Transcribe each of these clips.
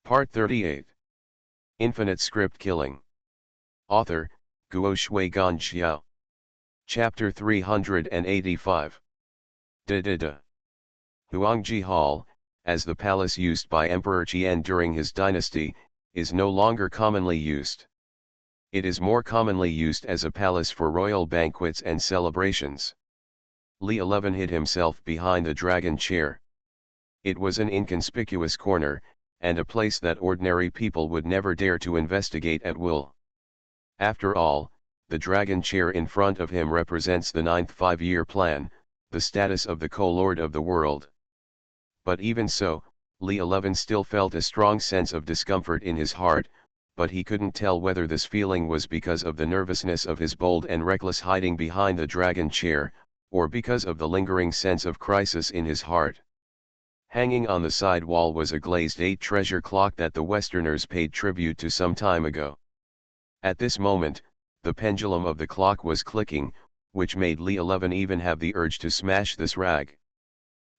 Part 38. Infinite Script Killing. Author, Guo Shui Gan Xiao. Chapter 385. Da. Huangji Hall, as the palace used by Emperor Qian during his dynasty, is no longer commonly used. It is more commonly used as a palace for royal banquets and celebrations. Li 11 hid himself behind the dragon chair. It was an inconspicuous corner, and a place that ordinary people would never dare to investigate at will. After all, the dragon chair in front of him represents the 9th five-year plan, the status of the co-lord of the world. But even so, Li 11 still felt a strong sense of discomfort in his heart, but he couldn't tell whether this feeling was because of the nervousness of his bold and reckless hiding behind the dragon chair, or because of the lingering sense of crisis in his heart. Hanging on the side wall was a glazed 8-treasure clock that the Westerners paid tribute to some time ago. At this moment, the pendulum of the clock was clicking, which made Li 11 even have the urge to smash this rag.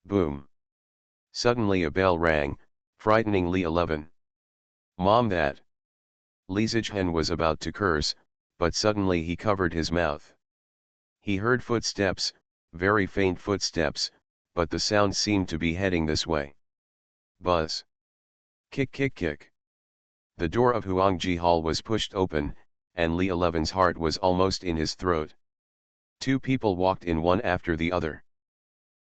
Boom! Suddenly a bell rang, frightening Li 11. "Mom, that!" Li Zichen was about to curse, but suddenly he covered his mouth. He heard footsteps, very faint footsteps, but the sound seemed to be heading this way. Buzz. Kick kick kick. The door of Huangji Hall was pushed open, and Li 11's heart was almost in his throat. Two people walked in one after the other.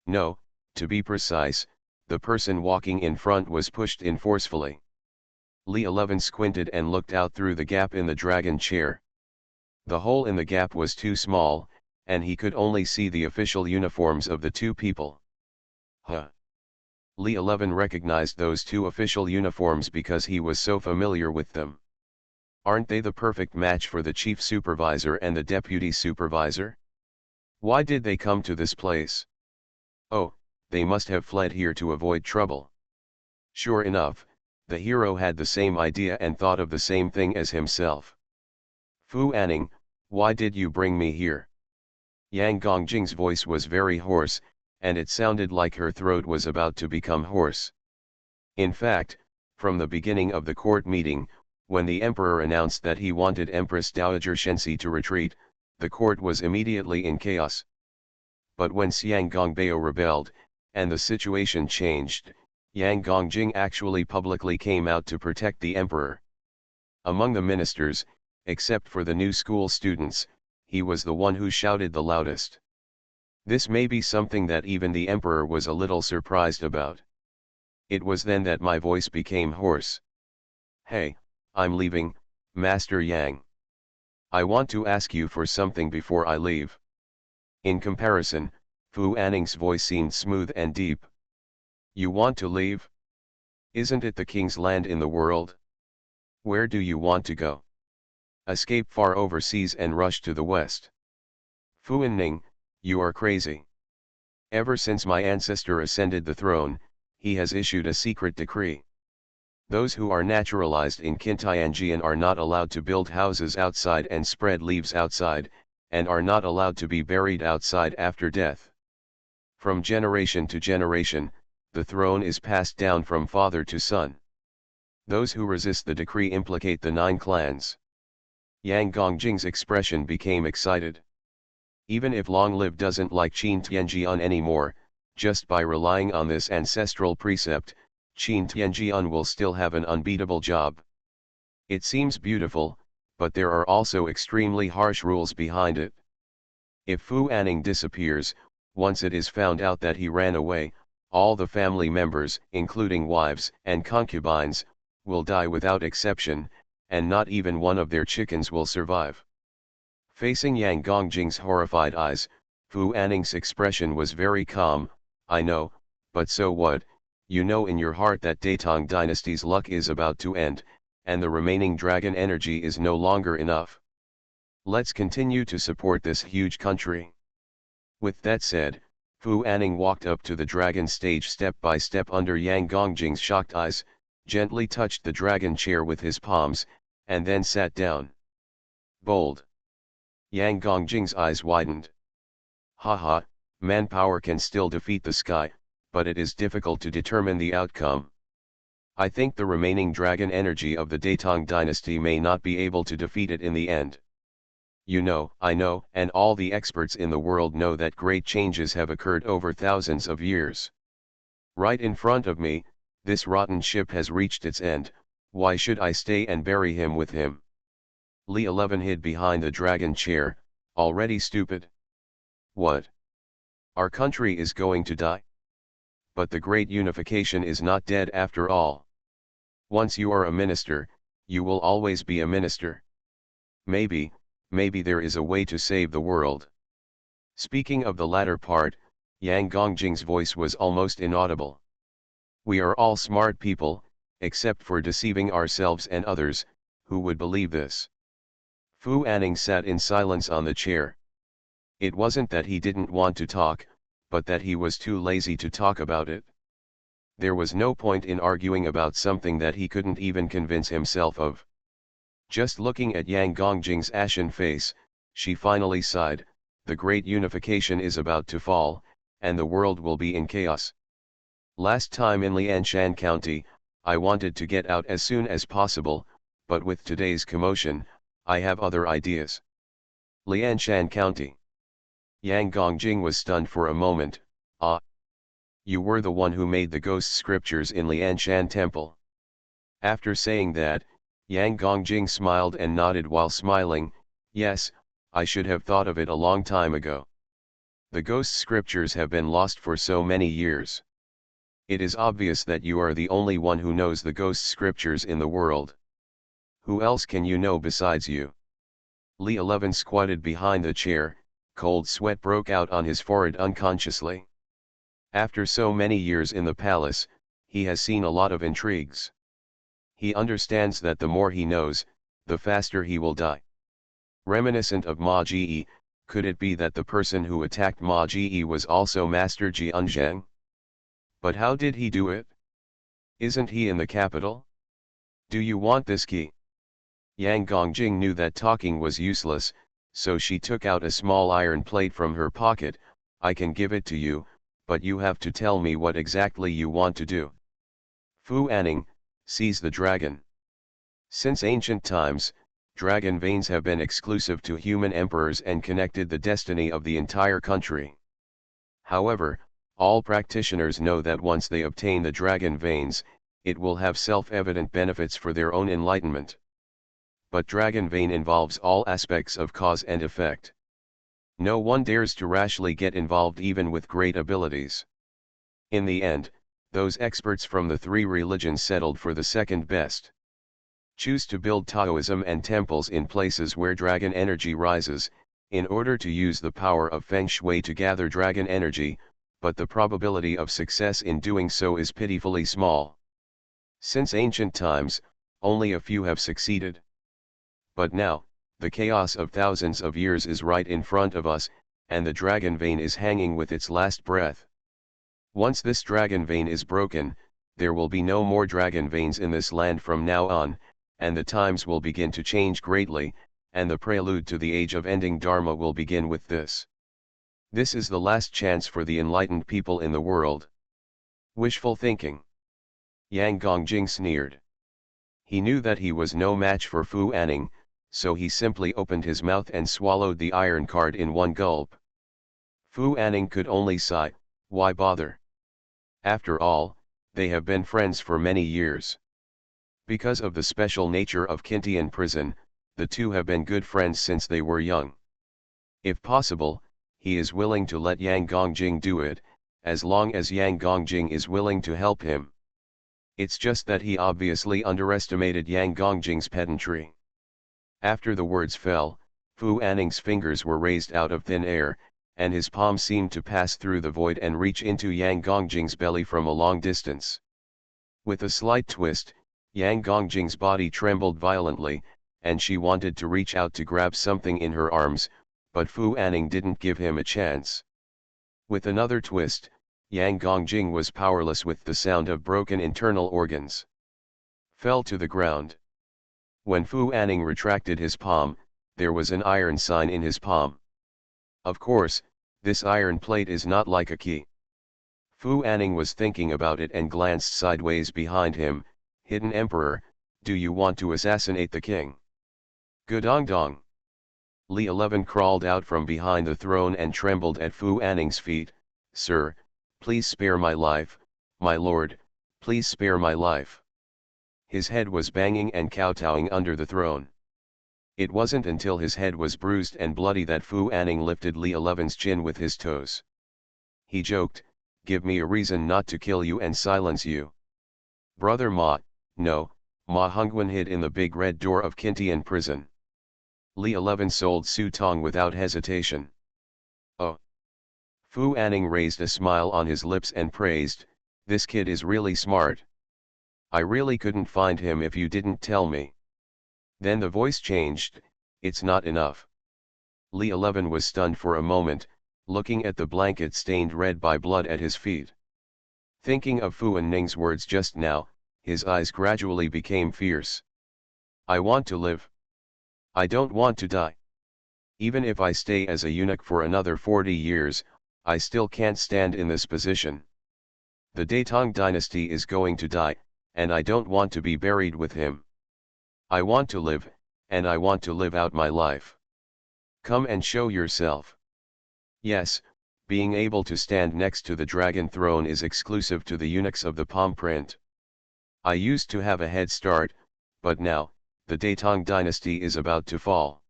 No, to be precise, the person walking in front was pushed in forcefully. Li 11 squinted and looked out through the gap in the dragon chair. The hole in the gap was too small, and he could only see the official uniforms of the two people. Huh. Li 11 recognized those two official uniforms because he was so familiar with them. Aren't they the perfect match for the chief supervisor and the deputy supervisor? Why did they come to this place? Oh, they must have fled here to avoid trouble. Sure enough, the hero had the same idea and thought of the same thing as himself. Fu Anning, why did you bring me here? Yang Gongjing's voice was very hoarse, and it sounded like her throat was about to become hoarse. In fact, from the beginning of the court meeting, when the emperor announced that he wanted Empress Dowager Shenxi to retreat, the court was immediately in chaos. But when Xiang Gongbao rebelled, and the situation changed, Yang Gongjing actually publicly came out to protect the emperor. Among the ministers, except for the new school students, he was the one who shouted the loudest. This may be something that even the emperor was a little surprised about. It was then that my voice became hoarse. Hey, I'm leaving, Master Yang. I want to ask you for something before I leave. In comparison, Fu Anning's voice seemed smooth and deep. You want to leave? Isn't it the king's land in the world? Where do you want to go? Escape far overseas and rush to the west? Fu Anning, you are crazy. Ever since my ancestor ascended the throne, he has issued a secret decree. Those who are naturalized in Qintianjian are not allowed to build houses outside and spread leaves outside, and are not allowed to be buried outside after death. From generation to generation, the throne is passed down from father to son. Those who resist the decree implicate the 9 clans. Yang Gongjing's expression became excited. Even if Long Live doesn't like Qin Tianjian anymore, just by relying on this ancestral precept, Qin Tianjian will still have an unbeatable job. It seems beautiful, but there are also extremely harsh rules behind it. If Fu Anning disappears, once it is found out that he ran away, all the family members, including wives and concubines, will die without exception, and not even one of their chickens will survive. Facing Yang Gongjing's horrified eyes, Fu Anning's expression was very calm. I know, but so what? You know in your heart that Datong dynasty's luck is about to end, and the remaining dragon energy is no longer enough. Let's continue to support this huge country. With that said, Fu Anning walked up to the dragon stage step by step under Yang Gongjing's shocked eyes, gently touched the dragon chair with his palms, and then sat down. Bold. Yang Gongjing's eyes widened. Haha, manpower can still defeat the sky, but it is difficult to determine the outcome. I think the remaining dragon energy of the Datong dynasty may not be able to defeat it in the end. You know, I know, and all the experts in the world know that great changes have occurred over thousands of years. Right in front of me, this rotten ship has reached its end. Why should I stay and bury him with him? Li 11 hid behind the dragon chair, already stupid. What? Our country is going to die? But the great unification is not dead after all. Once you are a minister, you will always be a minister. Maybe there is a way to save the world. Speaking of the latter part, Yang Gongjing's voice was almost inaudible. We are all smart people, except for deceiving ourselves and others, who would believe this. Fu Anning sat in silence on the chair. It wasn't that he didn't want to talk, but that he was too lazy to talk about it. There was no point in arguing about something that he couldn't even convince himself of. Just looking at Yang Gongjing's ashen face, she finally sighed, the great unification is about to fall, and the world will be in chaos. Last time in Lianshan County, I wanted to get out as soon as possible, but with today's commotion, I have other ideas. Lianshan County. Yang Gongjing was stunned for a moment. Ah. You were the one who made the ghost scriptures in Lianshan Temple. After saying that, Yang Gongjing smiled and nodded while smiling. Yes, I should have thought of it a long time ago. The ghost scriptures have been lost for so many years. It is obvious that you are the only one who knows the ghost scriptures in the world. Who else can you know besides you? Li 11 squatted behind the chair, cold sweat broke out on his forehead unconsciously. After so many years in the palace, he has seen a lot of intrigues. He understands that the more he knows, the faster he will die. Reminiscent of Ma Ji, could it be that the person who attacked Ma Ji was also Master Ji Unzhang? But how did he do it? Isn't he in the capital? Do you want this key? Yang Gongjing knew that talking was useless, so she took out a small iron plate from her pocket. I can give it to you, but you have to tell me what exactly you want to do. Fu Anning, seize the dragon. Since ancient times, dragon veins have been exclusive to human emperors and connected the destiny of the entire country. However, all practitioners know that once they obtain the dragon veins, it will have self-evident benefits for their own enlightenment. But dragon vein involves all aspects of cause and effect. No one dares to rashly get involved even with great abilities. In the end, those experts from the three religions settled for the second best. Choose to build Taoism and temples in places where dragon energy rises, in order to use the power of Feng Shui to gather dragon energy, but the probability of success in doing so is pitifully small. Since ancient times, only a few have succeeded. But now, the chaos of thousands of years is right in front of us, and the dragon vein is hanging with its last breath. Once this dragon vein is broken, there will be no more dragon veins in this land from now on, and the times will begin to change greatly, and the prelude to the age of ending Dharma will begin with this. This is the last chance for the enlightened people in the world. Wishful thinking. Yang Gongjing sneered. He knew that he was no match for Fu Anning, so he simply opened his mouth and swallowed the iron card in one gulp. Fu Anning could only sigh, why bother? After all, they have been friends for many years. Because of the special nature of Kintian prison, the two have been good friends since they were young. If possible, he is willing to let Yang Gongjing do it, as long as Yang Gongjing is willing to help him. It's just that he obviously underestimated Yang Gongjing's pedantry. After the words fell, Fu Anning's fingers were raised out of thin air, and his palm seemed to pass through the void and reach into Yang Gongjing's belly from a long distance. With a slight twist, Yang Gongjing's body trembled violently, and she wanted to reach out to grab something in her arms, but Fu Anning didn't give him a chance. With another twist, Yang Gongjing was powerless with the sound of broken internal organs. Fell to the ground. When Fu Anning retracted his palm, there was an iron sign in his palm. Of course, this iron plate is not like a key. Fu Anning was thinking about it and glanced sideways behind him. Hidden Emperor, do you want to assassinate the king? Gudong dong. Li 11 crawled out from behind the throne and trembled at Fu Anning's feet. Sir, please spare my life, my lord, please spare my life. His head was banging and kowtowing under the throne. It wasn't until his head was bruised and bloody that Fu Anning lifted Li 11's chin with his toes. He joked, give me a reason not to kill you and silence you. Brother Ma, no, Ma Hongwen hid in the big red door of Kintian prison. Li 11 sold Su Tong without hesitation. Oh. Fu Anning raised a smile on his lips and praised, this kid is really smart. I really couldn't find him if you didn't tell me. Then the voice changed, it's not enough. Li 11 was stunned for a moment, looking at the blanket stained red by blood at his feet. Thinking of Fu Anning's words just now, his eyes gradually became fierce. I want to live. I don't want to die. Even if I stay as a eunuch for another 40 years, I still can't stand in this position. The Daetong dynasty is going to die, and I don't want to be buried with him. I want to live, and I want to live out my life. Come and show yourself. Yes, being able to stand next to the dragon throne is exclusive to the eunuchs of the palm print. I used to have a head start, but now, the Daetong dynasty is about to fall.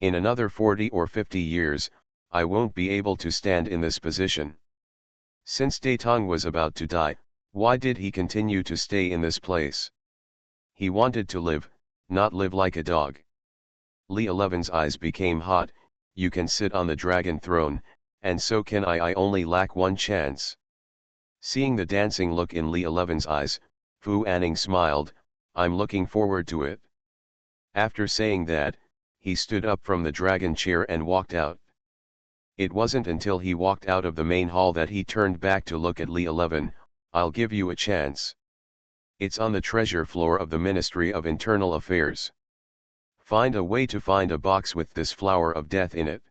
In another 40 or 50 years, I won't be able to stand in this position. Since Daetong was about to die, why did he continue to stay in this place? He wanted to live, not live like a dog. Li 11's eyes became hot, you can sit on the dragon throne, and so can I only lack one chance. Seeing the dancing look in Li 11's eyes, Fu Anning smiled, I'm looking forward to it. After saying that, he stood up from the dragon chair and walked out. It wasn't until he walked out of the main hall that he turned back to look at Li 11, I'll give you a chance. It's on the treasure floor of the Ministry of Internal Affairs. Find a way to find a box with this flower of death in it.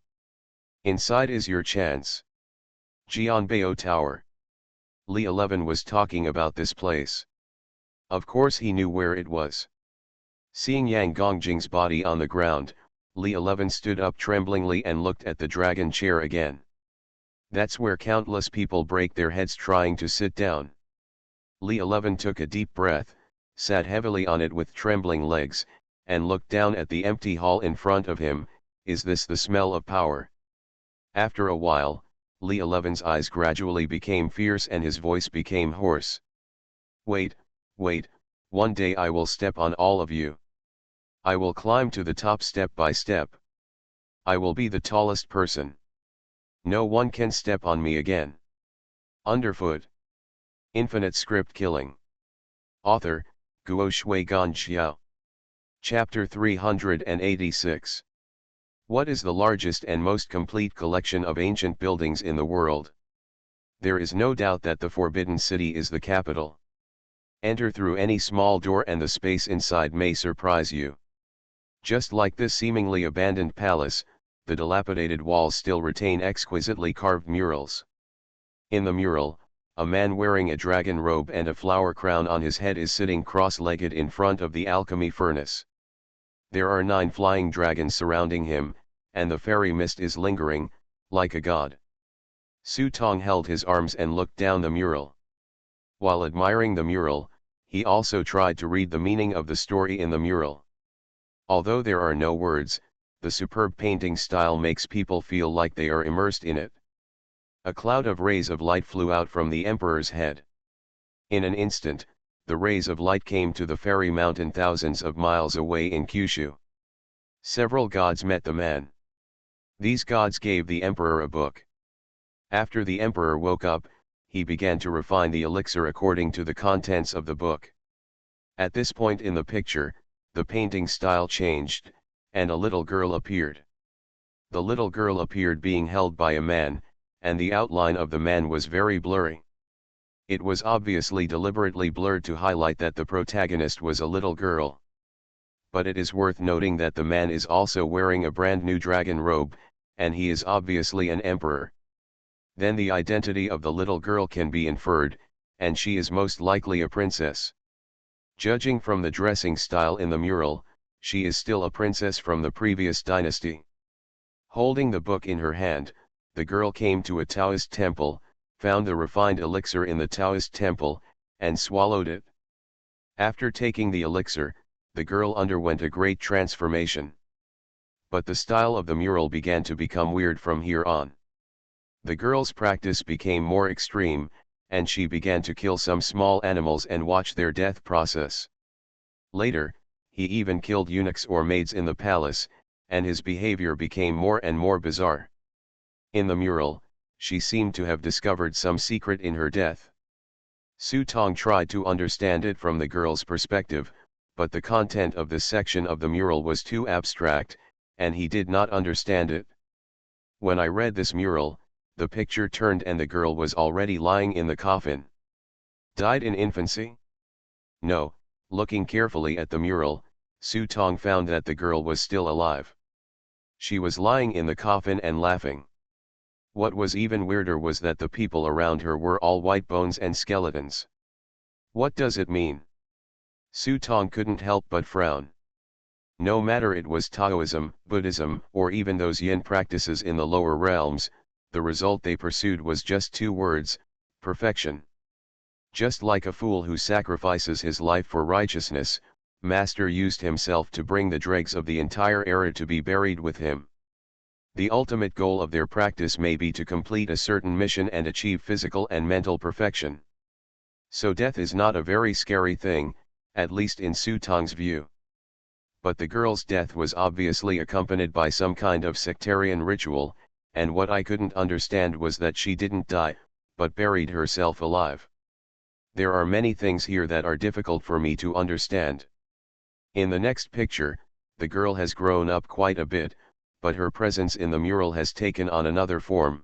Inside is your chance. Jianbao Tower. Li 11 was talking about this place. Of course he knew where it was. Seeing Yang Gongjing's body on the ground, Li 11 stood up tremblingly and looked at the dragon chair again. That's where countless people break their heads trying to sit down. Li 11 took a deep breath, sat heavily on it with trembling legs, and looked down at the empty hall in front of him. Is this the smell of power? After a while, Li 11's eyes gradually became fierce and his voice became hoarse. Wait, one day I will step on all of you. I will climb to the top step by step. I will be the tallest person. No one can step on me again. Underfoot. Infinite script killing. Author, Guo Shui Gan Xiao. Chapter 386. What is the largest and most complete collection of ancient buildings in the world? There is no doubt that the Forbidden City is the capital. Enter through any small door and the space inside may surprise you. Just like this seemingly abandoned palace, the dilapidated walls still retain exquisitely carved murals. In the mural, a man wearing a dragon robe and a flower crown on his head is sitting cross-legged in front of the alchemy furnace. There are 9 flying dragons surrounding him, and the fairy mist is lingering, like a god. Su Tong held his arms and looked down the mural. While admiring the mural, he also tried to read the meaning of the story in the mural. Although there are no words, the superb painting style makes people feel like they are immersed in it. A cloud of rays of light flew out from the emperor's head. In an instant, the rays of light came to the fairy mountain thousands of miles away in Kyushu. Several gods met the man. These gods gave the emperor a book. After the emperor woke up, he began to refine the elixir according to the contents of the book. At this point in the picture, the painting style changed, and a little girl appeared. The little girl appeared being held by a man, and the outline of the man was very blurry. It was obviously deliberately blurred to highlight that the protagonist was a little girl. But it is worth noting that the man is also wearing a brand new dragon robe, and he is obviously an emperor. Then the identity of the little girl can be inferred, and she is most likely a princess. Judging from the dressing style in the mural, she is still a princess from the previous dynasty. Holding the book in her hand, the girl came to a Taoist temple, found the refined elixir in the Taoist temple, and swallowed it. After taking the elixir, the girl underwent a great transformation. But the style of the mural began to become weird from here on. The girl's practice became more extreme, and she began to kill some small animals and watch their death process. Later, he even killed eunuchs or maids in the palace, and his behavior became more and more bizarre. In the mural, she seemed to have discovered some secret in her death. Su Tong tried to understand it from the girl's perspective, but the content of this section of the mural was too abstract, and he did not understand it. When I read this mural, the picture turned and the girl was already lying in the coffin. Died in infancy? No, looking carefully at the mural, Su Tong found that the girl was still alive. She was lying in the coffin and laughing. What was even weirder was that the people around her were all white bones and skeletons. What does it mean? Su Tong couldn't help but frown. No matter it was Taoism, Buddhism, or even those yin practices in the lower realms, the result they pursued was just two words: perfection. Just like a fool who sacrifices his life for righteousness, Master used himself to bring the dregs of the entire era to be buried with him. The ultimate goal of their practice may be to complete a certain mission and achieve physical and mental perfection. So death is not a very scary thing, at least in Su Tong's view. But the girl's death was obviously accompanied by some kind of sectarian ritual, and what I couldn't understand was that she didn't die, but buried herself alive. There are many things here that are difficult for me to understand. In the next picture, the girl has grown up quite a bit, but her presence in the mural has taken on another form.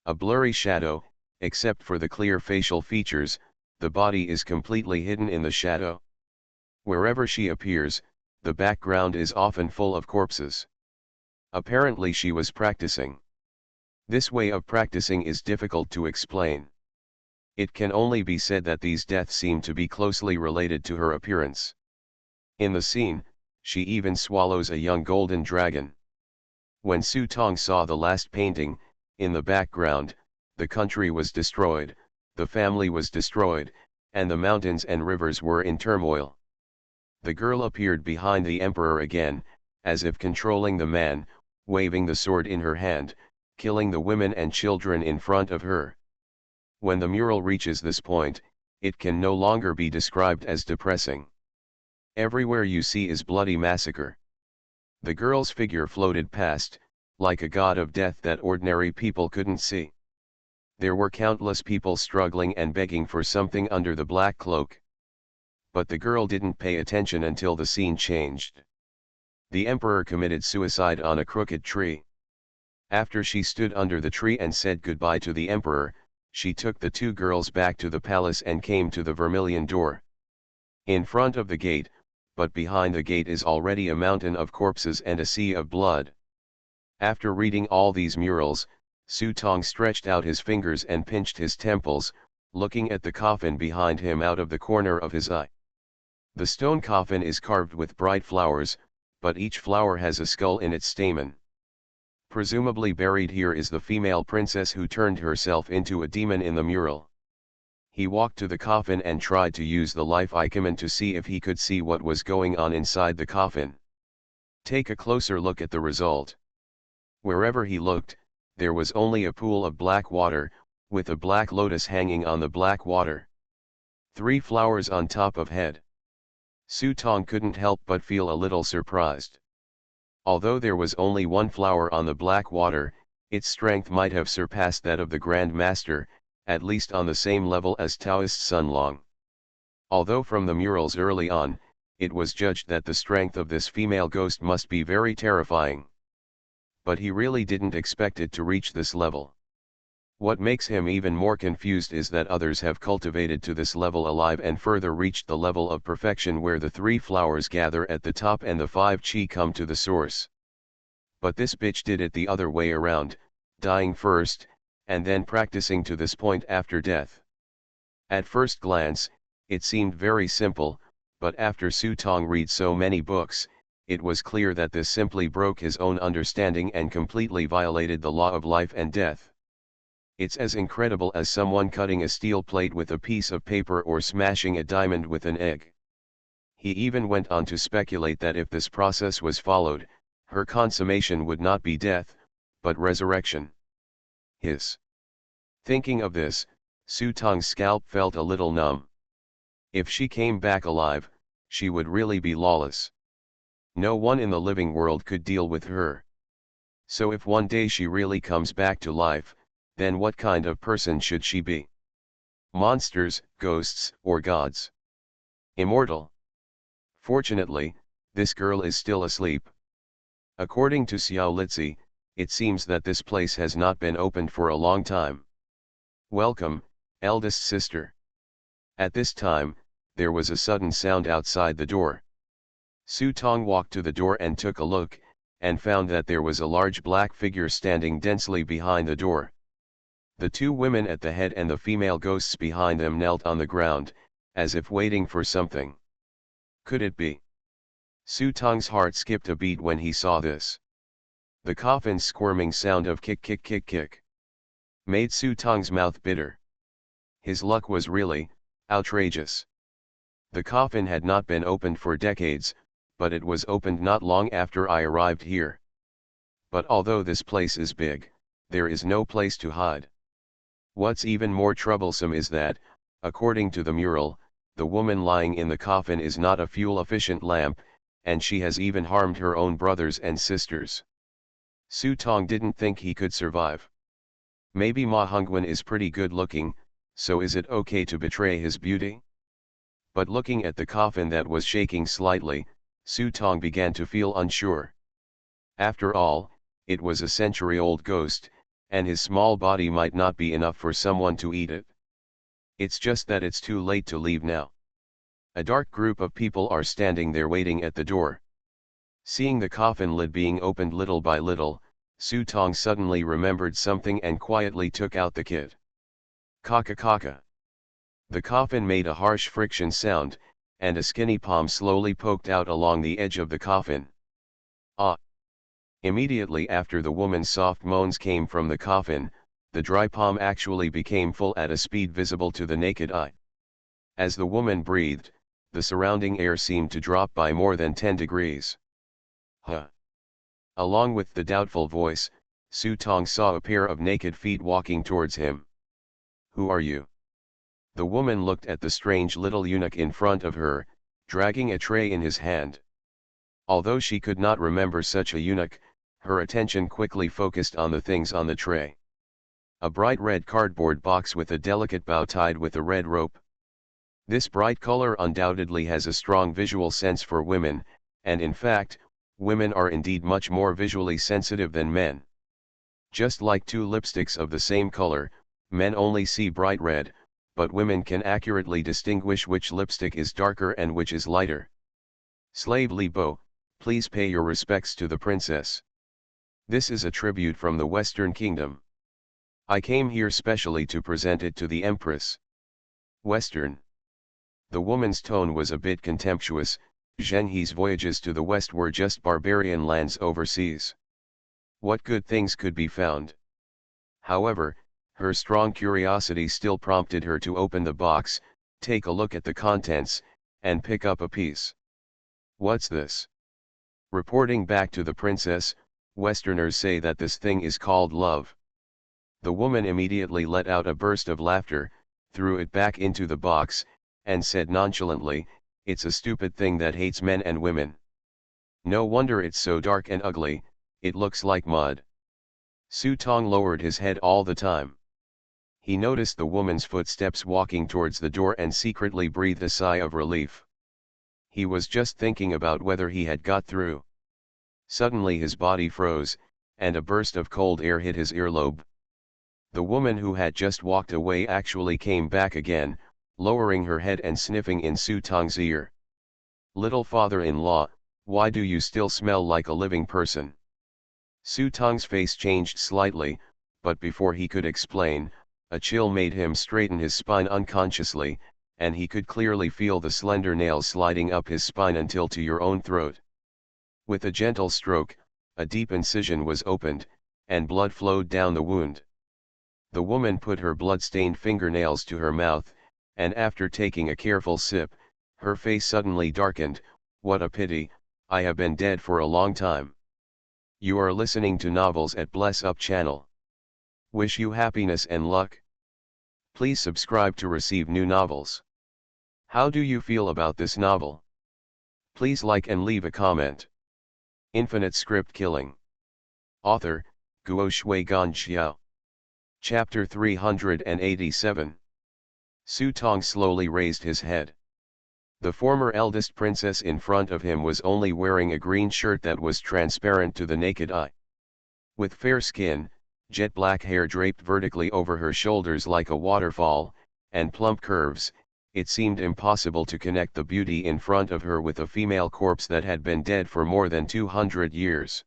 A blurry shadow, except for the clear facial features, the body is completely hidden in the shadow. Wherever she appears, the background is often full of corpses. Apparently she was practicing. This way of practicing is difficult to explain. It can only be said that these deaths seem to be closely related to her appearance. In the scene, she even swallows a young golden dragon. When Su Tong saw the last painting, in the background, the country was destroyed, the family was destroyed, and the mountains and rivers were in turmoil. The girl appeared behind the emperor again, as if controlling the man, waving the sword in her hand, killing the women and children in front of her. When the mural reaches this point, it can no longer be described as depressing. Everywhere you see is bloody massacre. The girl's figure floated past, like a god of death that ordinary people couldn't see. There were countless people struggling and begging for something under the black cloak. But the girl didn't pay attention until the scene changed. The emperor committed suicide on a crooked tree. After she stood under the tree and said goodbye to the emperor, she took the two girls back to the palace and came to the vermilion door. In front of the gate, but behind the gate is already a mountain of corpses and a sea of blood. After reading all these murals, Su Tong stretched out his fingers and pinched his temples, looking at the coffin behind him out of the corner of his eye. The stone coffin is carved with bright flowers, but each flower has a skull in its stamen. Presumably buried here is the female princess who turned herself into a demon in the mural. He walked to the coffin and tried to use the life icon to see if he could see what was going on inside the coffin. Take a closer look at the result. Wherever he looked, there was only a pool of black water, with a black lotus hanging on the black water. 3 flowers on top of head. Su Tong couldn't help but feel a little surprised. Although there was only 1 flower on the black water, its strength might have surpassed that of the Grand Master, at least on the same level as Taoist Sun Long. Although from the murals early on, it was judged that the strength of this female ghost must be very terrifying. But he really didn't expect it to reach this level. What makes him even more confused is that others have cultivated to this level alive and further reached the level of perfection where the 3 flowers gather at the top and the 5 chi come to the source. But this bitch did it the other way around, dying first, and then practicing to this point after death. At first glance, it seemed very simple, But after Su Tong read so many books, it was clear that this simply broke his own understanding and completely violated the law of life and death. It's as incredible as someone cutting a steel plate with a piece of paper or smashing a diamond with an egg. He even went on to speculate that if this process was followed, her consummation would not be death, but resurrection. Thinking of this, Su Tong's scalp felt a little numb. If she came back alive, she would really be lawless. No one in the living world could deal with her. So if one day she really comes back to life, then what kind of person should she be? Monsters, ghosts, or gods? Immortal? Fortunately, this girl is still asleep. According to Xiao Litzi, it seems that this place has not been opened for a long time. Welcome, eldest sister. At this time, there was a sudden sound outside the door. Su Tong walked to the door and took a look, and found that there was a large black figure standing densely behind the door. The two women at the head and the female ghosts behind them knelt on the ground, as if waiting for something. Could it be? Su Tong's heart skipped a beat when he saw this. The coffin's squirming sound of kick kick kick kick made Su Tong's mouth bitter. His luck was really outrageous. The coffin had not been opened for decades, but it was opened not long after I arrived here. But although this place is big, there is no place to hide. What's even more troublesome is that, according to the mural, the woman lying in the coffin is not a fuel-efficient lamp, and she has even harmed her own brothers and sisters. Su Tong didn't think he could survive. Maybe Ma Hongwen is pretty good looking, so is it okay to betray his beauty? But looking at the coffin that was shaking slightly, Su Tong began to feel unsure. After all, it was a century-old ghost, and his small body might not be enough for someone to eat it. It's just that it's too late to leave now. A dark group of people are standing there waiting at the door. Seeing the coffin lid being opened little by little, Su Tong suddenly remembered something and quietly took out the kit. Kaka kaka. The coffin made a harsh friction sound, and a skinny palm slowly poked out along the edge of the coffin. Ah! Immediately after the woman's soft moans came from the coffin, the dry palm actually became full at a speed visible to the naked eye. As the woman breathed, the surrounding air seemed to drop by more than 10 degrees. Huh! Along with the doubtful voice, Su Tong saw a pair of naked feet walking towards him. Who are you? The woman looked at the strange little eunuch in front of her, dragging a tray in his hand. Although she could not remember such a eunuch, her attention quickly focused on the things on the tray. A bright red cardboard box with a delicate bow tied with a red rope. This bright color undoubtedly has a strong visual sense for women, and in fact, women are indeed much more visually sensitive than men. Just like two lipsticks of the same color, men only see bright red, but women can accurately distinguish which lipstick is darker and which is lighter. Slave Li Bo, please pay your respects to the princess. This is a tribute from the Western Kingdom. I came here specially to present it to the Empress. Western. The woman's tone was a bit contemptuous. Zheng He's voyages to the West were just barbarian lands overseas. What good things could be found? However, her strong curiosity still prompted her to open the box, take a look at the contents, and pick up a piece. What's this? Reporting back to the princess, Westerners say that this thing is called love. The woman immediately let out a burst of laughter, threw it back into the box, and said nonchalantly, "It's a stupid thing that hates men and women. No wonder it's so dark and ugly, it looks like mud." Su Tong lowered his head all the time. He noticed the woman's footsteps walking towards the door and secretly breathed a sigh of relief. He was just thinking about whether he had got through. Suddenly his body froze, and a burst of cold air hit his earlobe. The woman who had just walked away actually came back again, lowering her head and sniffing in Su Tong's ear. "Little father-in-law, why do you still smell like a living person?" Su Tong's face changed slightly, but before he could explain, a chill made him straighten his spine unconsciously, and he could clearly feel the slender nails sliding up his spine until to your own throat. With a gentle stroke, a deep incision was opened, and blood flowed down the wound. The woman put her blood-stained fingernails to her mouth, and after taking a careful sip, her face suddenly darkened. What a pity, I have been dead for a long time. You are listening to Novels at Bless Up channel. Wish you happiness and luck. Please subscribe to receive new novels. How do you feel about this novel? Please like and leave a comment. Infinite Script Killing. Author, Guo Shuigan Xiao. Chapter 387. Su Tong slowly raised his head. The former eldest princess in front of him was only wearing a green shirt that was transparent to the naked eye. With fair skin, jet black hair draped vertically over her shoulders like a waterfall, and plump curves, it seemed impossible to connect the beauty in front of her with a female corpse that had been dead for more than 200 years.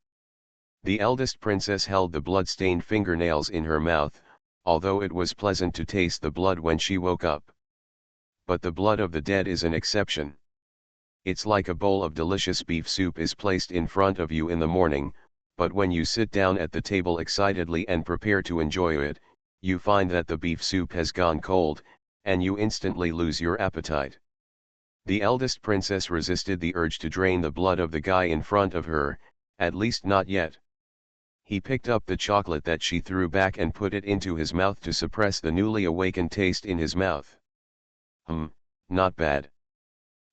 The eldest princess held the blood-stained fingernails in her mouth, although it was pleasant to taste the blood when she woke up. But the blood of the dead is an exception. It's like a bowl of delicious beef soup is placed in front of you in the morning, but when you sit down at the table excitedly and prepare to enjoy it, you find that the beef soup has gone cold, and you instantly lose your appetite. The eldest princess resisted the urge to drain the blood of the guy in front of her, at least not yet. He picked up the chocolate that she threw back and put it into his mouth to suppress the newly awakened taste in his mouth. Not bad.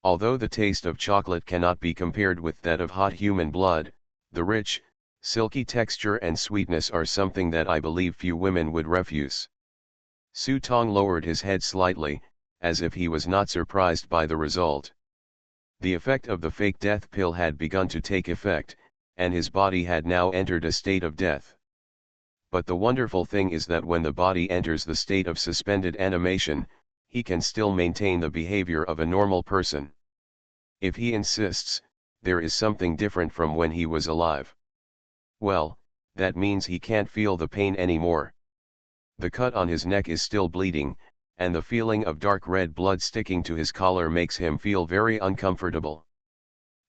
Although the taste of chocolate cannot be compared with that of hot human blood, the rich, silky texture and sweetness are something that I believe few women would refuse. Su Tong lowered his head slightly, as if he was not surprised by the result. The effect of the fake death pill had begun to take effect, and his body had now entered a state of death. But the wonderful thing is that when the body enters the state of suspended animation, he can still maintain the behavior of a normal person. If he insists, there is something different from when he was alive. Well, that means he can't feel the pain anymore. The cut on his neck is still bleeding, and the feeling of dark red blood sticking to his collar makes him feel very uncomfortable.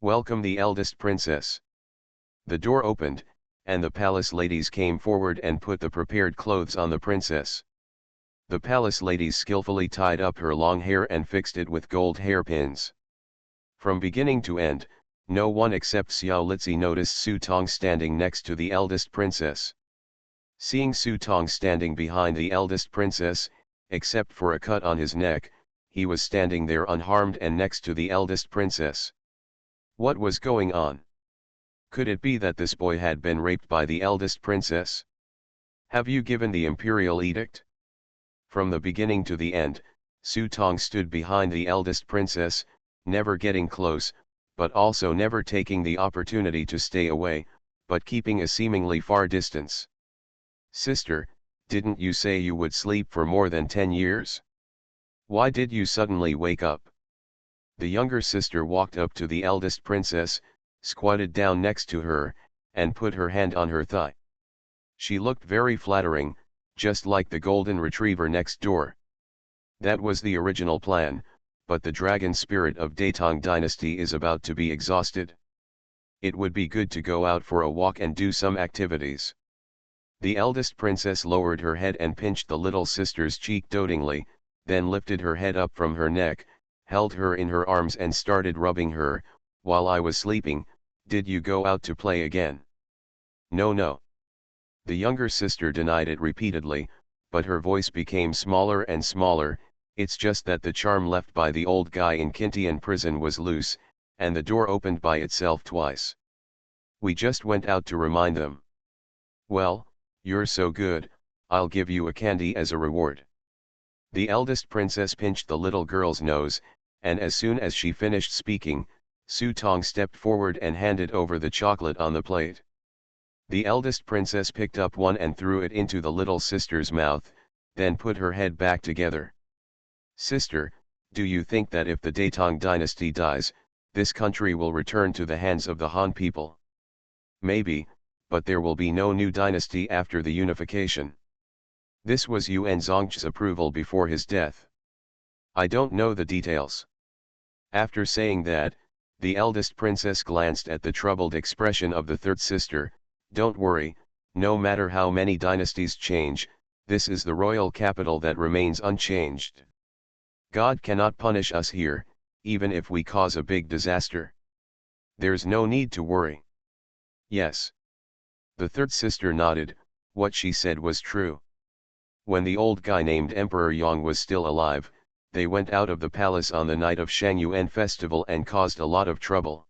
Welcome the eldest princess. The door opened, and the palace ladies came forward and put the prepared clothes on the princess. The palace ladies skillfully tied up her long hair and fixed it with gold hairpins. From beginning to end, no one except Xiao Litzi noticed Su Tong standing next to the eldest princess. Seeing Su Tong standing behind the eldest princess, except for a cut on his neck, he was standing there unharmed and next to the eldest princess. What was going on? Could it be that this boy had been raped by the eldest princess? Have you given the imperial edict? From the beginning to the end, Su Tong stood behind the eldest princess, never getting close, but also never taking the opportunity to stay away, but keeping a seemingly far distance. Sister, didn't you say you would sleep for more than 10 years? Why did you suddenly wake up? The younger sister walked up to the eldest princess, squatted down next to her, and put her hand on her thigh. She looked very flattering, just like the golden retriever next door. That was the original plan, but the dragon spirit of Daetong dynasty is about to be exhausted. It would be good to go out for a walk and do some activities. The eldest princess lowered her head and pinched the little sister's cheek dotingly, then lifted her head up from her neck, held her in her arms and started rubbing her. While I was sleeping, did you go out to play again? No. The younger sister denied it repeatedly, but her voice became smaller and smaller. It's just that the charm left by the old guy in Kintian prison was loose, and the door opened by itself twice. We just went out to remind them. Well, you're so good, I'll give you a candy as a reward. The eldest princess pinched the little girl's nose, and as soon as she finished speaking, Su Tong stepped forward and handed over the chocolate on the plate. The eldest princess picked up one and threw it into the little sister's mouth, then put her head back together. Sister, do you think that if the Daetong dynasty dies, this country will return to the hands of the Han people? Maybe, but there will be no new dynasty after the unification. This was Yuan Zong's approval before his death. I don't know the details. After saying that, the eldest princess glanced at the troubled expression of the third sister. Don't worry, no matter how many dynasties change, this is the royal capital that remains unchanged. God cannot punish us here, even if we cause a big disaster. There's no need to worry. Yes. The third sister nodded. What she said was true. When the old guy named Emperor Yang was still alive, they went out of the palace on the night of Shangyuan festival and caused a lot of trouble.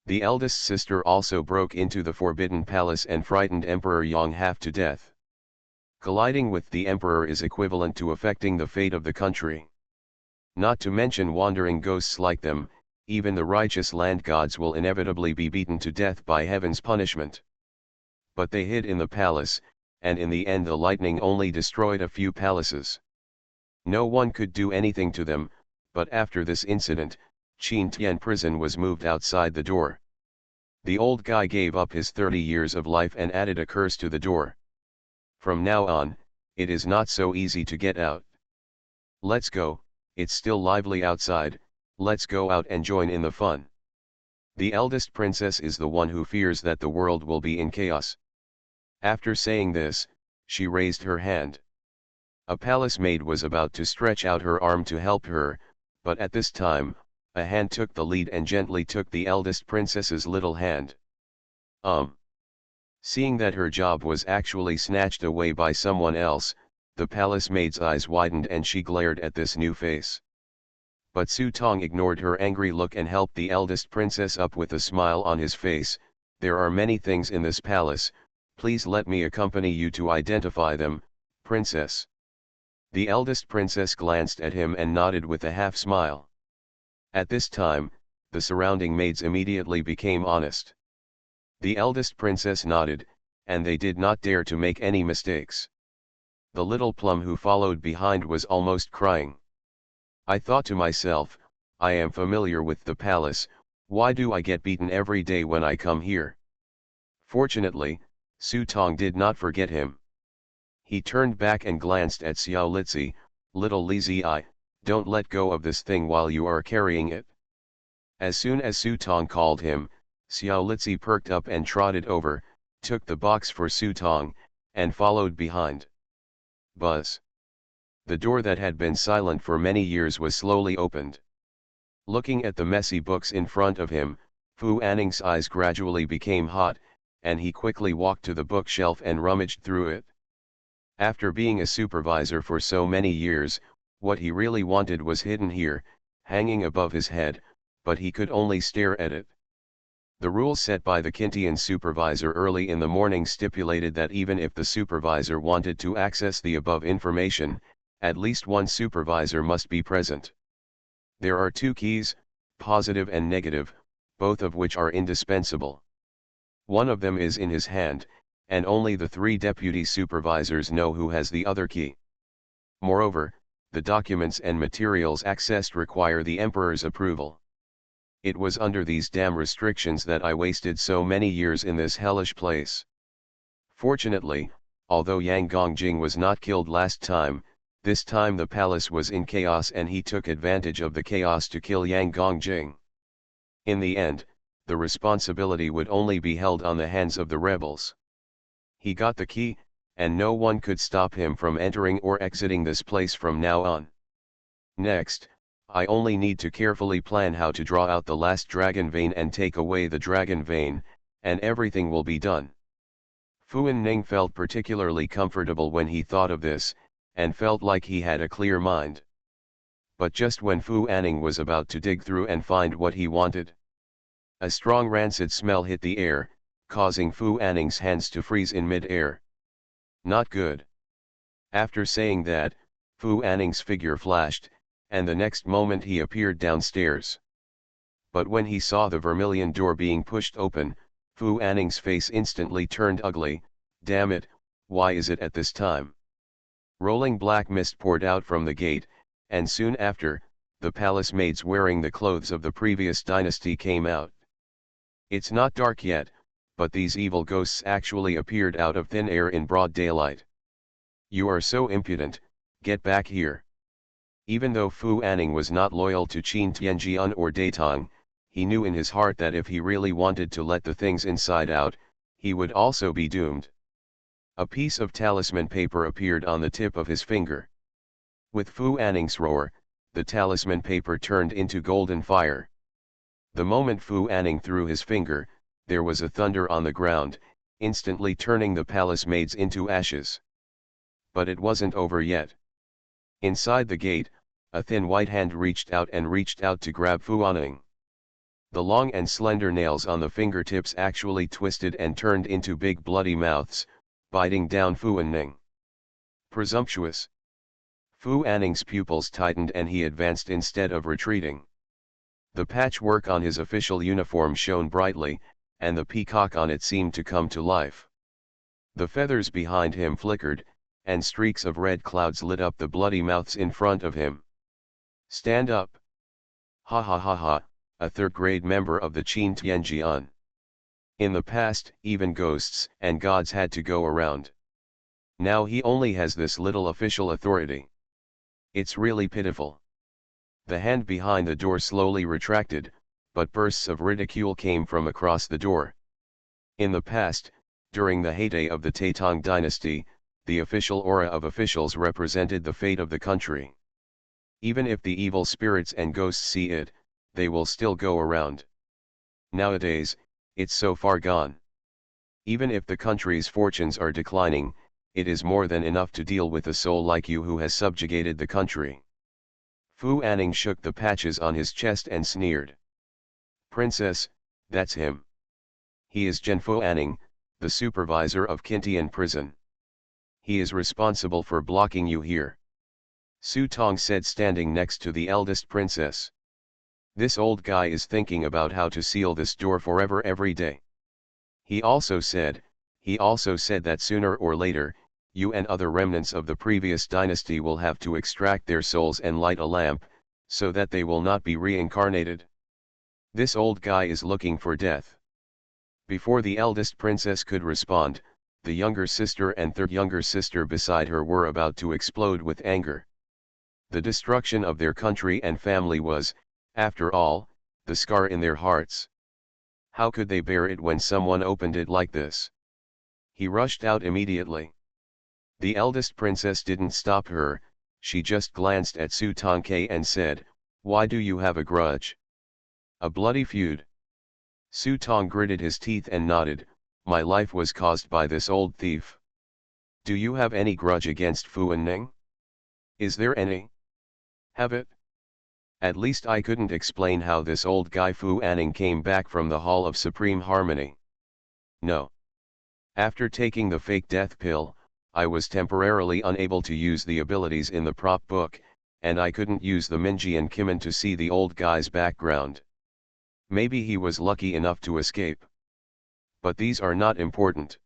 The eldest sister also broke into the forbidden palace and frightened Emperor Yang half to death. Colliding with the emperor is equivalent to affecting the fate of the country. Not to mention wandering ghosts like them, even the righteous land gods will inevitably be beaten to death by heaven's punishment. But they hid in the palace, and in the end the lightning only destroyed a few palaces. No one could do anything to them, but after this incident, Qintian prison was moved outside the door. The old guy gave up his 30 years of life and added a curse to the door. From now on, it is not so easy to get out. Let's go, it's still lively outside, let's go out and join in the fun. The eldest princess is the one who fears that the world will be in chaos. After saying this, she raised her hand. A palace maid was about to stretch out her arm to help her, but at this time, a hand took the lead and gently took the eldest princess's little hand. Seeing that her job was actually snatched away by someone else, the palace maid's eyes widened and she glared at this new face. But Su Tong ignored her angry look and helped the eldest princess up with a smile on his face. There are many things in this palace, please let me accompany you to identify them, princess. The eldest princess glanced at him and nodded with a half smile. At this time, the surrounding maids immediately became honest. The eldest princess nodded, and they did not dare to make any mistakes. The little plum who followed behind was almost crying. I thought to myself, I am familiar with the palace, why do I get beaten every day when I come here? Fortunately, Su Tong did not forget him. He turned back and glanced at Xiao Litzi. Little Li I, don't let go of this thing while you are carrying it. As soon as Su Tong called him, Xiao Litzi perked up and trotted over, took the box for Su Tong, and followed behind. Buzz. The door that had been silent for many years was slowly opened. Looking at the messy books in front of him, Fu Anning's eyes gradually became hot, and he quickly walked to the bookshelf and rummaged through it. After being a supervisor for so many years, what he really wanted was hidden here, hanging above his head, but he could only stare at it. The rule set by the Kintian supervisor early in the morning stipulated that even if the supervisor wanted to access the above information, at least one supervisor must be present. There are two keys, positive and negative, both of which are indispensable. One of them is in his hand, and only the 3 deputy supervisors know who has the other key. Moreover, the documents and materials accessed require the emperor's approval. It was under these damn restrictions that I wasted so many years in this hellish place. Fortunately, although Yang Gongjing was not killed last time, this time the palace was in chaos and he took advantage of the chaos to kill Yang Gongjing. In the end, the responsibility would only be held on the hands of the rebels. He got the key, and no one could stop him from entering or exiting this place from now on. Next, I only need to carefully plan how to draw out the last dragon vein and take away the dragon vein, and everything will be done. Fu Ning felt particularly comfortable when he thought of this, and felt like he had a clear mind. But just when Fu Anning was about to dig through and find what he wanted, a strong rancid smell hit the air, causing Fu Anning's hands to freeze in mid-air. Not good. After saying that, Fu Anning's figure flashed, and the next moment he appeared downstairs. But when he saw the vermilion door being pushed open, Fu Anning's face instantly turned ugly. Damn it, why is it at this time? Rolling black mist poured out from the gate, and soon after, the palace maids wearing the clothes of the previous dynasty came out. It's not dark yet, but these evil ghosts actually appeared out of thin air in broad daylight. You are so impudent, get back here. Even though Fu Anning was not loyal to Qin Tianjian or Daitang, he knew in his heart that if he really wanted to let the things inside out, he would also be doomed. A piece of talisman paper appeared on the tip of his finger. With Fu Anning's roar, the talisman paper turned into golden fire. The moment Fu Anning threw his finger, there was a thunder on the ground, instantly turning the palace maids into ashes. But it wasn't over yet. Inside the gate, a thin white hand reached out to grab Fu Anning. The long and slender nails on the fingertips actually twisted and turned into big bloody mouths, biting down Fu Anning. Presumptuous. Fu Anning's pupils tightened and he advanced instead of retreating. The patchwork on his official uniform shone brightly, and the peacock on it seemed to come to life. The feathers behind him flickered, and streaks of red clouds lit up the bloody mouths in front of him. Stand up! Ha ha ha ha, a third-grade member of the Qin Tianjian. In the past, even ghosts and gods had to go around. Now he only has this little official authority. It's really pitiful. The hand behind the door slowly retracted, but bursts of ridicule came from across the door. In the past, during the heyday of the Taitong dynasty, the official aura of officials represented the fate of the country. Even if the evil spirits and ghosts see it, they will still go around. Nowadays, it's so far gone. Even if the country's fortunes are declining, it is more than enough to deal with a soul like you who has subjugated the country. Fu Anning shook the patches on his chest and sneered. Princess, that's him. He is Fu Anning, the supervisor of Qintian prison. He is responsible for blocking you here. Su Tong said, standing next to the eldest princess. This old guy is thinking about how to seal this door forever every day. He also said that sooner or later, you and other remnants of the previous dynasty will have to extract their souls and light a lamp, so that they will not be reincarnated. This old guy is looking for death. Before the eldest princess could respond, the younger sister and third younger sister beside her were about to explode with anger. The destruction of their country and family was, after all, the scar in their hearts. How could they bear it when someone opened it like this? He rushed out immediately. The eldest princess didn't stop her, she just glanced at Su Tongke and said, "Why do you have a grudge? A bloody feud?" Su Tong gritted his teeth and nodded, "My life was caused by this old thief." "Do you have any grudge against Fu Anning? Is there any?" "Have it? At least I couldn't explain how this old guy Fu Anning came back from the Hall of Supreme Harmony. No. After taking the fake death pill, I was temporarily unable to use the abilities in the prop book, and I couldn't use the Minjian Kimen to see the old guy's background. Maybe he was lucky enough to escape. But these are not important.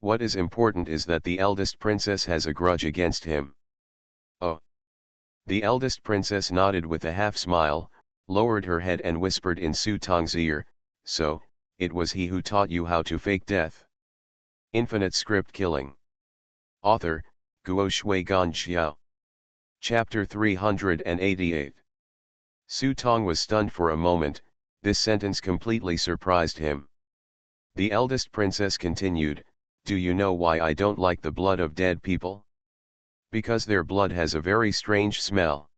What is important is that the eldest princess has a grudge against him." "Oh." The eldest princess nodded with a half-smile, lowered her head and whispered in Su Tong's ear, "So, it was he who taught you how to fake death." Infinite Script Killing. Author, Guo Shui Gan Xiao. Chapter 388. Su Tong was stunned for a moment, this sentence completely surprised him. The eldest princess continued, "Do you know why I don't like the blood of dead people? Because their blood has a very strange smell.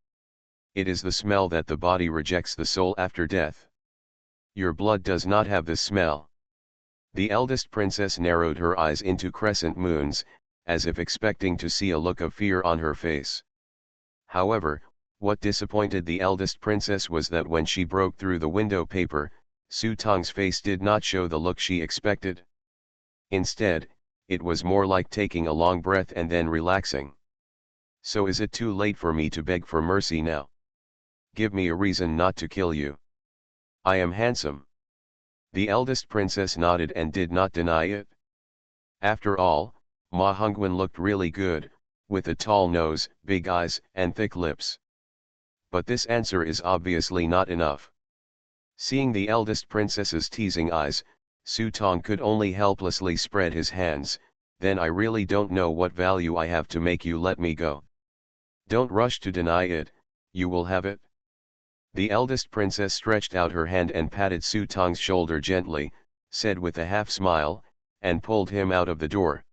It is the smell that the body rejects the soul after death. Your blood does not have this smell." The eldest princess narrowed her eyes into crescent moons, as if expecting to see a look of fear on her face. However, what disappointed the eldest princess was that when she broke through the window paper, Su Tong's face did not show the look she expected. Instead, it was more like taking a long breath and then relaxing. "So is it too late for me to beg for mercy now? Give me a reason not to kill you. I am handsome." The eldest princess nodded and did not deny it. After all, Ma Hongwen looked really good, with a tall nose, big eyes, and thick lips. But this answer is obviously not enough. Seeing the eldest princess's teasing eyes, Su Tong could only helplessly spread his hands. "Then I really don't know what value I have to make you let me go. Don't rush to deny it, You will have it? The eldest princess stretched out her hand and patted Su Tong's shoulder gently, said with a half-smile, and pulled him out of the door.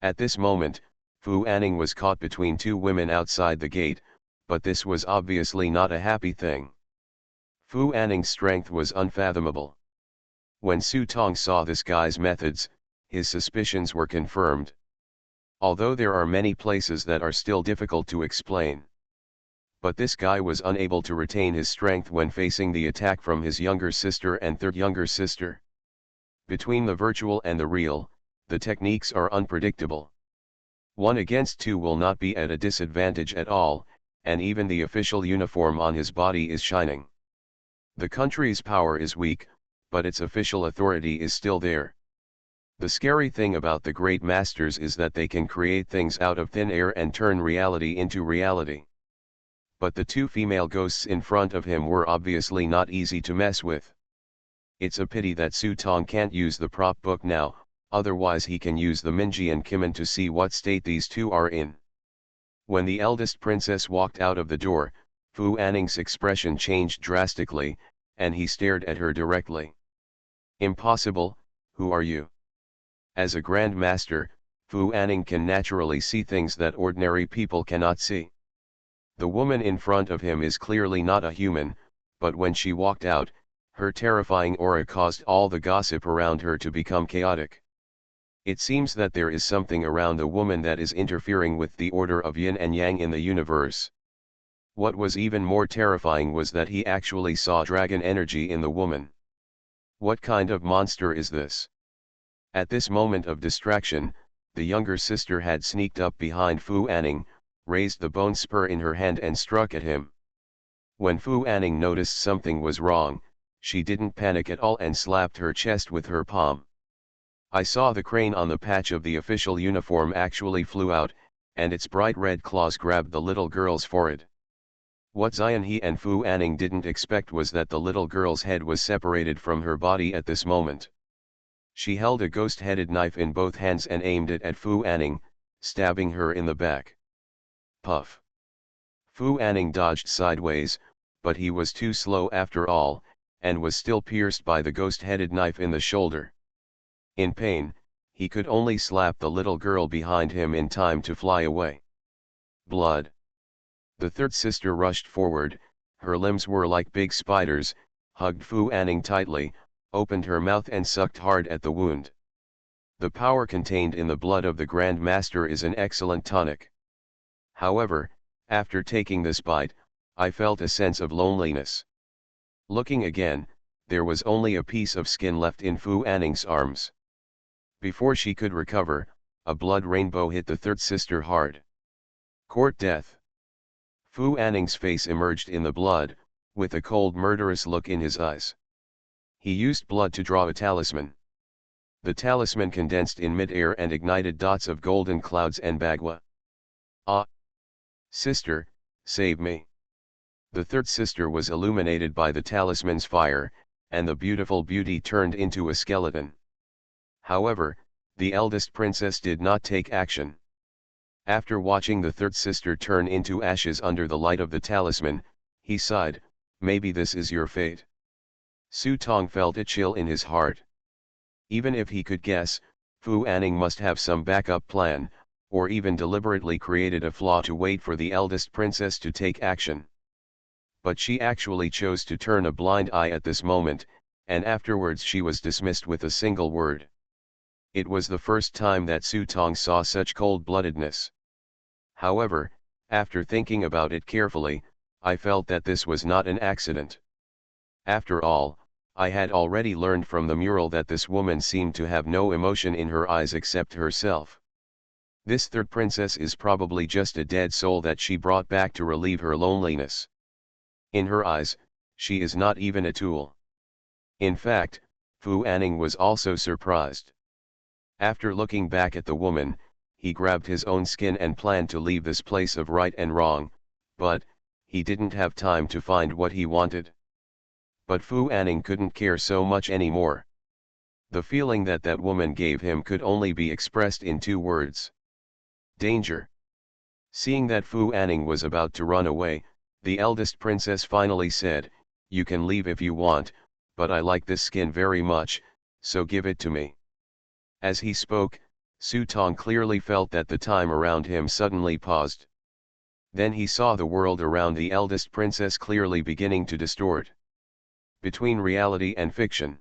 At this moment, Fu Anning was caught between two women outside the gate, but this was obviously not a happy thing. Fu Anning's strength was unfathomable. When Su Tong saw this guy's methods, his suspicions were confirmed. Although there are many places that are still difficult to explain. But this guy was unable to retain his strength when facing the attack from his younger sister and third younger sister. Between the virtual and the real, the techniques are unpredictable. 1 against 2 will not be at a disadvantage at all, and even the official uniform on his body is shining. The country's power is weak, but its official authority is still there. The scary thing about the great masters is that they can create things out of thin air and turn reality into reality. But the two female ghosts in front of him were obviously not easy to mess with. It's a pity that Su Tong can't use the prop book now, otherwise he can use the Minji and Kimin to see what state these two are in. When the eldest princess walked out of the door, Fu Anning's expression changed drastically, and he stared at her directly. Impossible, who are you? As a Grand Master, Fu Anning can naturally see things that ordinary people cannot see. The woman in front of him is clearly not a human, but when she walked out, her terrifying aura caused all the gossip around her to become chaotic. It seems that there is something around the woman that is interfering with the order of yin and yang in the universe. What was even more terrifying was that he actually saw dragon energy in the woman. What kind of monster is this? At this moment of distraction, the younger sister had sneaked up behind Fu Anning, raised the bone spur in her hand and struck at him. When Fu Anning noticed something was wrong, she didn't panic at all and slapped her chest with her palm. I saw the crane on the patch of the official uniform actually flew out, and its bright red claws grabbed the little girl's forehead. What Zion He and Fu Anning didn't expect was that the little girl's head was separated from her body at this moment. She held a ghost-headed knife in both hands and aimed it at Fu Anning, stabbing her in the back. Puff. Fu Anning dodged sideways, but he was too slow after all, and was still pierced by the ghost-headed knife in the shoulder. In pain, he could only slap the little girl behind him in time to fly away. Blood. The third sister rushed forward, her limbs were like big spiders, hugged Fu Anning tightly, opened her mouth and sucked hard at the wound. The power contained in the blood of the Grand Master is an excellent tonic. However, after taking this bite, I felt a sense of loneliness. Looking again, there was only a piece of skin left in Fu Anning's arms. Before she could recover, a blood rainbow hit the third sister hard. Court death. Fu Anning's face emerged in the blood, with a cold murderous look in his eyes. He used blood to draw a talisman. The talisman condensed in mid-air and ignited dots of golden clouds and bagua. Ah! Sister, save me. The third sister was illuminated by the talisman's fire, and the beautiful beauty turned into a skeleton. However, the eldest princess did not take action. After watching the third sister turn into ashes under the light of the talisman, he sighed, maybe this is your fate. Su Tong felt a chill in his heart. Even if he could guess, Fu Anning must have some backup plan, or even deliberately created a flaw to wait for the eldest princess to take action. But she actually chose to turn a blind eye at this moment, and afterwards she was dismissed with a single word. It was the first time that Su Tong saw such cold-bloodedness. However, after thinking about it carefully, I felt that this was not an accident. After all, I had already learned from the mural that this woman seemed to have no emotion in her eyes except herself. This third princess is probably just a dead soul that she brought back to relieve her loneliness. In her eyes, she is not even a tool. In fact, Fu Anning was also surprised. After looking back at the woman, he grabbed his own skin and planned to leave this place of right and wrong, but he didn't have time to find what he wanted. But Fu Anning couldn't care so much anymore. The feeling that that woman gave him could only be expressed in two words. Danger. Seeing that Fu Anning was about to run away, The eldest princess finally said, "You can leave if you want, but I like this skin very much, so give it to me." As he spoke, Su Tong clearly felt that the time around him suddenly paused. Then he saw the world around the eldest princess clearly beginning to distort between reality and fiction.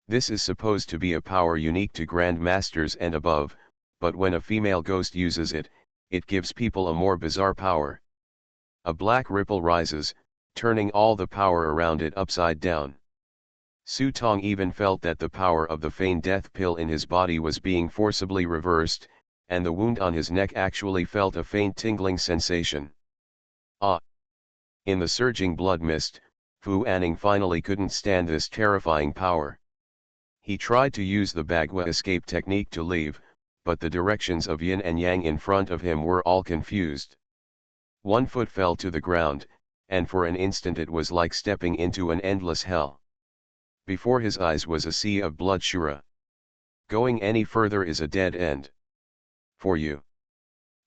This is supposed to be a power unique to Grand Masters and above, but when a female ghost uses it, it gives people a more bizarre power. A black ripple rises, turning all the power around it upside down. Su Tong even felt that the power of the feigned death pill in his body was being forcibly reversed, and the wound on his neck actually felt a faint tingling sensation. Ah! In the surging blood mist, Fu Anning finally couldn't stand this terrifying power. He tried to use the Bagua escape technique to leave, but the directions of yin and yang in front of him were all confused. One foot fell to the ground, and for an instant it was like stepping into an endless hell. Before his eyes was a sea of blood. Shura. Going any further is a dead end. For you.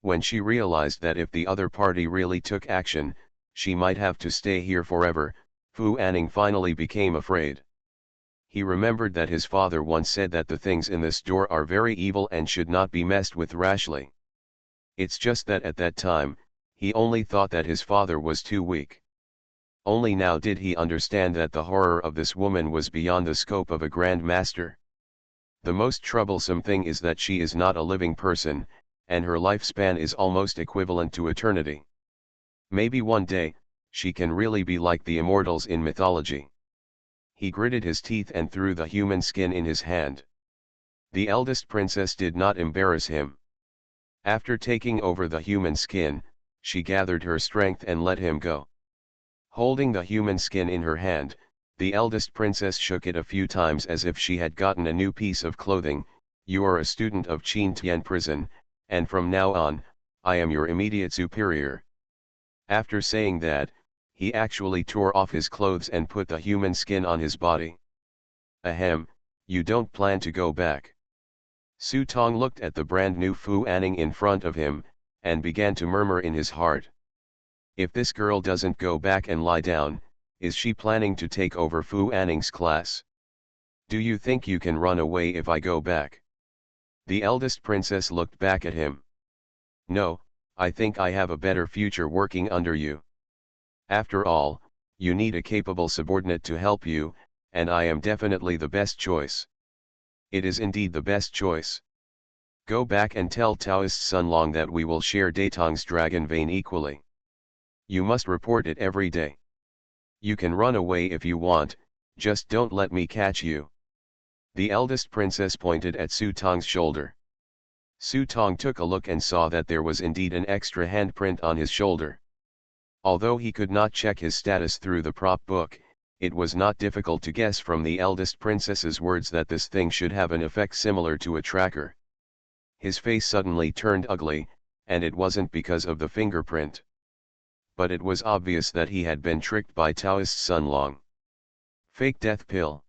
When she realized that if the other party really took action, she might have to stay here forever, Fu Anning finally became afraid. He remembered that his father once said that the things in this door are very evil and should not be messed with rashly. It's just that at that time, he only thought that his father was too weak. Only now did he understand that the horror of this woman was beyond the scope of a Grand Master. The most troublesome thing is that she is not a living person, and her lifespan is almost equivalent to eternity. Maybe one day, she can really be like the immortals in mythology. He gritted his teeth and threw the human skin in his hand. The eldest princess did not embarrass him. After taking over the human skin, she gathered her strength and let him go. Holding the human skin in her hand, the eldest princess shook it a few times as if she had gotten a new piece of clothing. "You are a student of Qin Tian prison, and from now on, I am your immediate superior." After saying that, he actually tore off his clothes and put the human skin on his body. "Ahem, you don't plan to go back." Su Tong looked at the brand new Fu Anning in front of him, and began to murmur in his heart. If this girl doesn't go back and lie down, is she planning to take over Fu Anning's class? "Do you think you can run away if I go back?" The eldest princess looked back at him. "No, I think I have a better future working under you. After all, you need a capable subordinate to help you, and I am definitely the best choice." "It is indeed the best choice. Go back and tell Taoist Sun Long that we will share Datong's dragon vein equally. You must report it every day. You can run away if you want, just don't let me catch you." The eldest princess pointed at Su Tong's shoulder. Su Tong took a look and saw that there was indeed an extra handprint on his shoulder. Although he could not check his status through the prop book, it was not difficult to guess from the eldest princess's words that this thing should have an effect similar to a tracker. His face suddenly turned ugly, and it wasn't because of the fingerprint. But it was obvious that he had been tricked by Taoist Sun Long. Fake death pill.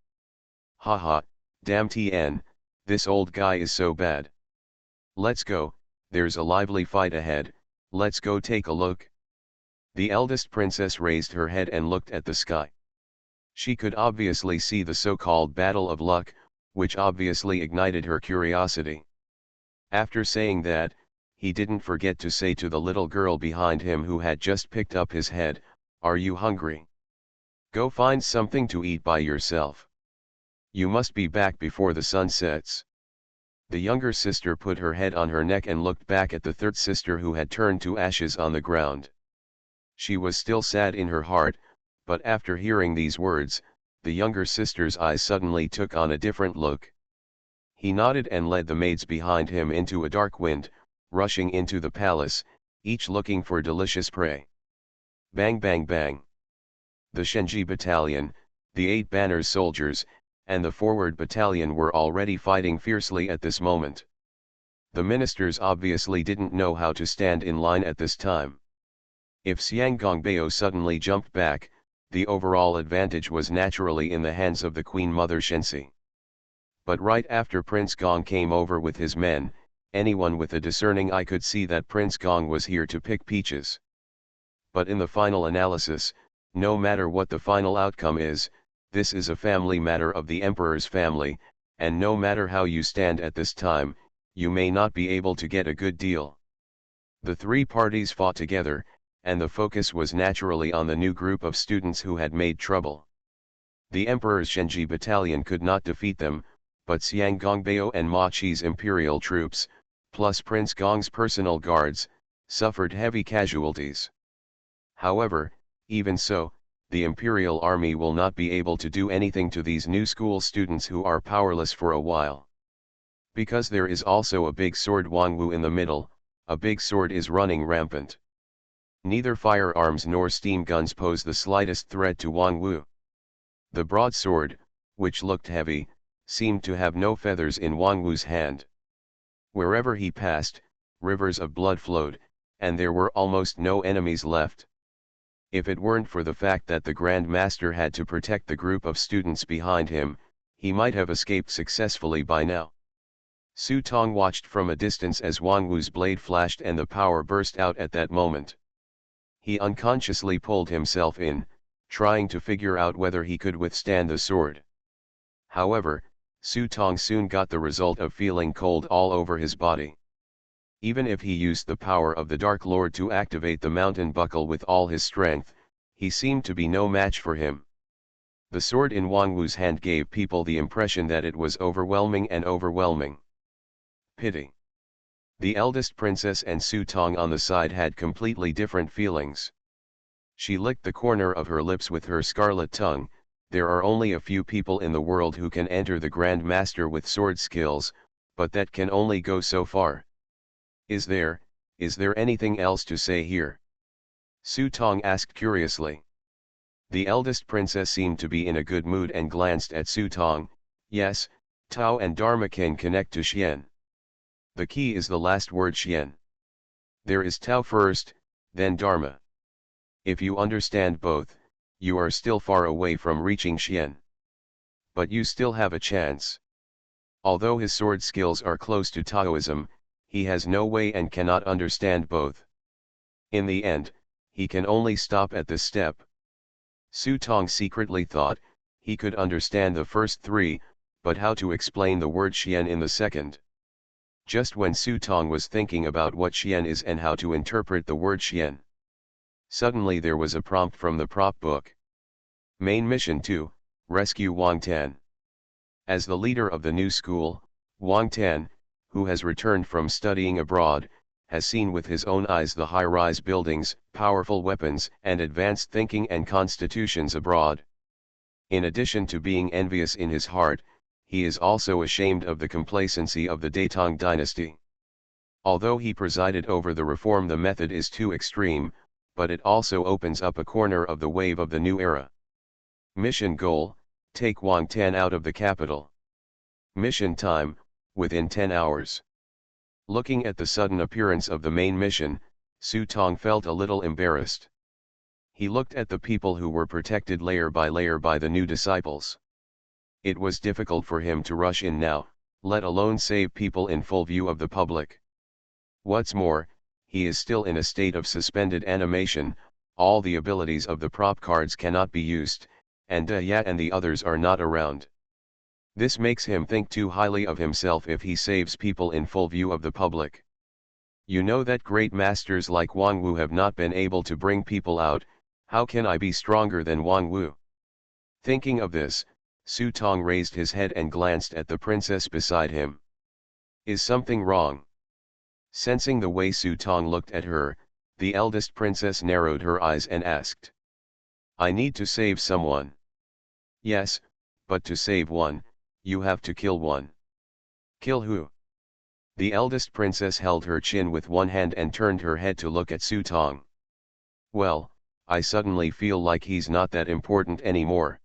Haha, damn Tien, this old guy is so bad. Let's go, there's a lively fight ahead, let's go take a look. The eldest princess raised her head and looked at the sky. She could obviously see the so-called battle of luck, which obviously ignited her curiosity. After saying that, he didn't forget to say to the little girl behind him who had just picked up his head, "Are you hungry? Go find something to eat by yourself. You must be back before the sun sets." The younger sister put her head on her neck and looked back at the third sister who had turned to ashes on the ground. She was still sad in her heart, but after hearing these words, the younger sister's eyes suddenly took on a different look. He nodded and led the maids behind him into a dark wind, rushing into the palace, each looking for delicious prey. Bang bang bang. The Shenji battalion, the 8 banners soldiers, and the forward battalion were already fighting fiercely at this moment. The ministers obviously didn't know how to stand in line at this time. If Xiang Gongbeo suddenly jumped back, the overall advantage was naturally in the hands of the Queen Mother Shensi. But right after Prince Gong came over with his men, anyone with a discerning eye could see that Prince Gong was here to pick peaches. But in the final analysis, no matter what the final outcome is, this is a family matter of the emperor's family, and no matter how you stand at this time, you may not be able to get a good deal. The three parties fought together, and the focus was naturally on the new group of students who had made trouble. The emperor's Shenji battalion could not defeat them, but Xiang Gongbeo and Ma Qi's imperial troops, plus Prince Gong's personal guards, suffered heavy casualties. However, even so, the imperial army will not be able to do anything to these new school students who are powerless for a while. Because there is also a big sword Wangwu in the middle, a big sword is running rampant. Neither firearms nor steam guns pose the slightest threat to Wangwu. The broadsword, which looked heavy, seemed to have no feathers in Wangwu's hand. Wherever he passed, rivers of blood flowed, and there were almost no enemies left. If it weren't for the fact that the Grand Master had to protect the group of students behind him, he might have escaped successfully by now. Su Tong watched from a distance as Wangwu's blade flashed and the power burst out at that moment. He unconsciously pulled himself in, trying to figure out whether he could withstand the sword. However, Su Tong soon got the result of feeling cold all over his body. Even if he used the power of the Dark Lord to activate the mountain buckle with all his strength, he seemed to be no match for him. The sword in Wangwu's hand gave people the impression that it was overwhelming and overwhelming. Pity. The eldest princess and Su Tong on the side had completely different feelings. She licked the corner of her lips with her scarlet tongue. There are only a few people in the world who can enter the Grand Master with sword skills, but that can only go so far. Is there anything else to say here? Su Tong asked curiously. The eldest princess seemed to be in a good mood and glanced at Su Tong. Yes, Tao and Dharma can connect to Xian. The key is the last word Xian. There is Tao first, then Dharma. If you understand both, you are still far away from reaching Xian. But you still have a chance. Although his sword skills are close to Taoism, he has no way and cannot understand both. In the end, he can only stop at this step. Su Tong secretly thought, he could understand the first three, but how to explain the word Xian in the second? Just when Su Tong was thinking about what Xian is and how to interpret the word Xian, suddenly there was a prompt from the prop book. Main Mission 2, Rescue Wang Tan. As the leader of the new school, Wang Tan, who has returned from studying abroad, has seen with his own eyes the high-rise buildings, powerful weapons, and advanced thinking and constitutions abroad. In addition to being envious in his heart, he is also ashamed of the complacency of the Datong dynasty. Although he presided over the reform, the method is too extreme, but it also opens up a corner of the wave of the new era. Mission goal: take Wang Tan out of the capital. Mission time: within 10 hours. Looking at the sudden appearance of the main mission, Su Tong felt a little embarrassed. He looked at the people who were protected layer by layer by the new disciples. It was difficult for him to rush in now, let alone save people in full view of the public. What's more, he is still in a state of suspended animation, all the abilities of the prop cards cannot be used, and Yat and the others are not around. This makes him think too highly of himself if he saves people in full view of the public. You know that great masters like Wang Wu have not been able to bring people out, how can I be stronger than Wang Wu? Thinking of this, Su Tong raised his head and glanced at the princess beside him. Is something wrong? Sensing the way Su Tong looked at her, the eldest princess narrowed her eyes and asked. I need to save someone. Yes, but to save one, you have to kill one. Kill who? The eldest princess held her chin with one hand and turned her head to look at Su Tong. Well, I suddenly feel like he's not that important anymore.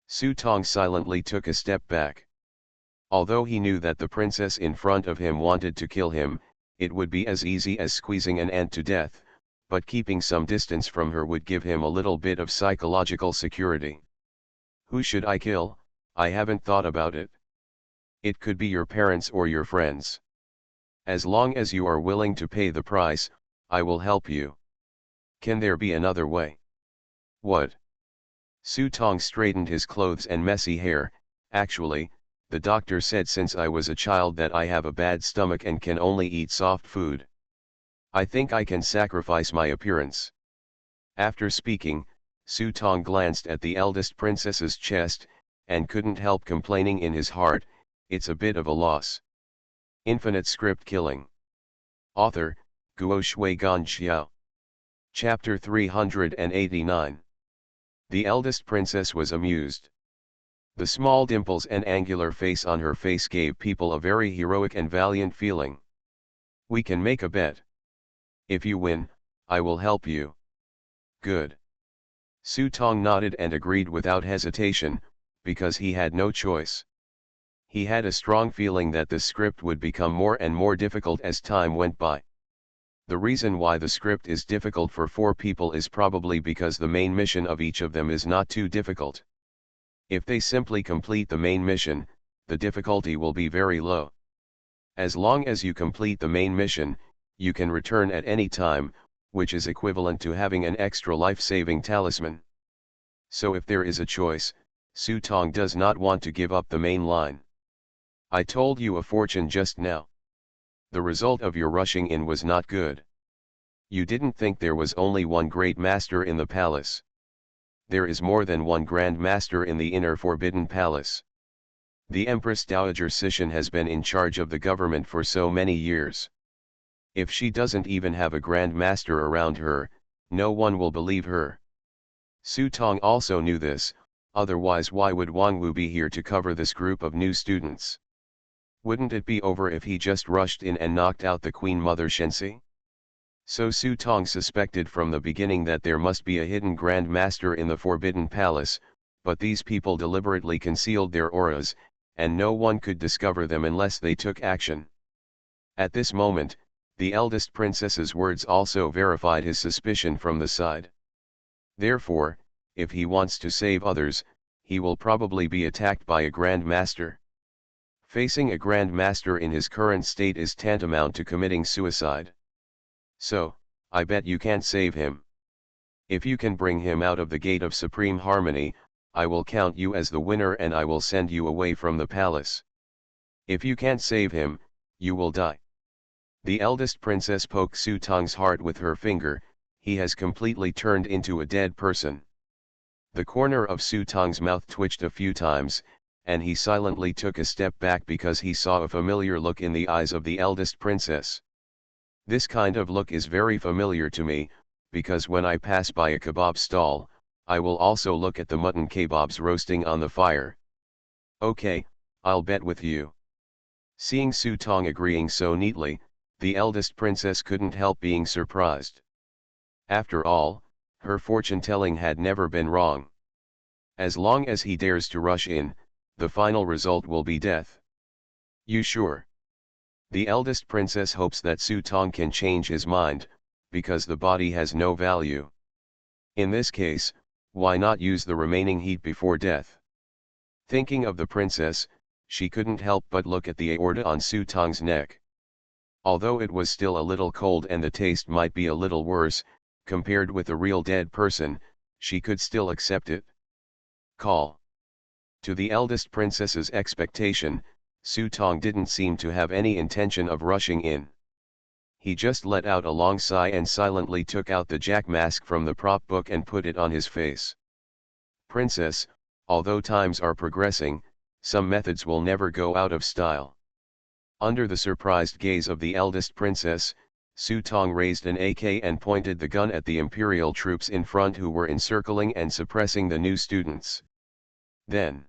Su Tong silently took a step back. Although he knew that the princess in front of him wanted to kill him, it would be as easy as squeezing an ant to death, but keeping some distance from her would give him a little bit of psychological security. Who should I kill? I haven't thought about it. It could be your parents or your friends. As long as you are willing to pay the price, I will help you. Can there be another way? What? Su Tong straightened his clothes and messy hair. Actually, the doctor said since I was a child that I have a bad stomach and can only eat soft food. I think I can sacrifice my appearance. After speaking, Su Tong glanced at the eldest princess's chest, and couldn't help complaining in his heart, it's a bit of a loss. Infinite script killing. Author, Guo Shui Gan Xiao. Chapter 389. The eldest princess was amused. The small dimples and angular face on her face gave people a very heroic and valiant feeling. We can make a bet. If you win, I will help you. Good. Su Tong nodded and agreed without hesitation, because he had no choice. He had a strong feeling that the script would become more and more difficult as time went by. The reason why the script is difficult for 4 people is probably because the main mission of each of them is not too difficult. If they simply complete the main mission, the difficulty will be very low. As long as you complete the main mission, you can return at any time, which is equivalent to having an extra life-saving talisman. So if there is a choice, Su Tong does not want to give up the main line. I told you a fortune just now. The result of your rushing in was not good. You didn't think there was only one great master in the palace. There is more than one grand master in the inner forbidden palace. The Empress Dowager Cixin has been in charge of the government for so many years. If she doesn't even have a grand master around her, no one will believe her. Su Tong also knew this, otherwise why would Wang Wu be here to cover this group of new students? Wouldn't it be over if he just rushed in and knocked out the Queen Mother Shenxi? So Su Tong suspected from the beginning that there must be a hidden Grand Master in the Forbidden Palace, but these people deliberately concealed their auras, and no one could discover them unless they took action. At this moment, the eldest princess's words also verified his suspicion from the side. Therefore, if he wants to save others, he will probably be attacked by a Grand Master. Facing a Grand Master in his current state is tantamount to committing suicide. So, I bet you can't save him. If you can bring him out of the Gate of Supreme Harmony, I will count you as the winner and I will send you away from the palace. If you can't save him, you will die. The eldest princess poked Su Tong's heart with her finger. He has completely turned into a dead person. The corner of Su Tong's mouth twitched a few times, and he silently took a step back because he saw a familiar look in the eyes of the eldest princess. This kind of look is very familiar to me, because when I pass by a kebab stall, I will also look at the mutton kebabs roasting on the fire. Okay, I'll bet with you. Seeing Su Tong agreeing so neatly, the eldest princess couldn't help being surprised. After all, her fortune-telling had never been wrong. As long as he dares to rush in, the final result will be death. You sure? The eldest princess hopes that Su Tong can change his mind, because the body has no value. In this case, why not use the remaining heat before death? Thinking of the princess, she couldn't help but look at the aorta on Su Tong's neck. Although it was still a little cold and the taste might be a little worse, compared with a real dead person, she could still accept it. Call. To the eldest princess's expectation, Su Tong didn't seem to have any intention of rushing in. He just let out a long sigh and silently took out the jack mask from the prop book and put it on his face. Princess, although times are progressing, some methods will never go out of style. Under the surprised gaze of the eldest princess, Su Tong raised an AK and pointed the gun at the imperial troops in front who were encircling and suppressing the new students. Then,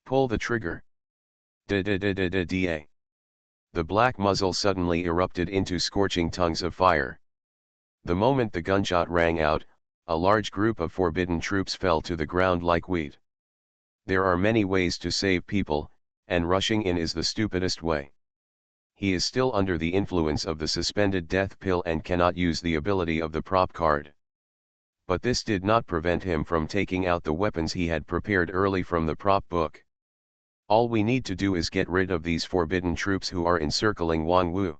pull the trigger. Da-da-da-da-da-da. The black muzzle suddenly erupted into scorching tongues of fire. The moment the gunshot rang out, a large group of forbidden troops fell to the ground like wheat. There are many ways to save people, and rushing in is the stupidest way. He is still under the influence of the suspended death pill and cannot use the ability of the prop card. But this did not prevent him from taking out the weapons he had prepared early from the prop book. All we need to do is get rid of these forbidden troops who are encircling Wang Wu.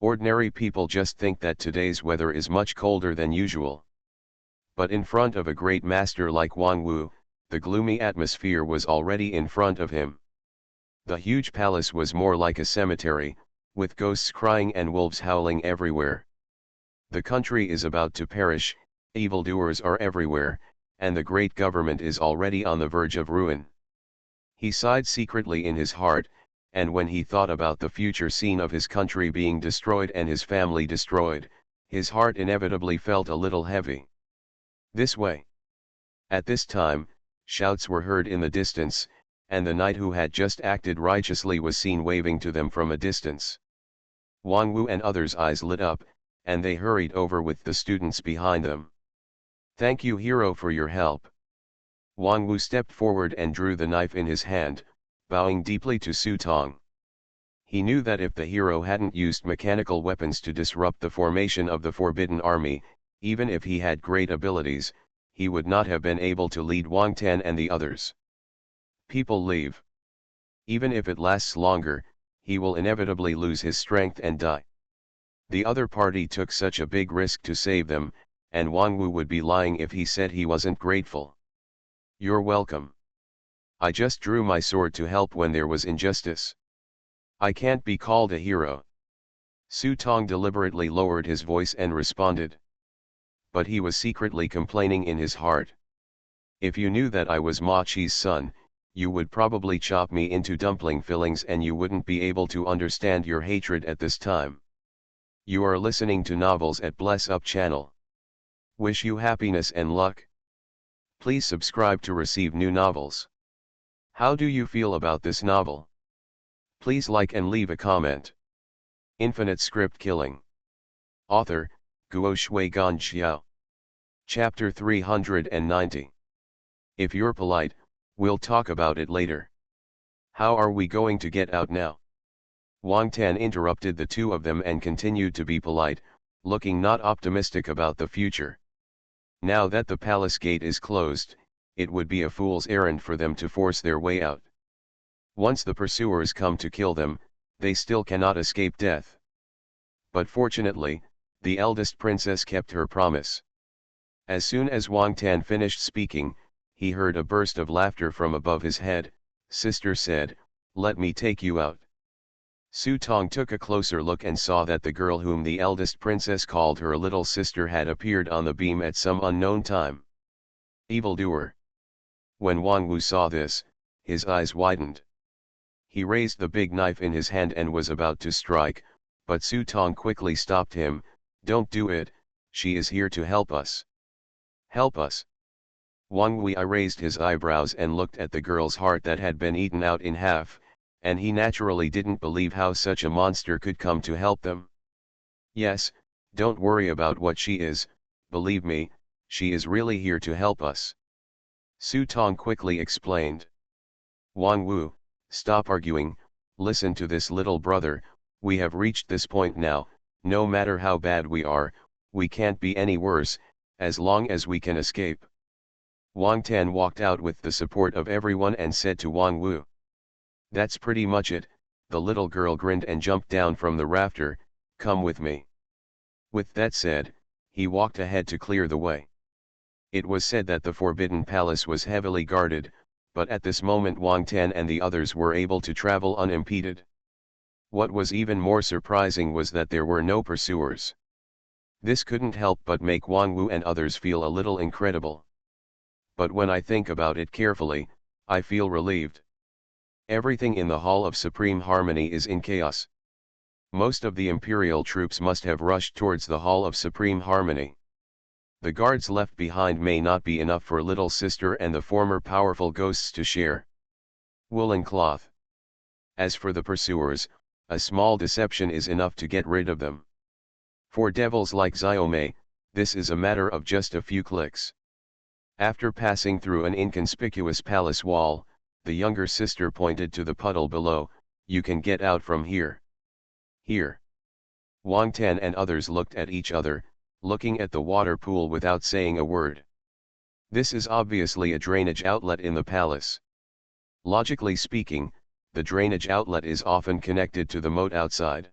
Ordinary people just think that today's weather is much colder than usual. But in front of a great master like Wang Wu, the gloomy atmosphere was already in front of him. The huge palace was more like a cemetery, with ghosts crying and wolves howling everywhere. The country is about to perish, evildoers are everywhere, and the great government is already on the verge of ruin. He sighed secretly in his heart, and when he thought about the future scene of his country being destroyed and his family destroyed, his heart inevitably felt a little heavy. This way. At this time, shouts were heard in the distance, and the knight who had just acted righteously was seen waving to them from a distance. Wang Wu and others' eyes lit up, and they hurried over with the students behind them. "Thank you, hero, for your help." Wang Wu stepped forward and drew the knife in his hand, bowing deeply to Su Tong. He knew that if the hero hadn't used mechanical weapons to disrupt the formation of the Forbidden Army, even if he had great abilities, he would not have been able to lead Wang Tan and the others. People leave. Even if it lasts longer, he will inevitably lose his strength and die. The other party took such a big risk to save them, and Wang Wu would be lying if he said he wasn't grateful. "You're welcome. I just drew my sword to help when there was injustice. I can't be called a hero." Su Tong deliberately lowered his voice and responded. But he was secretly complaining in his heart. "If you knew that I was Ma Chi's son, you would probably chop me into dumpling fillings and you wouldn't be able to understand your hatred at this time." You are listening to Novels at Bless Up channel. Wish you happiness and luck. Please subscribe to receive new novels. How do you feel about this novel? Please like and leave a comment. Infinite Script Killing. Author, Guo Shui Gan Xiao. Chapter 390. If you're polite, we'll talk about it later. How are we going to get out now? Wang Tan interrupted the two of them and continued to be polite, looking not optimistic about the future. Now that the palace gate is closed, it would be a fool's errand for them to force their way out. Once the pursuers come to kill them, they still cannot escape death. But fortunately, the eldest princess kept her promise. As soon as Wang Tan finished speaking, he heard a burst of laughter from above his head. "Sister said, let me take you out." Su Tong took a closer look and saw that the girl whom the eldest princess called her little sister had appeared on the beam at some unknown time. Evildoer. When Wang Wu saw this, his eyes widened. He raised the big knife in his hand and was about to strike, but Su Tong quickly stopped him. "Don't do it, she is here to help us." "Help us?" Wang Wu raised his eyebrows and looked at the girl's heart that had been eaten out in half, and he naturally didn't believe how such a monster could come to help them. "Yes, don't worry about what she is, believe me, she is really here to help us," Su Tong quickly explained. "Wang Wu, stop arguing, listen to this little brother, we have reached this point now, no matter how bad we are, we can't be any worse, as long as we can escape." Wang Tan walked out with the support of everyone and said to Wang Wu, "That's pretty much it." The little girl grinned and jumped down from the rafter. "Come with me." With that said, he walked ahead to clear the way. It was said that the Forbidden Palace was heavily guarded, but at this moment Wang Tan and the others were able to travel unimpeded. What was even more surprising was that there were no pursuers. This couldn't help but make Wang Wu and others feel a little incredible. But when I think about it carefully, I feel relieved. Everything in the Hall of Supreme Harmony is in chaos. Most of the Imperial troops must have rushed towards the Hall of Supreme Harmony. The guards left behind may not be enough for little sister and the former powerful ghosts to share. Woolen cloth. As for the pursuers, a small deception is enough to get rid of them. For devils like Xiaomei, this is a matter of just a few clicks. After passing through an inconspicuous palace wall, the younger sister pointed to the puddle below. "You can get out from here." "Here." Wang Tan and others looked at each other, looking at the water pool without saying a word. This is obviously a drainage outlet in the palace. Logically speaking, the drainage outlet is often connected to the moat outside.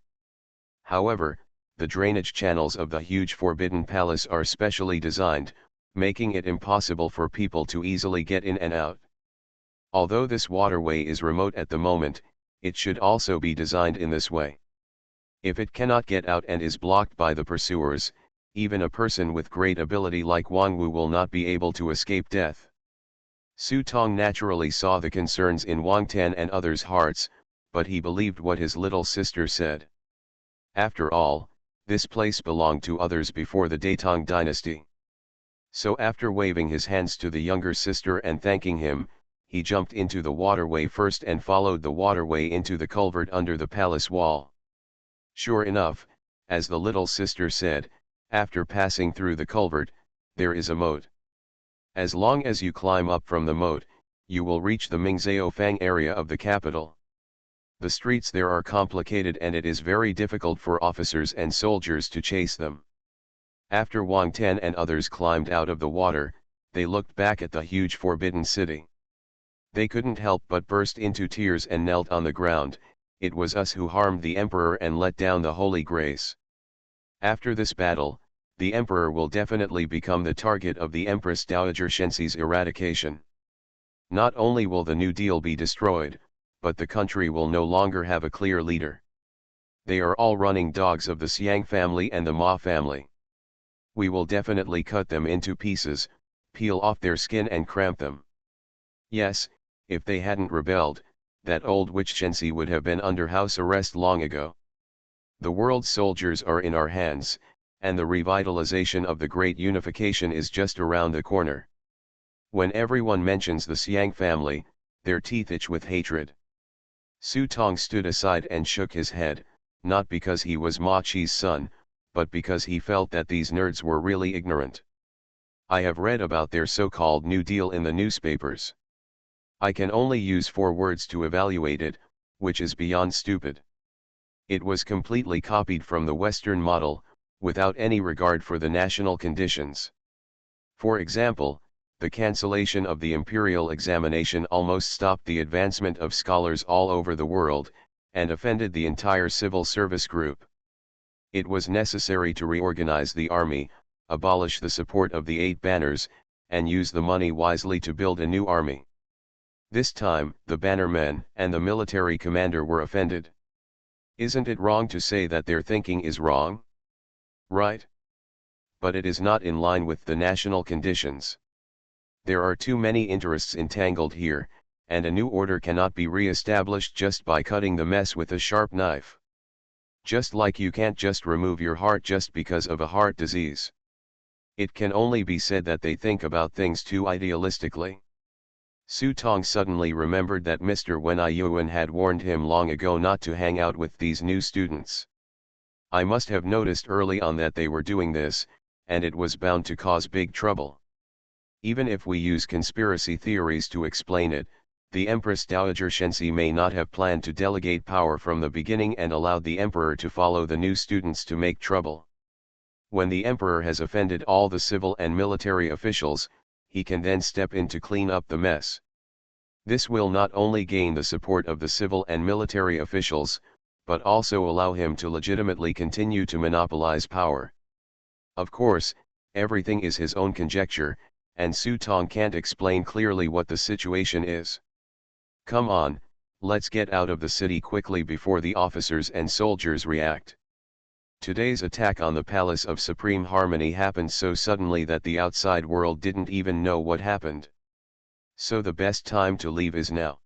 However, the drainage channels of the huge Forbidden Palace are specially designed, making it impossible for people to easily get in and out. Although this waterway is remote at the moment, it should also be designed in this way. If it cannot get out and is blocked by the pursuers, even a person with great ability like Wang Wu will not be able to escape death. Su Tong naturally saw the concerns in Wang Tan and others' hearts, but he believed what his little sister said. After all, this place belonged to others before the Datong dynasty. So after waving his hands to the younger sister and thanking him, he jumped into the waterway first and followed the waterway into the culvert under the palace wall. Sure enough, as the little sister said, after passing through the culvert, there is a moat. As long as you climb up from the moat, you will reach the Mingzhou Fang area of the capital. The streets there are complicated and it is very difficult for officers and soldiers to chase them. After Wang Tan and others climbed out of the water, they looked back at the huge forbidden city. They couldn't help but burst into tears and knelt on the ground. It was us who harmed the emperor and let down the holy grace. After this battle, the emperor will definitely become the target of the Empress Dowager Shenxi's eradication. Not only will the New Deal be destroyed, but the country will no longer have a clear leader. They are all running dogs of the Xiang family and the Ma family. We will definitely cut them into pieces, peel off their skin and cramp them. Yes, if they hadn't rebelled, that old witch Shenxi would have been under house arrest long ago. The world's soldiers are in our hands, and the revitalization of the great unification is just around the corner. When everyone mentions the Xiang family, their teeth itch with hatred. Su Tong stood aside and shook his head, not because he was Ma Chi's son, but because he felt that these nerds were really ignorant. I have read about their so-called New Deal in the newspapers. I can only use 4 words to evaluate it, which is beyond stupid. It was completely copied from the Western model, without any regard for the national conditions. For example, the cancellation of the imperial examination almost stopped the advancement of scholars all over the world, and offended the entire civil service group. It was necessary to reorganize the army, abolish the support of the 8 banners, and use the money wisely to build a new army. This time, the bannermen and the military commander were offended. Isn't it wrong to say that their thinking is wrong? Right? But it is not in line with the national conditions. There are too many interests entangled here, and a new order cannot be re-established just by cutting the mess with a sharp knife. Just like you can't just remove your heart just because of a heart disease. It can only be said that they think about things too idealistically. Su Tong suddenly remembered that Mr. Wen Yuan had warned him long ago not to hang out with these new students. I must have noticed early on that they were doing this, and it was bound to cause big trouble. Even if we use conspiracy theories to explain it, the Empress Dowager Shenxi may not have planned to delegate power from the beginning and allowed the emperor to follow the new students to make trouble. When the emperor has offended all the civil and military officials, he can then step in to clean up the mess. This will not only gain the support of the civil and military officials, but also allow him to legitimately continue to monopolize power. Of course, everything is his own conjecture, and Su Tong can't explain clearly what the situation is. Come on, let's get out of the city quickly before the officers and soldiers react. Today's attack on the Palace of Supreme Harmony happened so suddenly that the outside world didn't even know what happened. So the best time to leave is now.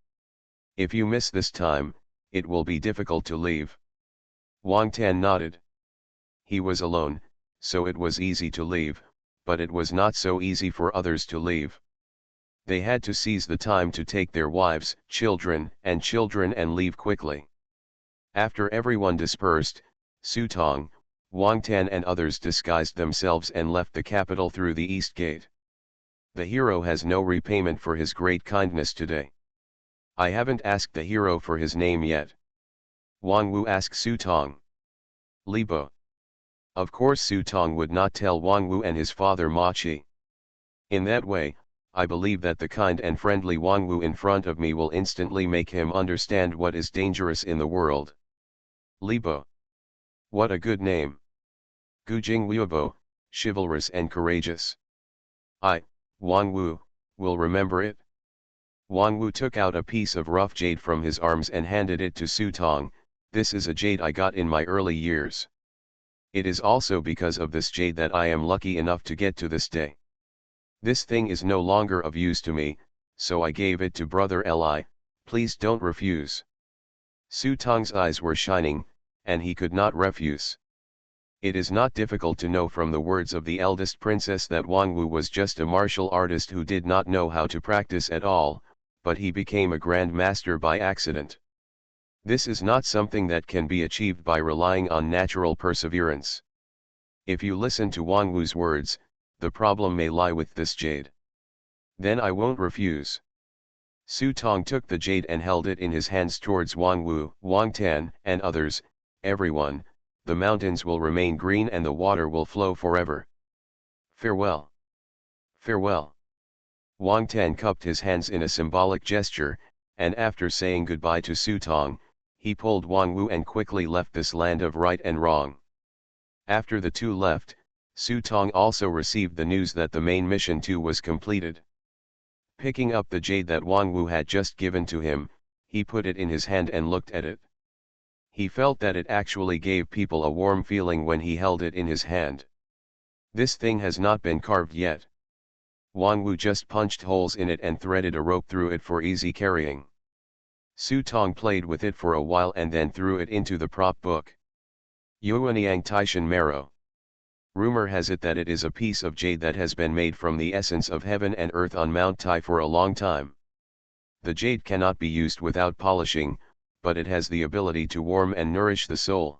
If you miss this time, it will be difficult to leave. Wang Tan nodded. He was alone, so it was easy to leave, but it was not so easy for others to leave. They had to seize the time to take their wives, children and leave quickly. After everyone dispersed, Su Tong, Wang Tan and others disguised themselves and left the capital through the east gate. The hero has no repayment for his great kindness today. I haven't asked the hero for his name yet. Wang Wu asked Su Tong. Li Bo. Of course Su Tong would not tell Wang Wu and his father Ma Chi. In that way, I believe that the kind and friendly Wang Wu in front of me will instantly make him understand what is dangerous in the world. Li Bo. What a good name. Gujing Liubo, chivalrous and courageous. I, Wang Wu, will remember it. Wang Wu took out a piece of rough jade from his arms and handed it to Su Tong. This is a jade I got in my early years. It is also because of this jade that I am lucky enough to get to this day. This thing is no longer of use to me, so I gave it to Brother Li, please don't refuse. Su Tong's eyes were shining, and he could not refuse. It is not difficult to know from the words of the eldest princess that Wang Wu was just a martial artist who did not know how to practice at all, but he became a grand master by accident. This is not something that can be achieved by relying on natural perseverance. If you listen to Wang Wu's words, the problem may lie with this jade. Then I won't refuse. Su Tong took the jade and held it in his hands towards Wang Wu, Wang Tan, and others. Everyone, the mountains will remain green and the water will flow forever. Farewell. Farewell. Wang Tan cupped his hands in a symbolic gesture, and after saying goodbye to Su Tong, he pulled Wang Wu and quickly left this land of right and wrong. After the two left, Su Tong also received the news that the main mission too was completed. Picking up the jade that Wang Wu had just given to him, he put it in his hand and looked at it. He felt that it actually gave people a warm feeling when he held it in his hand. This thing has not been carved yet. Wang Wu just punched holes in it and threaded a rope through it for easy carrying. Su Tong played with it for a while and then threw it into the prop book. Yuaniang Taishan Maro. Rumor has it that it is a piece of jade that has been made from the essence of heaven and earth on Mount Tai for a long time. The jade cannot be used without polishing, but it has the ability to warm and nourish the soul.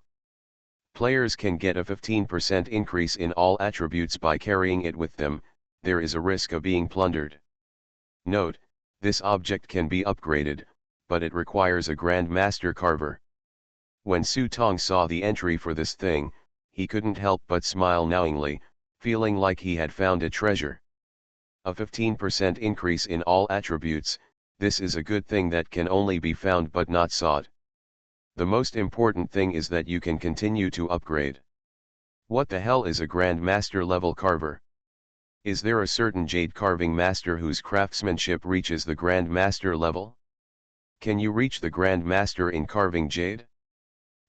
Players can get a 15% increase in all attributes by carrying it with them. There is a risk of being plundered. Note, this object can be upgraded, but it requires a Grand Master Carver. When Su Tong saw the entry for this thing, he couldn't help but smile knowingly, feeling like he had found a treasure. A 15% increase in all attributes, this is a good thing that can only be found but not sought. The most important thing is that you can continue to upgrade. What the hell is a Grand Master level carver? Is there a certain jade carving master whose craftsmanship reaches the Grand Master level? Can you reach the Grand Master in carving jade?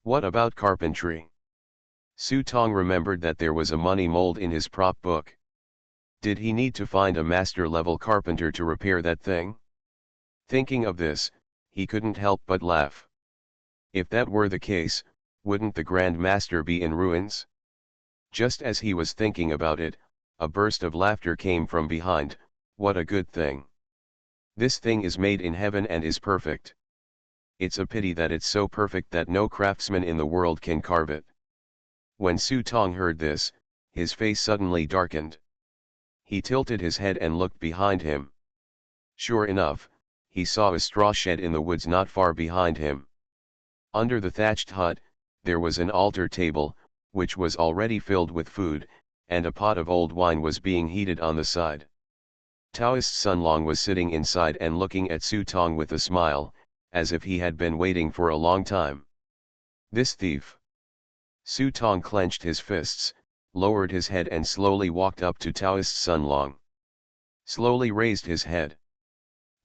What about carpentry? Su Tong remembered that there was a money mold in his prop book. Did he need to find a master level carpenter to repair that thing? Thinking of this, he couldn't help but laugh. If that were the case, wouldn't the Grand Master be in ruins? Just as he was thinking about it, a burst of laughter came from behind. What a good thing. This thing is made in heaven and is perfect. It's a pity that it's so perfect that no craftsman in the world can carve it. When Su Tong heard this, his face suddenly darkened. He tilted his head and looked behind him. Sure enough, he saw a straw shed in the woods not far behind him. Under the thatched hut, there was an altar table, which was already filled with food, and a pot of old wine was being heated on the side. Taoist Sun Long was sitting inside and looking at Su Tong with a smile, as if he had been waiting for a long time. This thief! Su Tong clenched his fists, lowered his head and slowly walked up to Taoist Sun Long. Slowly raised his head.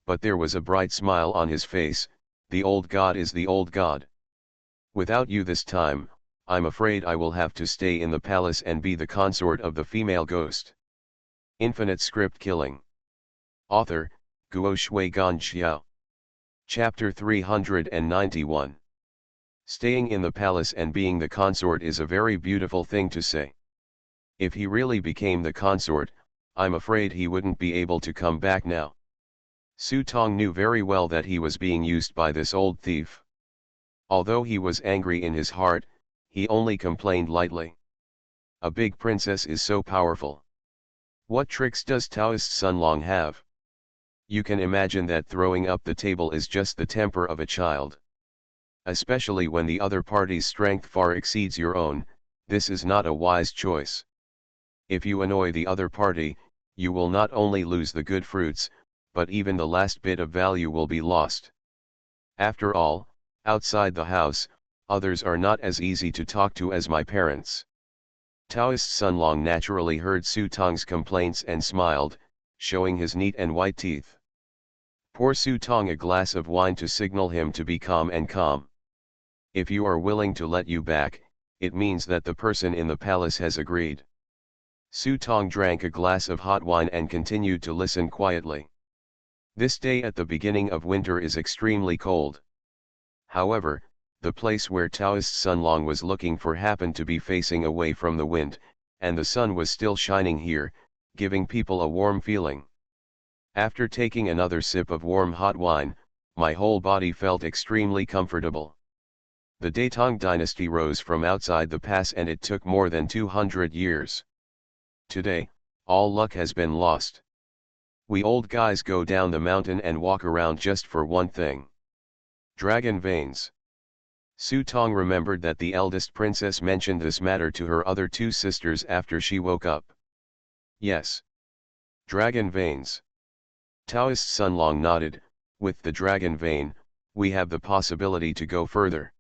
But there was a bright smile on his face. The old god is the old god. Without you this time, I'm afraid I will have to stay in the palace and be the consort of the female ghost. Infinite script killing. Author, Guo Shui Gan Xiao. Chapter 391. Staying in the palace and being the consort is a very beautiful thing to say. If he really became the consort, I'm afraid he wouldn't be able to come back now. Su Tong knew very well that he was being used by this old thief. Although he was angry in his heart, he only complained lightly. A big princess is so powerful. What tricks does Taoist Sun Long have? You can imagine that throwing up the table is just the temper of a child. Especially when the other party's strength far exceeds your own, this is not a wise choice. If you annoy the other party, you will not only lose the good fruits, but even the last bit of value will be lost. After all, outside the house, Others are not as easy to talk to as my parents. Taoist Sunlong naturally heard Su Tong's complaints and smiled, showing his neat and white teeth. Pour Su Tong a glass of wine to signal him to be calm and calm. If you are willing to let you back, it means that the person in the palace has agreed. Su Tong drank a glass of hot wine and continued to listen quietly. This day at the beginning of winter is extremely cold. However, the place where Taoist Sunlong was looking for happened to be facing away from the wind, and the sun was still shining here, giving people a warm feeling. After taking another sip of warm hot wine, my whole body felt extremely comfortable. The Daetong dynasty rose from outside the pass and it took more than 200 years. Today, all luck has been lost. We old guys go down the mountain and walk around just for one thing. Dragon veins. Su Tong remembered that the eldest princess mentioned this matter to her other two sisters after she woke up. Yes. Dragon veins. Taoist Sunlong nodded. With the dragon vein, we have the possibility to go further.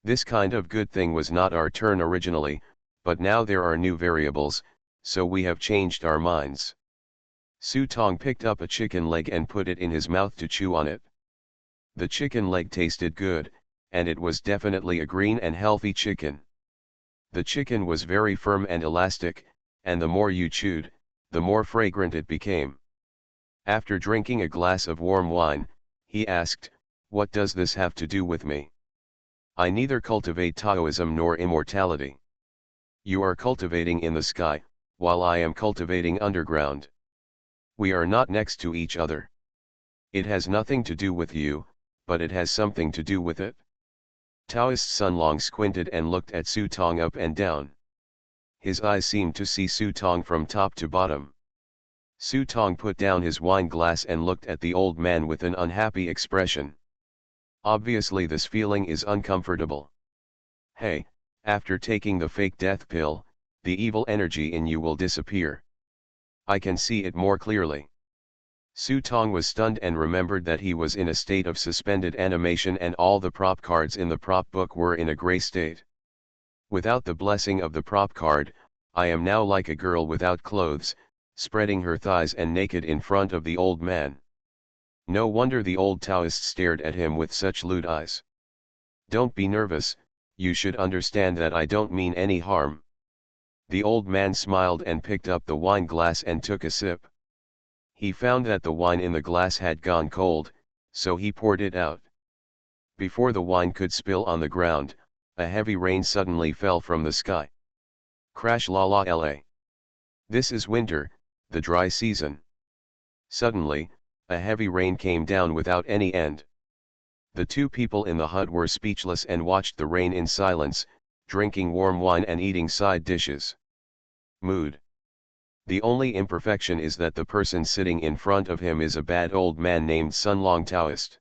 This kind of good thing was not our turn originally, but now there are new variables, so we have changed our minds. Su Tong picked up a chicken leg and put it in his mouth to chew on it. The chicken leg tasted good, and it was definitely a green and healthy chicken. The chicken was very firm and elastic, and the more you chewed, the more fragrant it became. After drinking a glass of warm wine, he asked, "What does this have to do with me? I neither cultivate Taoism nor immortality. You are cultivating in the sky, while I am cultivating underground. We are not next to each other. It has nothing to do with you, but it has something to do with it." Taoist Sunlong squinted and looked at Su Tong up and down. His eyes seemed to see Su Tong from top to bottom. Su Tong put down his wine glass and looked at the old man with an unhappy expression. Obviously this feeling is uncomfortable. Hey, after taking the fake death pill, the evil energy in you will disappear. I can see it more clearly. Su Tong was stunned and remembered that he was in a state of suspended animation and all the prop cards in the prop book were in a gray state. Without the blessing of the prop card, I am now like a girl without clothes, spreading her thighs and naked in front of the old man. No wonder the old Taoist stared at him with such lewd eyes. Don't be nervous, you should understand that I don't mean any harm. The old man smiled and picked up the wine glass and took a sip. He found that the wine in the glass had gone cold, so he poured it out. Before the wine could spill on the ground, a heavy rain suddenly fell from the sky. Crash la la la. This is winter, the dry season. Suddenly, a heavy rain came down without any end. The two people in the hut were speechless and watched the rain in silence, drinking warm wine and eating side dishes. Mood. The only imperfection is that the person sitting in front of him is a bad old man named Sunlong Taoist.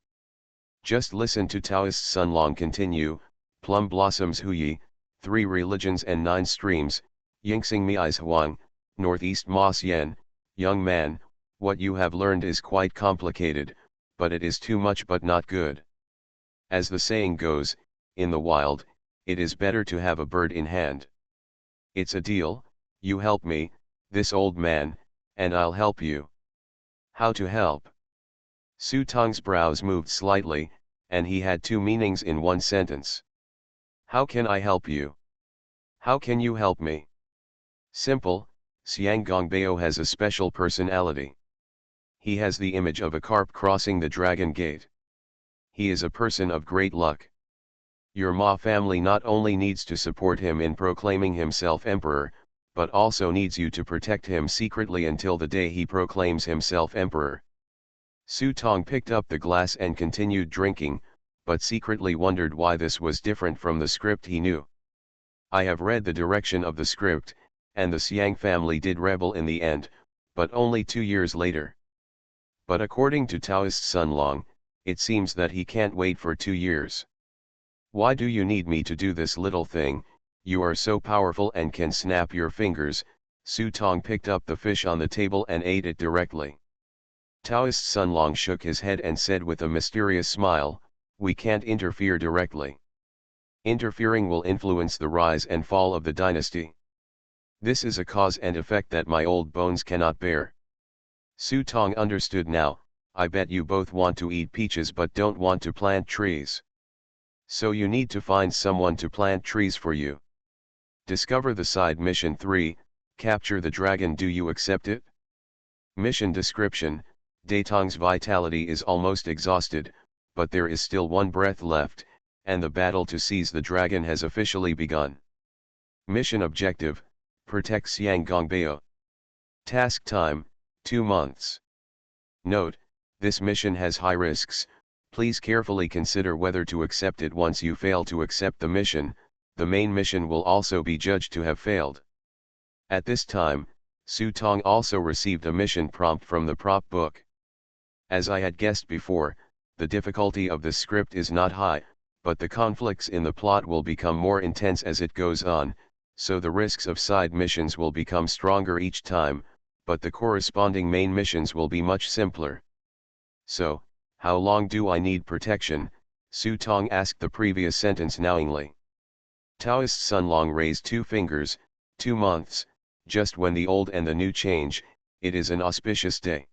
Just listen to Taoist Sunlong continue, plum blossoms huyi, 3 religions and 9 streams, Yingxing Mi's Huang, Northeast Ma Yen, young man, what you have learned is quite complicated, but it is too much but not good. As the saying goes, in the wild, it is better to have a bird in hand. It's a deal, you help me, this old man, and I'll help you. How to help? Su Tong's brows moved slightly, and he had two meanings in one sentence. How can I help you? How can you help me? Simple, Xiang Gongbao has a special personality. He has the image of a carp crossing the dragon gate. He is a person of great luck. Your Ma family not only needs to support him in proclaiming himself emperor, but also needs you to protect him secretly until the day he proclaims himself emperor. Su Tong picked up the glass and continued drinking, but secretly wondered why this was different from the script he knew. I have read the direction of the script, and the Xiang family did rebel in the end, but only 2 years later. But according to Taoist Sunlong, it seems that he can't wait for 2 years. Why do you need me to do this little thing? You are so powerful and can snap your fingers. Su Tong picked up the fish on the table and ate it directly. Taoist Sunlong shook his head and said with a mysterious smile, we can't interfere directly. Interfering will influence the rise and fall of the dynasty. This is a cause and effect that my old bones cannot bear. Su Tong understood now. I bet you both want to eat peaches but don't want to plant trees. So you need to find someone to plant trees for you. Discover the side mission 3, capture the dragon. Do you accept it? Mission description: Datong's vitality is almost exhausted, but there is still one breath left, and the battle to seize the dragon has officially begun. Mission objective: protect Xiang Gongbeo. Task time: 2 months. Note: this mission has high risks. Please carefully consider whether to accept it. Once you fail to accept the mission, the main mission will also be judged to have failed. At this time, Su Tong also received a mission prompt from the prop book. As I had guessed before, the difficulty of this script is not high, but the conflicts in the plot will become more intense as it goes on, so the risks of side missions will become stronger each time, but the corresponding main missions will be much simpler. So, how long do I need protection? Su Tong asked the previous sentence knowingly. Taoist Sun Long raised 2 fingers. 2 months, just when the old and the new change. It is an auspicious day.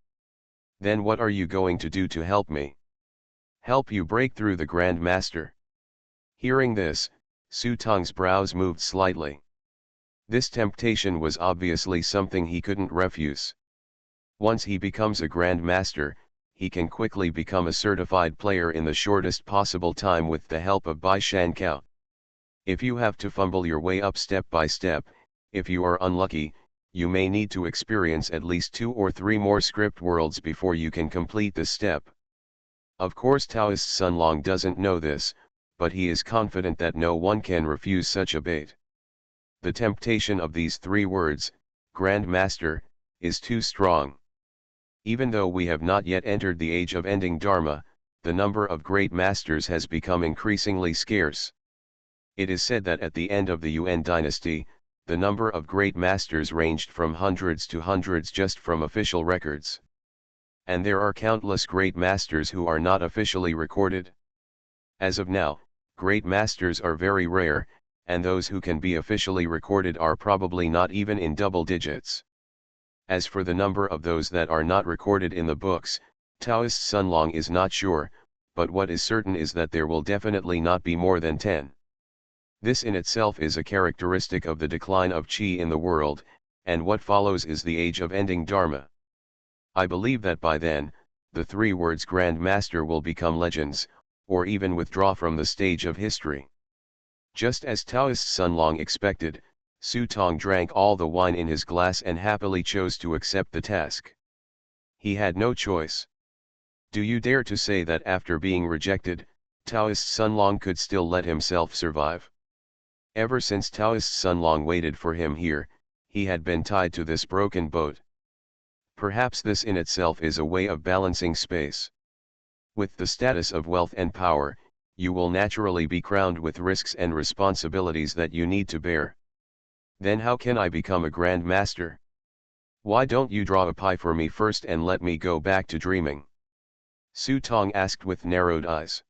Then what are you going to do to help me? Help you break through the Grand Master. Hearing this, Su Tong's brows moved slightly. This temptation was obviously something he couldn't refuse. Once he becomes a Grand Master, he can quickly become a certified player in the shortest possible time with the help of Bai Shan Kao. If you have to fumble your way up step by step, if you are unlucky, you may need to experience at least 2 or 3 more script worlds before you can complete this step. Of course Taoist Sun Long doesn't know this, but he is confident that no one can refuse such a bait. The temptation of these 3 words, Grand Master, is too strong. Even though we have not yet entered the age of ending Dharma, the number of great masters has become increasingly scarce. It is said that at the end of the Yuan dynasty, the number of great masters ranged from hundreds to hundreds just from official records. And there are countless great masters who are not officially recorded. As of now, great masters are very rare, and those who can be officially recorded are probably not even in double digits. As for the number of those that are not recorded in the books, Taoist Sun Long is not sure, but what is certain is that there will definitely not be more than 10. This in itself is a characteristic of the decline of Qi in the world, and what follows is the age of ending Dharma. I believe that by then, the 3 words Grand Master will become legends, or even withdraw from the stage of history. Just as Taoist Sun Long expected, Su Tong drank all the wine in his glass and happily chose to accept the task. He had no choice. Do you dare to say that after being rejected, Taoist Sun Long could still let himself survive? Ever since Taoist Sun Long waited for him here, he had been tied to this broken boat. Perhaps this in itself is a way of balancing space. With the status of wealth and power, you will naturally be crowned with risks and responsibilities that you need to bear. Then how can I become a Grand Master? Why don't you draw a pie for me first and let me go back to dreaming? Su Tong asked with narrowed eyes.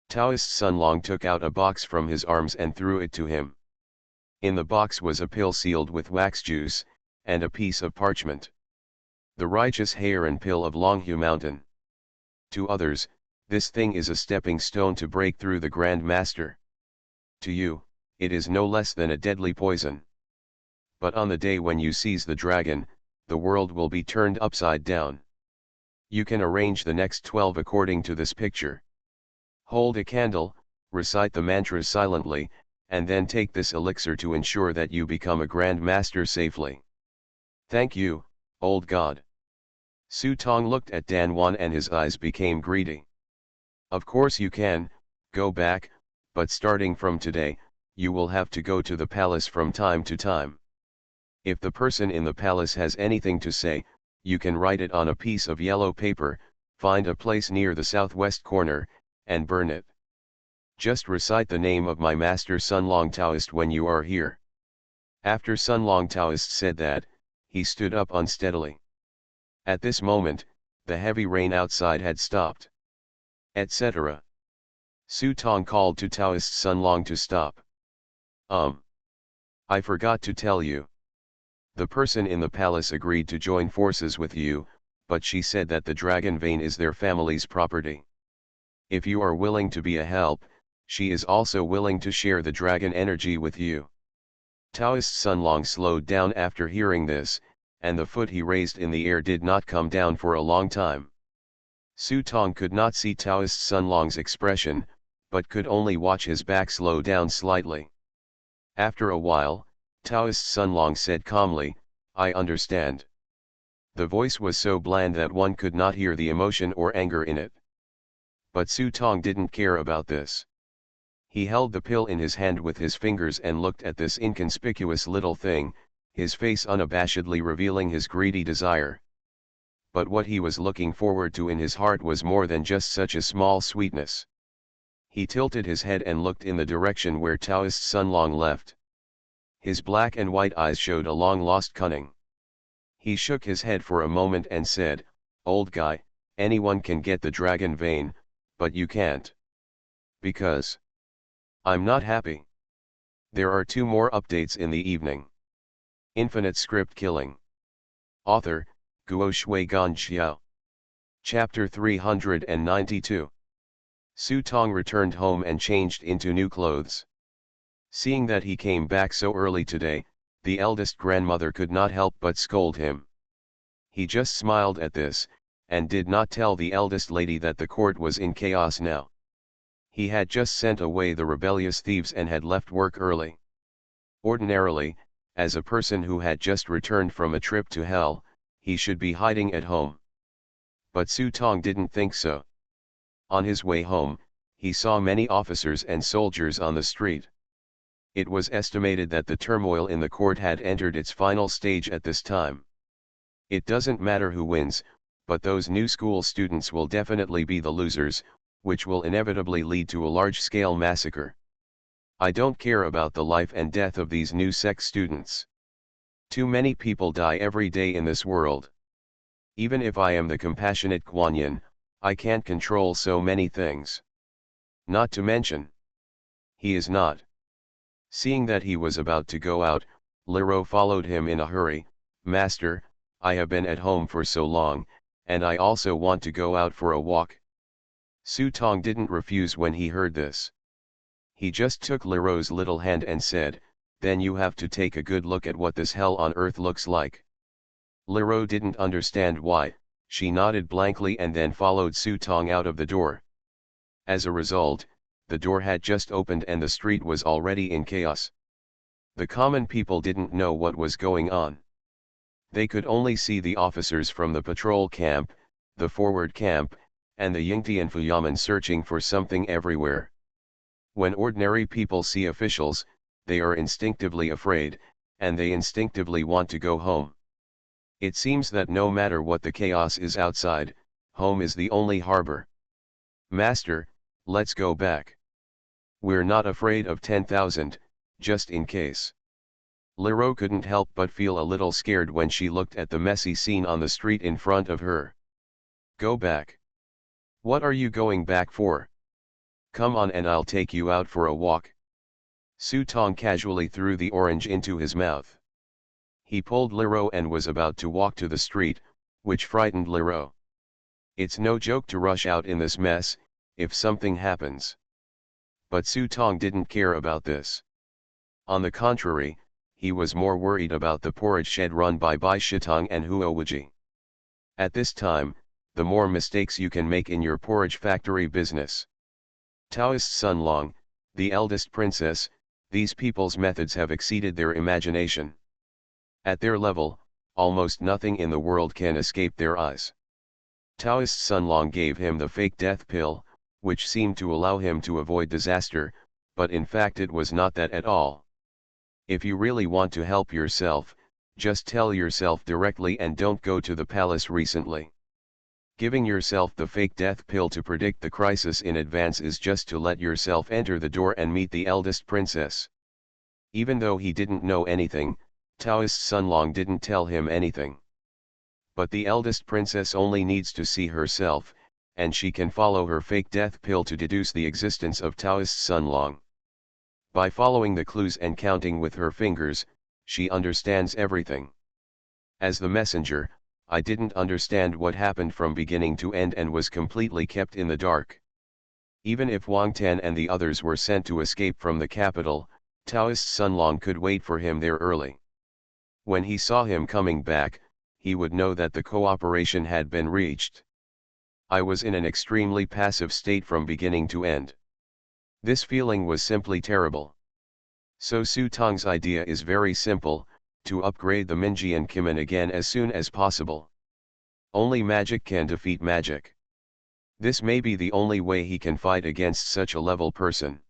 Taoist Sun Long took out a box from his arms and threw it to him. In the box was a pill sealed with wax juice, and a piece of parchment. The righteous Heiran pill of Longhu Mountain. To others, this thing is a stepping stone to break through the Grand Master. To you, it is no less than a deadly poison. But on the day when you seize the dragon, the world will be turned upside down. You can arrange the next 12 according to this picture. Hold a candle, recite the mantras silently, and then take this elixir to ensure that you become a Grand Master safely. Thank you, old god. Su Tong looked at Dan Wan and his eyes became greedy. Of course you can, go back, but starting from today, you will have to go to the palace from time to time. If the person in the palace has anything to say, you can write it on a piece of yellow paper, find a place near the southwest corner, and burn it. Just recite the name of my master Sun Long Taoist when you are here. After Sun Long Taoist said that, he stood up unsteadily. At this moment, the heavy rain outside had stopped. Etc. Su Tong called to Taoist Sun Long to stop. I forgot to tell you. The person in the palace agreed to join forces with you, but she said that the dragon vein is their family's property. If you are willing to be a help, she is also willing to share the dragon energy with you. Taoist Sun Long slowed down after hearing this, and the foot he raised in the air did not come down for a long time. Su Tong could not see Taoist Sun Long's expression, but could only watch his back slow down slightly. After a while, Taoist Sun Long said calmly, "I understand." The voice was so bland that one could not hear the emotion or anger in it. But Su Tong didn't care about this. He held the pill in his hand with his fingers and looked at this inconspicuous little thing, his face unabashedly revealing his greedy desire. But what he was looking forward to in his heart was more than just such a small sweetness. He tilted his head and looked in the direction where Taoist Sun Long left. His black and white eyes showed a long-lost cunning. He shook his head for a moment and said, "Old guy, anyone can get the dragon vein, but you can't. Because I'm not happy." There are 2 more updates in the evening. Infinite script killing. Author, Guo Shui Gan Xiao. Chapter 392. Su Tong returned home and changed into new clothes. Seeing that he came back so early today, the eldest grandmother could not help but scold him. He just smiled at this, and did not tell the eldest lady that the court was in chaos now. He had just sent away the rebellious thieves and had left work early. Ordinarily, as a person who had just returned from a trip to hell, he should be hiding at home. But Su Tong didn't think so. On his way home, he saw many officers and soldiers on the street. It was estimated that the turmoil in the court had entered its final stage at this time. It doesn't matter who wins, but those new school students will definitely be the losers, which will inevitably lead to a large-scale massacre. I don't care about the life and death of these new sect students. Too many people die every day in this world. Even if I am the compassionate Kuan Yin, I can't control so many things. Not to mention, he is not. Seeing that he was about to go out, Lero followed him in a hurry. "Master, I have been at home for so long, and I also want to go out for a walk." Su Tong didn't refuse when he heard this. He just took Lero's little hand and said, "Then you have to take a good look at what this hell on earth looks like." Lero didn't understand why. She nodded blankly and then followed Su Tong out of the door. As a result, the door had just opened and the street was already in chaos. The common people didn't know what was going on. They could only see the officers from the patrol camp, the forward camp, and the Yingtian Yamen searching for something everywhere. When ordinary people see officials, they are instinctively afraid, and they instinctively want to go home. It seems that no matter what the chaos is outside, home is the only harbor. "Master, let's go back. We're not afraid of 10,000, just in case." Lero couldn't help but feel a little scared when she looked at the messy scene on the street in front of her. "Go back? What are you going back for? Come on and I'll take you out for a walk." Su Tong casually threw the orange into his mouth. He pulled Lero and was about to walk to the street, which frightened Lero. It's no joke to rush out in this mess, if something happens. But Su Tong didn't care about this. On the contrary, he was more worried about the porridge shed run by Bai Shitong and Huo Wuji. At this time, the more mistakes you can make in your porridge factory business. Taoist Sun Long, the eldest princess, these people's methods have exceeded their imagination. At their level, almost nothing in the world can escape their eyes. Taoist Sun Long gave him the fake death pill, which seemed to allow him to avoid disaster, but in fact it was not that at all. If you really want to help yourself, just tell yourself directly and don't go to the palace recently. Giving yourself the fake death pill to predict the crisis in advance is just to let yourself enter the door and meet the eldest princess. Even though he didn't know anything, Taoist Sun Long didn't tell him anything. But the eldest princess only needs to see herself, and she can follow her fake death pill to deduce the existence of Taoist Sun Long. By following the clues and counting with her fingers, she understands everything. As the messenger, I didn't understand what happened from beginning to end and was completely kept in the dark. Even if Wang Tan and the others were sent to escape from the capital, Taoist Sun Long could wait for him there early. When he saw him coming back, he would know that the cooperation had been reached. I was in an extremely passive state from beginning to end. This feeling was simply terrible. So Su Tong's idea is very simple, to upgrade the Minjian Kimen again as soon as possible. Only magic can defeat magic. This may be the only way he can fight against such a level person.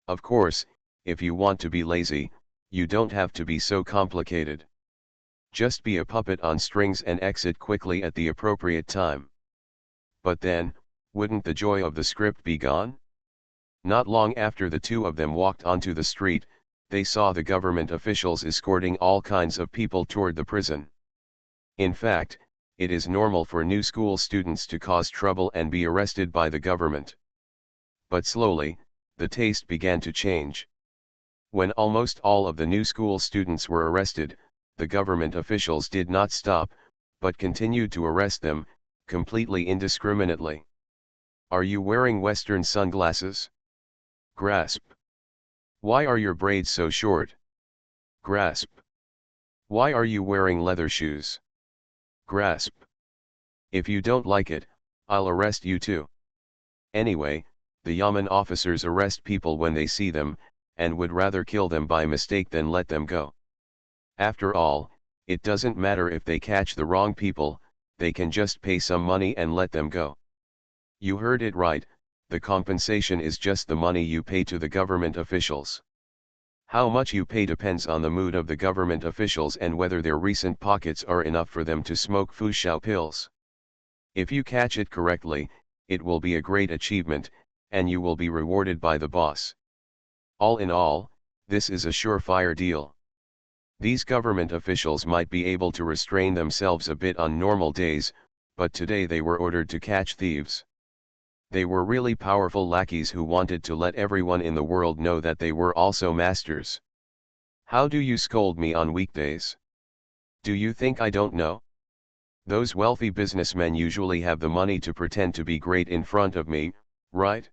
Of course, if you want to be lazy, you don't have to be so complicated. Just be a puppet on strings and exit quickly at the appropriate time. But then, wouldn't the joy of the script be gone? Not long after the two of them walked onto the street, they saw the government officials escorting all kinds of people toward the prison. In fact, it is normal for new school students to cause trouble and be arrested by the government. But slowly, the taste began to change. When almost all of the new school students were arrested, the government officials did not stop, but continued to arrest them, completely indiscriminately. Are you wearing Western sunglasses? Grasp. Why are your braids so short? Grasp. Why are you wearing leather shoes? Grasp. If you don't like it, I'll arrest you too. Anyway, the Yamen officers arrest people when they see them, and would rather kill them by mistake than let them go. After all, it doesn't matter if they catch the wrong people, they can just pay some money and let them go. You heard it right, the compensation is just the money you pay to the government officials. How much you pay depends on the mood of the government officials and whether their recent pockets are enough for them to smoke Fushao pills. If you catch it correctly, it will be a great achievement, and you will be rewarded by the boss. All in all, this is a surefire deal. These government officials might be able to restrain themselves a bit on normal days, but today they were ordered to catch thieves. They were really powerful lackeys who wanted to let everyone in the world know that they were also masters. How do you scold me on weekdays? Do you think I don't know? Those wealthy businessmen usually have the money to pretend to be great in front of me, right?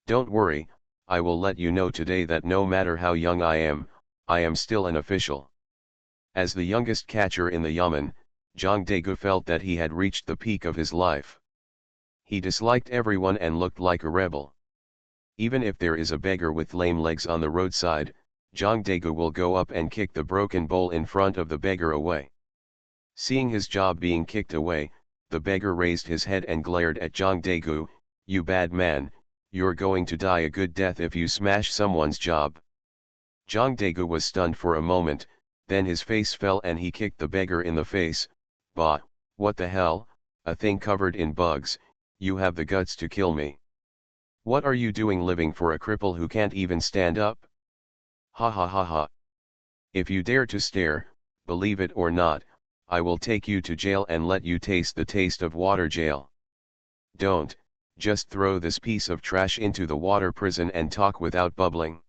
Don't worry, I will let you know today that no matter how young I am still an official. As the youngest catcher in the Yamen, Zhang Degu felt that he had reached the peak of his life. He disliked everyone and looked like a rebel. Even if there is a beggar with lame legs on the roadside, Zhang Degu will go up and kick the broken bowl in front of the beggar away. Seeing his job being kicked away, the beggar raised his head and glared at Zhang Degu. You bad man, you're going to die a good death if you smash someone's job. Zhang Degu was stunned for a moment, then his face fell and he kicked the beggar in the face. Bah, what the hell, a thing covered in bugs, you have the guts to kill me. What are you doing living for a cripple who can't even stand up? Ha ha ha ha. If you dare to stare, believe it or not, I will take you to jail and let you taste the taste of water jail. Don't, just throw this piece of trash into the water prison and talk without bubbling.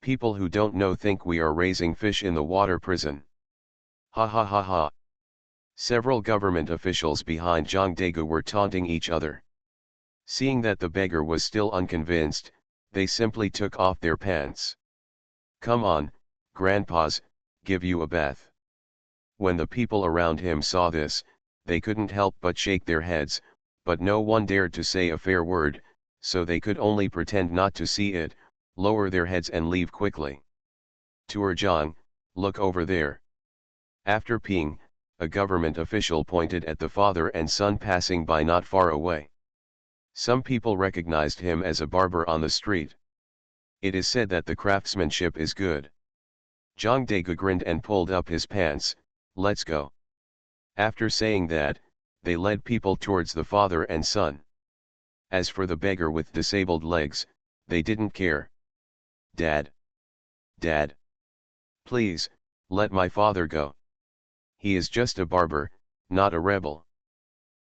People who don't know think we are raising fish in the water prison. Ha ha ha ha. Several government officials behind Zhang Degu were taunting each other. Seeing that the beggar was still unconvinced, they simply took off their pants. Come on, grandpas, give you a bath. When the people around him saw this, they couldn't help but shake their heads, but no one dared to say a fair word, so they could only pretend not to see it, lower their heads and leave quickly. Tuer Zhang, look over there. After peeing, a government official pointed at the father and son passing by not far away. Some people recognized him as a barber on the street. It is said that the craftsmanship is good. Zhang Degu grinned and pulled up his pants. Let's go. After saying that, they led people towards the father and son. As for the beggar with disabled legs, they didn't care. Dad. Dad. Please, let my father go. He is just a barber, not a rebel.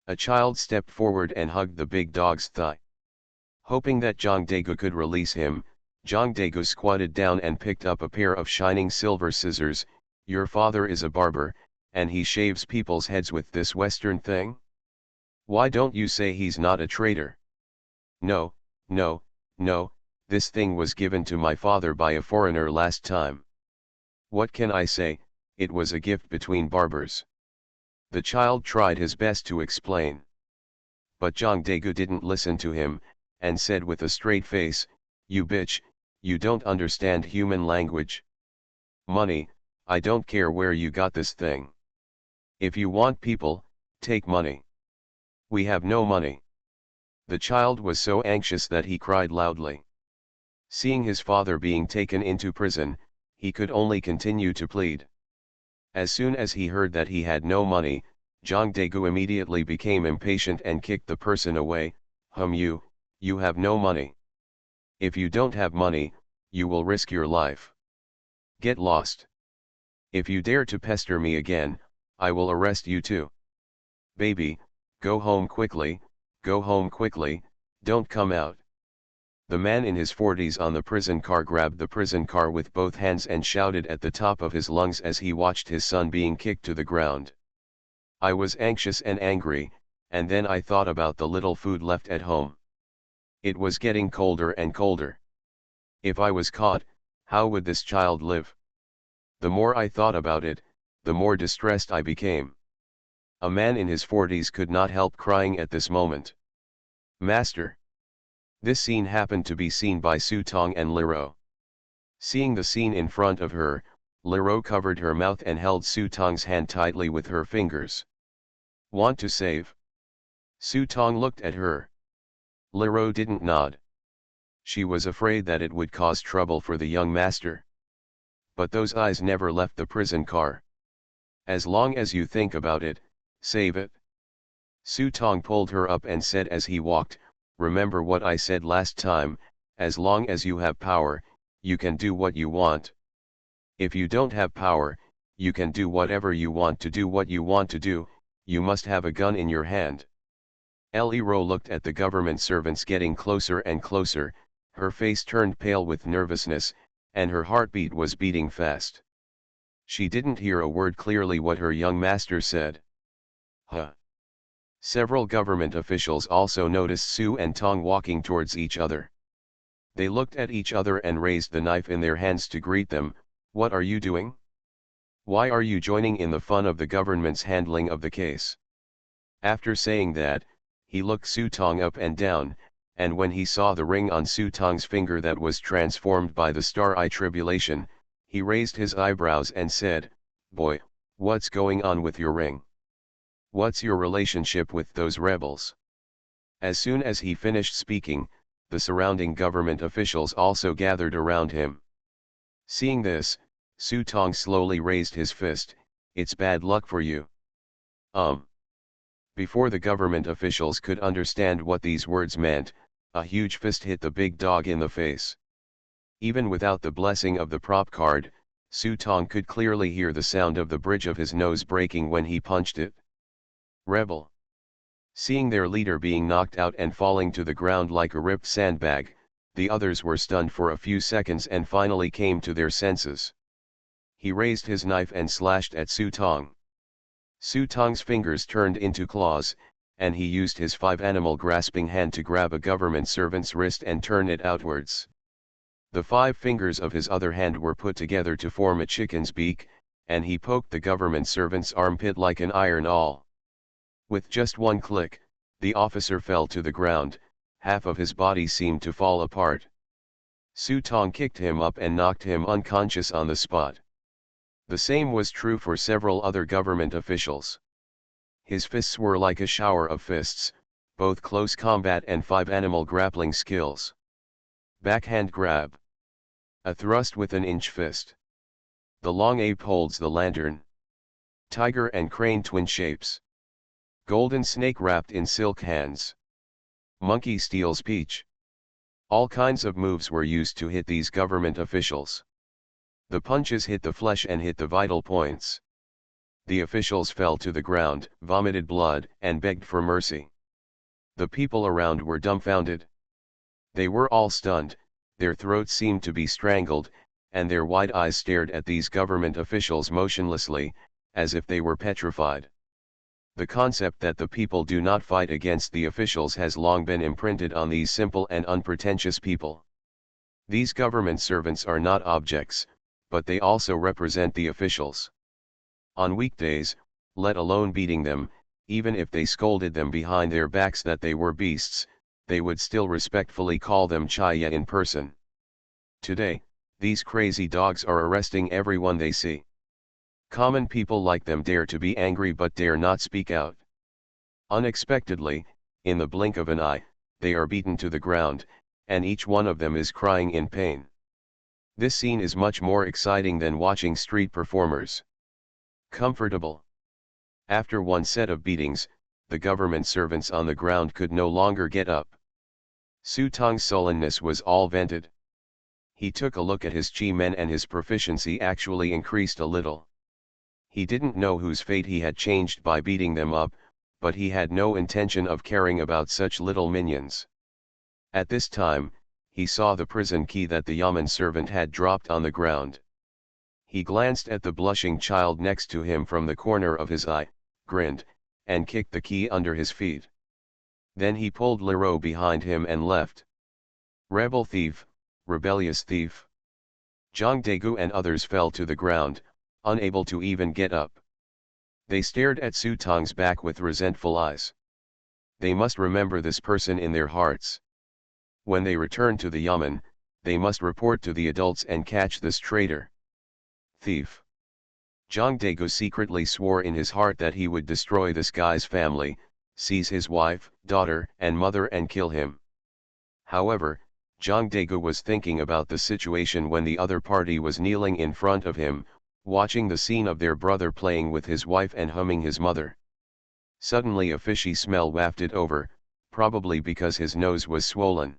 A child stepped forward and hugged the big dog's thigh. Hoping that Zhang Dagu could release him, Zhang Dagu squatted down and picked up a pair of shining silver scissors. Your father is a barber, and he shaves people's heads with this Western thing? Why don't you say he's not a traitor? No, no, no, this thing was given to my father by a foreigner last time. What can I say, it was a gift between barbers. The child tried his best to explain. But Zhang Dagu didn't listen to him, and said with a straight face, you bitch, you don't understand human language. Money, I don't care where you got this thing. If you want people, take money. We have no money. The child was so anxious that he cried loudly. Seeing his father being taken into prison, he could only continue to plead. As soon as he heard that he had no money, Zhang Dagu immediately became impatient and kicked the person away. You have no money. If you don't have money, you will risk your life. Get lost. If you dare to pester me again, I will arrest you too. Baby, go home quickly, don't come out. The man in his 40s on the prison car grabbed the prison car with both hands and shouted at the top of his lungs as he watched his son being kicked to the ground. I was anxious and angry, and then I thought about the little food left at home. It was getting colder and colder. If I was caught, how would this child live? The more I thought about it, the more distressed I became. A man in his 40s could not help crying at this moment. Master. This scene happened to be seen by Su Tong and Liro. Seeing the scene in front of her, Liro covered her mouth and held Su Tong's hand tightly with her fingers. Want to save? Su Tong looked at her. Liro didn't nod. She was afraid that it would cause trouble for the young master. But those eyes never left the prison car. As long as you think about it, save it. Su Tong pulled her up and said as he walked, remember what I said last time, as long as you have power, you can do what you want. If you don't have power, you can do whatever you want to do what you want to do, you must have a gun in your hand. Liro looked at the government servants getting closer and closer, her face turned pale with nervousness, and her heartbeat was beating fast. She didn't hear a word clearly what her young master said. Huh. Several government officials also noticed Su and Tong walking towards each other. They looked at each other and raised the knife in their hands to greet them. What are you doing? Why are you joining in the fun of the government's handling of the case? After saying that, he looked Su Tong up and down, and when he saw the ring on Su Tong's finger that was transformed by the star eye tribulation, he raised his eyebrows and said, Boy, what's going on with your ring? What's your relationship with those rebels? As soon as he finished speaking, the surrounding government officials also gathered around him. Seeing this, Su Tong slowly raised his fist. It's bad luck for you. Before the government officials could understand what these words meant, a huge fist hit the big dog in the face. Even without the blessing of the prop card, Su Tong could clearly hear the sound of the bridge of his nose breaking when he punched it. Rebel. Seeing their leader being knocked out and falling to the ground like a ripped sandbag, the others were stunned for a few seconds and finally came to their senses. He raised his knife and slashed at Su Tong. Su Tong's fingers turned into claws, and he used his 5-animal grasping hand to grab a government servant's wrist and turn it outwards. The 5 fingers of his other hand were put together to form a chicken's beak, and he poked the government servant's armpit like an iron awl. With just one click, the officer fell to the ground, half of his body seemed to fall apart. Su Tong kicked him up and knocked him unconscious on the spot. The same was true for several other government officials. His fists were like a shower of fists, both close combat and 5-animal grappling skills. Backhand grab. A thrust with an inch fist. The long ape holds the lantern. Tiger and crane twin shapes. Golden snake wrapped in silk hands. Monkey steals peach. All kinds of moves were used to hit these government officials. The punches hit the flesh and hit the vital points. The officials fell to the ground, vomited blood, and begged for mercy. The people around were dumbfounded. They were all stunned, their throats seemed to be strangled, and their wide eyes stared at these government officials motionlessly, as if they were petrified. The concept that the people do not fight against the officials has long been imprinted on these simple and unpretentious people. These government servants are not objects, but they also represent the officials. On weekdays, let alone beating them, even if they scolded them behind their backs that they were beasts, they would still respectfully call them chaya in person. Today, these crazy dogs are arresting everyone they see. Common people like them dare to be angry but dare not speak out. Unexpectedly, in the blink of an eye, they are beaten to the ground, and each one of them is crying in pain. This scene is much more exciting than watching street performers. Comfortable. After one set of beatings, the government servants on the ground could no longer get up. Su Tong's sullenness was all vented. He took a look at his chi men and his proficiency actually increased a little. He didn't know whose fate he had changed by beating them up, but he had no intention of caring about such little minions. At this time, he saw the prison key that the yamen servant had dropped on the ground. He glanced at the blushing child next to him from the corner of his eye, grinned, and kicked the key under his feet. Then he pulled Leroux behind him and left. Rebel thief, rebellious thief. Zhang Degu and others fell to the ground, unable to even get up. They stared at Su Tong's back with resentful eyes. They must remember this person in their hearts. When they return to the yamen, they must report to the adults and catch this traitor. Thief. Zhang Degu secretly swore in his heart that he would destroy this guy's family, seize his wife, daughter, and mother and kill him. However, Zhang Degu was thinking about the situation when the other party was kneeling in front of him, watching the scene of their brother playing with his wife and humming his mother. Suddenly a fishy smell wafted over, probably because his nose was swollen.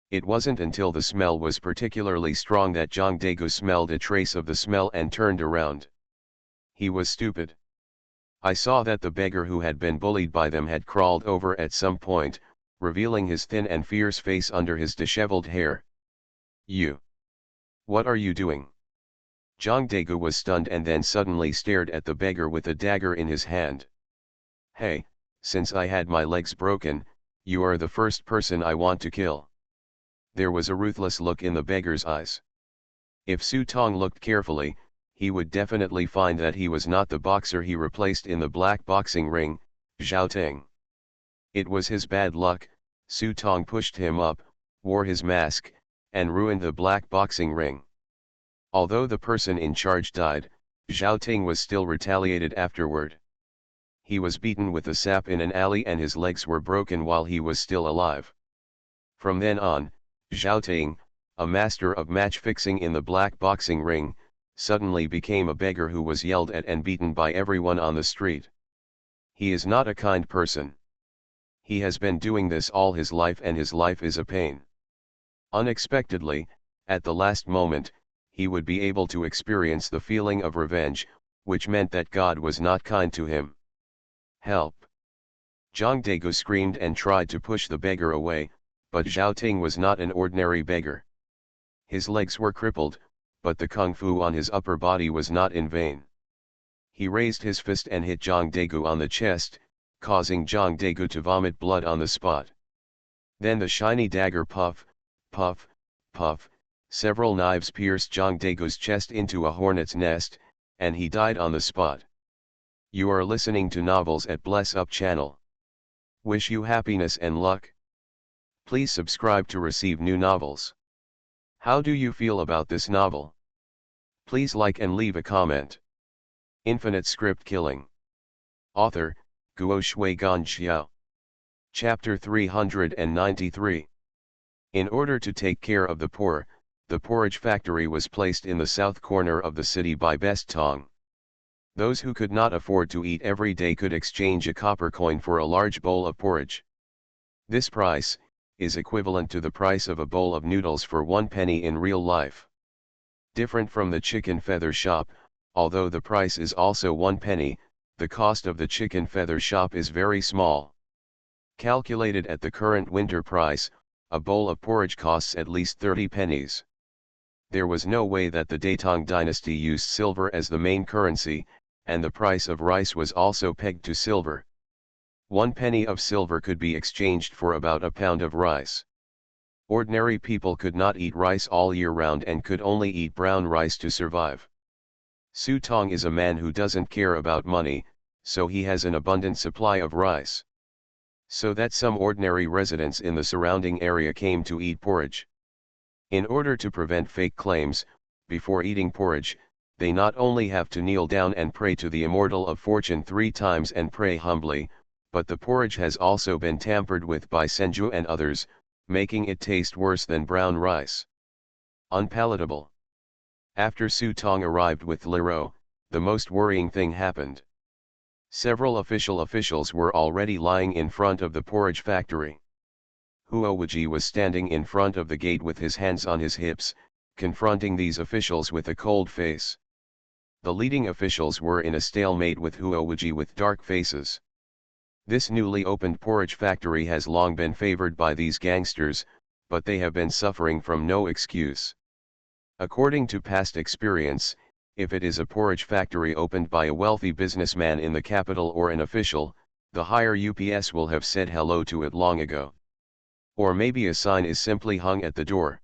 It wasn't until the smell was particularly strong that Zhang Degu smelled a trace of the smell and turned around. He was stupid. I saw that the beggar who had been bullied by them had crawled over at some point, revealing his thin and fierce face under his disheveled hair. You! What are you doing? Zhang Degu was stunned and then suddenly stared at the beggar with a dagger in his hand. Hey, since I had my legs broken, you are the first person I want to kill. There was a ruthless look in the beggar's eyes. If Su Tong looked carefully, he would definitely find that he was not the boxer he replaced in the black boxing ring, Zhao Ting. It was his bad luck. Su Tong pushed him up, wore his mask, and ruined the black boxing ring. Although the person in charge died, Zhao Ting was still retaliated afterward. He was beaten with a sap in an alley and his legs were broken while he was still alive. From then on, Zhao Ting, a master of match fixing in the black boxing ring, suddenly became a beggar who was yelled at and beaten by everyone on the street. He is not a kind person. He has been doing this all his life and his life is a pain. Unexpectedly, at the last moment, he would be able to experience the feeling of revenge, which meant that God was not kind to him. Help! Zhang Degu screamed and tried to push the beggar away, but Zhao Ting was not an ordinary beggar. His legs were crippled, but the kung fu on his upper body was not in vain. He raised his fist and hit Zhang Degu on the chest, causing Zhang Degu to vomit blood on the spot. Then the shiny dagger puff, puff, puff, several knives pierced Zhang Degu's chest into a hornet's nest, and he died on the spot. You are listening to Novels at Bless Up channel. Wish you happiness and luck. Please subscribe to receive new novels. How do you feel about this novel? Please like and leave a comment. Infinite Script Killing. Author, Guo Shui Gan Xiao. Chapter 393. In order to take care of the poor, the porridge factory was placed in the south corner of the city by Best Tong. Those who could not afford to eat every day could exchange a copper coin for a large bowl of porridge. This price is equivalent to the price of a bowl of noodles for 1 penny in real life. Different from the chicken feather shop, although the price is also 1 penny, the cost of the chicken feather shop is very small. Calculated at the current winter price, a bowl of porridge costs at least 30 pennies. There was no way that the Daetong dynasty used silver as the main currency, and the price of rice was also pegged to silver. 1 penny of silver could be exchanged for about a pound of rice. Ordinary people could not eat rice all year round and could only eat brown rice to survive. Su Tong is a man who doesn't care about money, so he has an abundant supply of rice. So that some ordinary residents in the surrounding area came to eat porridge. In order to prevent fake claims, before eating porridge, they not only have to kneel down and pray to the immortal of fortune 3 times and pray humbly, but the porridge has also been tampered with by Senju and others, making it taste worse than brown rice. Unpalatable. After Su Tong arrived with Lero, the most worrying thing happened. Several officials were already lying in front of the porridge factory. Huowuji was standing in front of the gate with his hands on his hips, confronting these officials with a cold face. The leading officials were in a stalemate with Huowuji with dark faces. This newly opened porridge factory has long been favored by these gangsters, but they have been suffering from no excuse. According to past experience, if it is a porridge factory opened by a wealthy businessman in the capital or an official, the higher UPS will have said hello to it long ago. Or maybe a sign is simply hung at the door.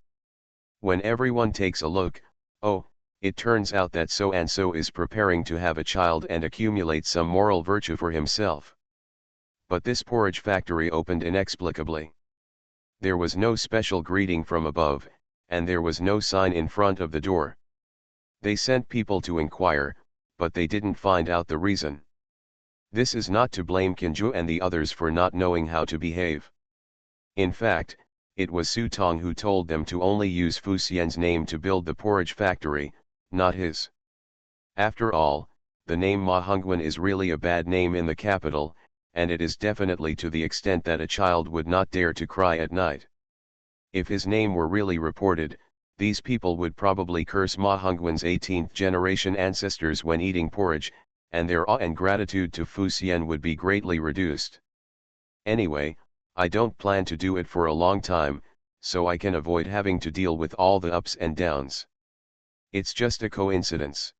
When everyone takes a look, oh, it turns out that so-and-so is preparing to have a child and accumulate some moral virtue for himself. But this porridge factory opened inexplicably. There was no special greeting from above, and there was no sign in front of the door. They sent people to inquire, but they didn't find out the reason. This is not to blame Kinju and the others for not knowing how to behave. In fact, it was Su Tong who told them to only use Fu Xian's name to build the porridge factory, not his. After all, the name Ma Hongwen is really a bad name in the capital, and it is definitely to the extent that a child would not dare to cry at night. If his name were really reported, these people would probably curse Ma Hongwen's 18th generation ancestors when eating porridge, and their awe and gratitude to Fu Xian would be greatly reduced. Anyway, I don't plan to do it for a long time, so I can avoid having to deal with all the ups and downs. It's just a coincidence.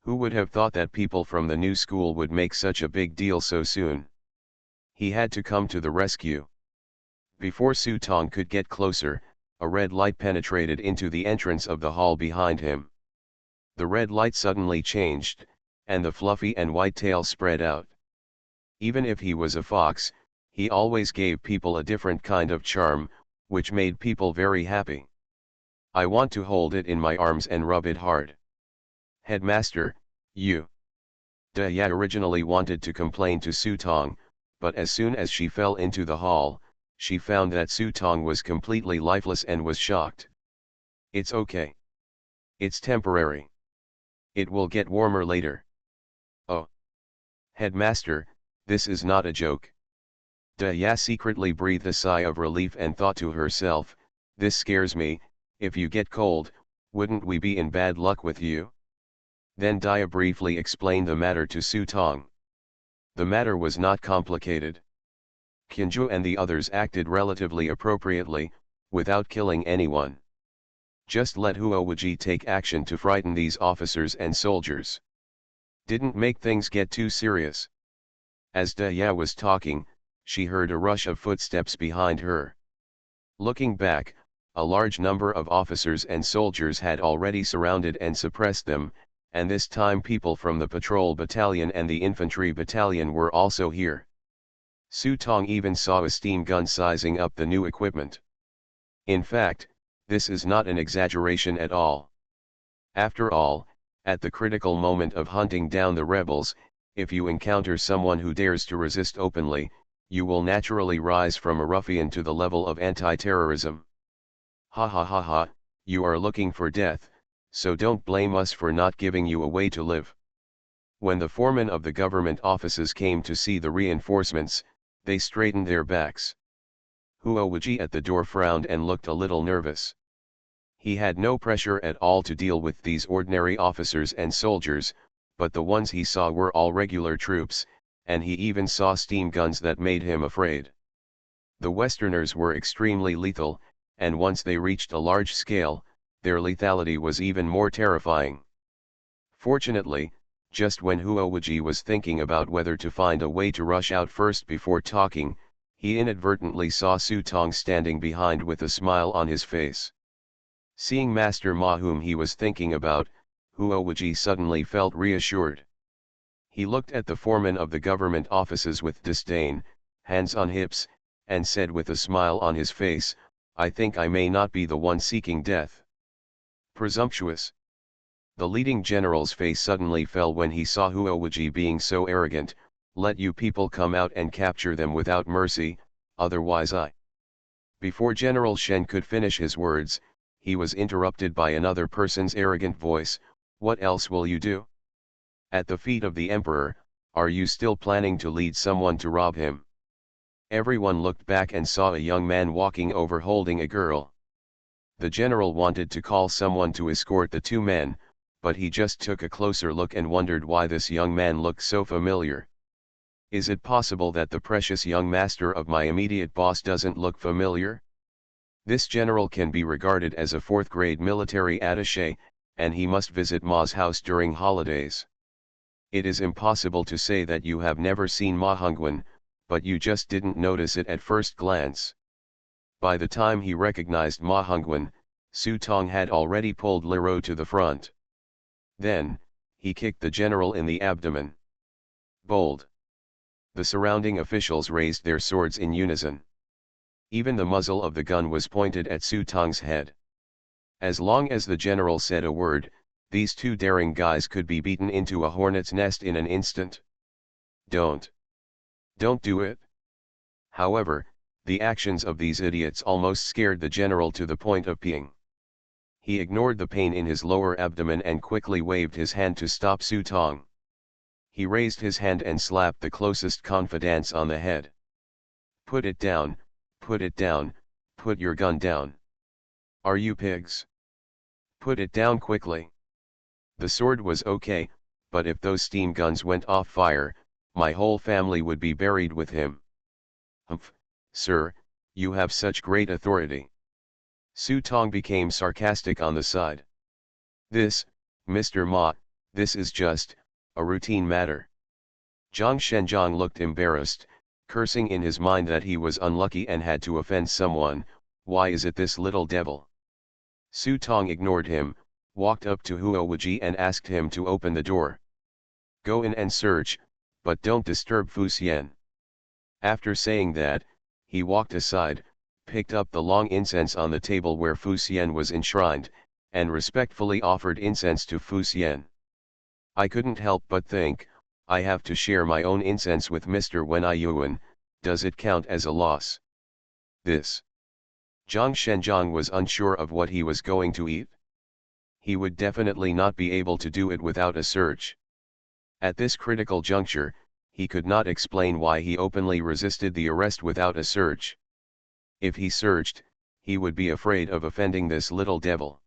Who would have thought that people from the new school would make such a big deal so soon? He had to come to the rescue. Before Su Tong could get closer, a red light penetrated into the entrance of the hall behind him. The red light suddenly changed, and the fluffy and white tail spread out. Even if he was a fox, he always gave people a different kind of charm, which made people very happy. I want to hold it in my arms and rub it hard. Headmaster, you. Ya originally wanted to complain to Su Tong, but as soon as she fell into the hall, she found that Su Tong was completely lifeless and was shocked. It's okay. It's temporary. It will get warmer later. Oh. Headmaster, this is not a joke. Ya secretly breathed a sigh of relief and thought to herself, this scares me, if you get cold, wouldn't we be in bad luck with you? Then Dia briefly explained the matter to Su Tong. The matter was not complicated. Kinju and the others acted relatively appropriately, without killing anyone. Just let Huowuji take action to frighten these officers and soldiers. Didn't make things get too serious. As Ya was talking, she heard a rush of footsteps behind her. Looking back, a large number of officers and soldiers had already surrounded and suppressed them, and this time people from the patrol battalion and the infantry battalion were also here. Su Tong even saw a steam gun sizing up the new equipment. In fact, this is not an exaggeration at all. After all, at the critical moment of hunting down the rebels, if you encounter someone who dares to resist openly, you will naturally rise from a ruffian to the level of anti-terrorism. Ha ha ha ha, you are looking for death, so don't blame us for not giving you a way to live. When the foremen of the government offices came to see the reinforcements, they straightened their backs. Huowuji at the door frowned and looked a little nervous. He had no pressure at all to deal with these ordinary officers and soldiers, but the ones he saw were all regular troops, and he even saw steam guns that made him afraid. The Westerners were extremely lethal, and once they reached a large scale, their lethality was even more terrifying. Fortunately, just when Huowaji was thinking about whether to find a way to rush out first before talking, he inadvertently saw Su Tong standing behind with a smile on his face. Seeing Master Ma whom he was thinking about, Huowaji suddenly felt reassured. He looked at the foreman of the government offices with disdain, hands on hips, and said with a smile on his face, "I think I may not be the one seeking death." Presumptuous. The leading general's face suddenly fell when he saw Huowaji being so arrogant. "Let you people come out and capture them without mercy, otherwise I..." Before General Shen could finish his words, he was interrupted by another person's arrogant voice, "What else will you do? At the feet of the emperor, are you still planning to lead someone to rob him?" Everyone looked back and saw a young man walking over holding a girl. The general wanted to call someone to escort the two men, but he just took a closer look and wondered why this young man looked so familiar. Is it possible that the precious young master of my immediate boss doesn't look familiar? This general can be regarded as a fourth-grade military attaché, and he must visit Ma's house during holidays. It is impossible to say that you have never seen Ma Hongwen, but you just didn't notice it at first glance. By the time he recognized Ma Hongwen, Su Tong had already pulled Lero to the front. Then, he kicked the general in the abdomen. Bold. The surrounding officials raised their swords in unison. Even the muzzle of the gun was pointed at Su Tong's head. As long as the general said a word, these two daring guys could be beaten into a hornet's nest in an instant. Don't do it. However, the actions of these idiots almost scared the general to the point of peeing. He ignored the pain in his lower abdomen and quickly waved his hand to stop Su Tong. He raised his hand and slapped the closest confidants on the head. "Put it down, put it down, put your gun down. Are you pigs? Put it down quickly. The sword was okay, but if those steam guns went off fire, my whole family would be buried with him." "Humph, sir, you have such great authority." Su Tong became sarcastic on the side. "This, Mr. Ma, this is just a routine matter." Zhang Shenjiang looked embarrassed, cursing in his mind that he was unlucky and had to offend someone. "Why is it this little devil?" Su Tong ignored him, walked up to Huowaji and asked him to open the door. "Go in and search, but don't disturb Fu Xian." After saying that, he walked aside, picked up the long incense on the table where Fu Xian was enshrined, and respectfully offered incense to Fu Xian. "I couldn't help but think, I have to share my own incense with Mr. Wen Yuan, does it count as a loss?" This. Zhang Shenjiang was unsure of what he was going to eat. He would definitely not be able to do it without a search. At this critical juncture, he could not explain why he openly resisted the arrest without a search. If he searched, he would be afraid of offending this little devil.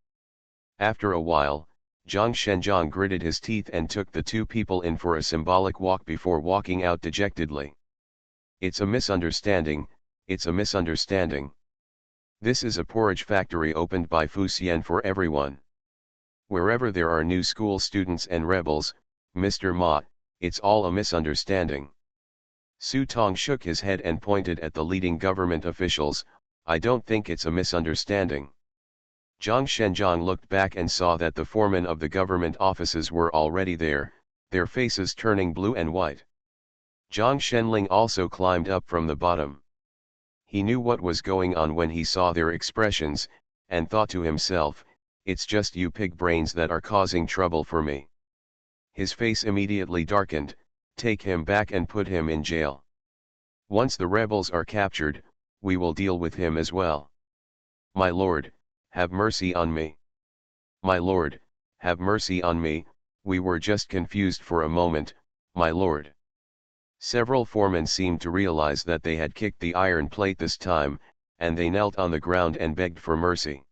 After a while, Zhang Shenjiang gritted his teeth and took the two people in for a symbolic walk before walking out dejectedly. "It's a misunderstanding, it's a misunderstanding. This is a porridge factory opened by Fu Xian for everyone. Wherever there are new school students and rebels, Mr. Ma, it's all a misunderstanding." Su Tong shook his head and pointed at the leading government officials. "I don't think it's a misunderstanding." Zhang Shenjiang looked back and saw that the foremen of the government offices were already there, their faces turning blue and white. Zhang Shenling also climbed up from the bottom. He knew what was going on when he saw their expressions, and thought to himself, "It's just you pig brains that are causing trouble for me." His face immediately darkened. "Take him back and put him in jail. Once the rebels are captured, we will deal with him as well. My lord, have mercy on me. My lord, have mercy on me, we were just confused for a moment, my lord." Several foremen seemed to realize that they had kicked the iron plate this time, and they knelt on the ground and begged for mercy.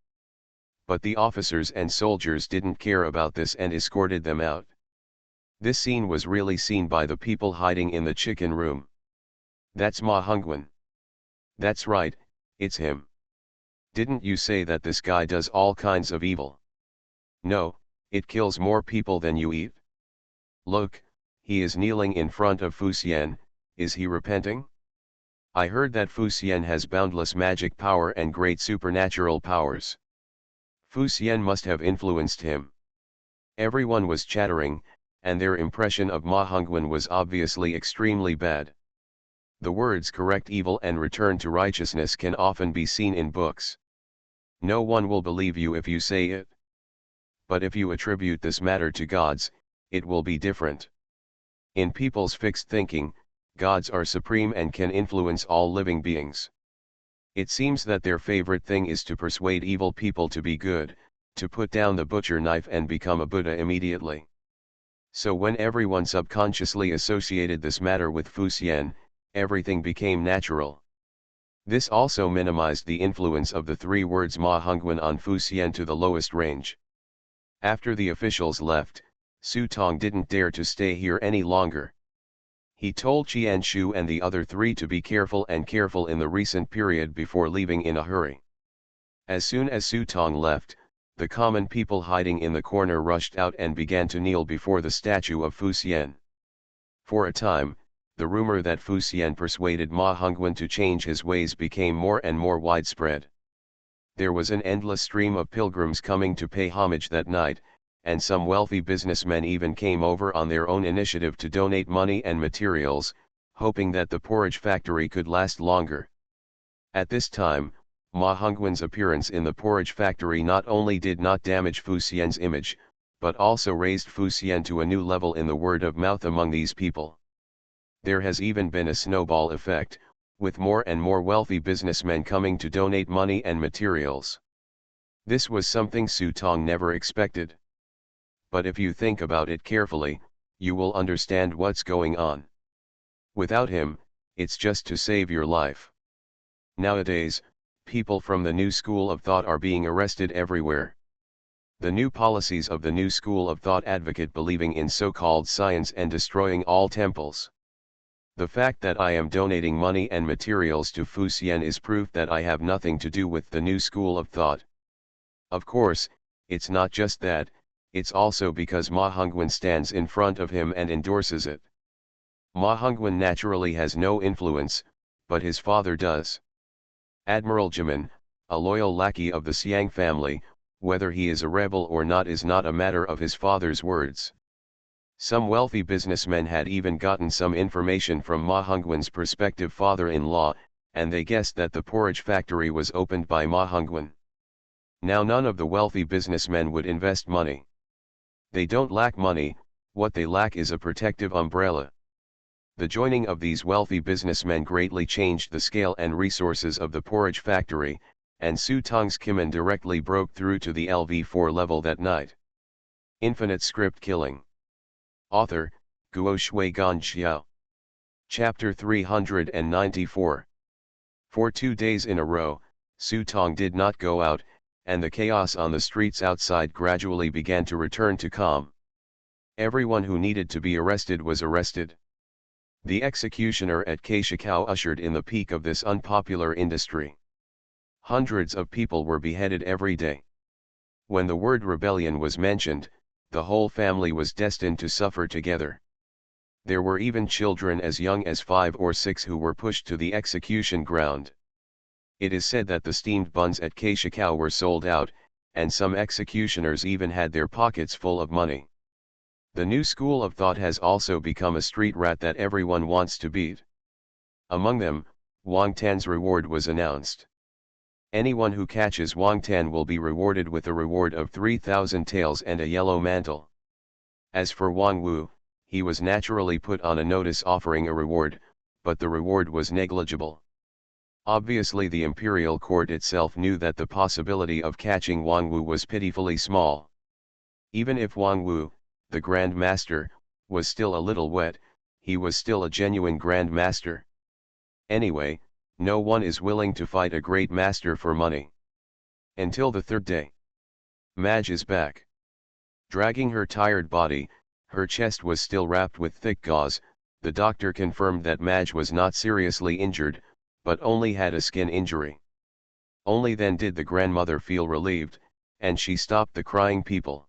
But the officers and soldiers didn't care about this and escorted them out. This scene was really seen by the people hiding in the chicken room. That's Ma Hongwen. That's right, it's him. Didn't you say that this guy does all kinds of evil? No, it kills more people than you eat. Look, he is kneeling in front of Fu Xian. Is he repenting? I heard that Fu Xian has boundless magic power and great supernatural powers. Fu Xian must have influenced him. Everyone was chattering, and their impression of Ma Hongwen was obviously extremely bad. The words correct evil and return to righteousness can often be seen in books. No one will believe you if you say it. But if you attribute this matter to gods, it will be different. In people's fixed thinking, gods are supreme and can influence all living beings. It seems that their favorite thing is to persuade evil people to be good, to put down the butcher knife and become a Buddha immediately. So when everyone subconsciously associated this matter with Fu Xian, everything became natural. This also minimized the influence of the three words Ma Hongwen on Fu Xian to the lowest range. After the officials left, Su Tong didn't dare to stay here any longer. He told Qian Shu and the other three to be careful in the recent period before leaving in a hurry. As soon as Su Tong left, the common people hiding in the corner rushed out and began to kneel before the statue of Fu Xian. For a time, the rumor that Fu Xian persuaded Ma Hongwen to change his ways became more and more widespread. There was an endless stream of pilgrims coming to pay homage that night, and some wealthy businessmen even came over on their own initiative to donate money and materials, hoping that the porridge factory could last longer. At this time, Ma Hongwen's appearance in the porridge factory not only did not damage Fu Xian's image, but also raised Fu Xian to a new level in the word of mouth among these people. There has even been a snowball effect, with more and more wealthy businessmen coming to donate money and materials. This was something Su Tong never expected. But if you think about it carefully, you will understand what's going on. Without him, it's just to save your life. Nowadays, people from the new school of thought are being arrested everywhere. The new policies of the new school of thought advocate believing in so-called science and destroying all temples. The fact that I am donating money and materials to Fu Xian is proof that I have nothing to do with the new school of thought. Of course, it's not just that, it's also because Ma Hongwen stands in front of him and endorses it. Ma Hongwen naturally has no influence, but his father does. Admiral Jimin, a loyal lackey of the Xiang family, whether he is a rebel or not is not a matter of his father's words. Some wealthy businessmen had even gotten some information from Ma Hongwen's prospective father-in-law, and they guessed that the porridge factory was opened by Ma Hongwen. Now none of the wealthy businessmen would invest money. They don't lack money, what they lack is a protective umbrella. The joining of these wealthy businessmen greatly changed the scale and resources of the porridge factory, and Su Tong's Kimen directly broke through to the LV4 level that night. Infinite Script Killing. Author, Guo Shui Gan Xiao. Chapter 394. For 2 days in a row, Su Tong did not go out, and the chaos on the streets outside gradually began to return to calm. Everyone who needed to be arrested was arrested. The executioner at Keishikao ushered in the peak of this unpopular industry. Hundreds of people were beheaded every day. When the word rebellion was mentioned, the whole family was destined to suffer together. There were even children as young as 5 or 6 who were pushed to the execution ground. It is said that the steamed buns at Keishikao were sold out, and some executioners even had their pockets full of money. The new school of thought has also become a street rat that everyone wants to beat. Among them, Wang Tan's reward was announced. Anyone who catches Wang Tan will be rewarded with a reward of 3,000 taels and a yellow mantle. As for Wang Wu, he was naturally put on a notice offering a reward, but the reward was negligible. Obviously the imperial court itself knew that the possibility of catching Wang Wu was pitifully small. Even if Wang Wu, the Grand Master, was still a little wet, he was still a genuine Grand Master. Anyway, no one is willing to fight a great master for money. Until the 3rd day. Madge is back. Dragging her tired body, her chest was still wrapped with thick gauze. The doctor confirmed that Madge was not seriously injured, but only had a skin injury. Only then did the grandmother feel relieved, and she stopped the crying people.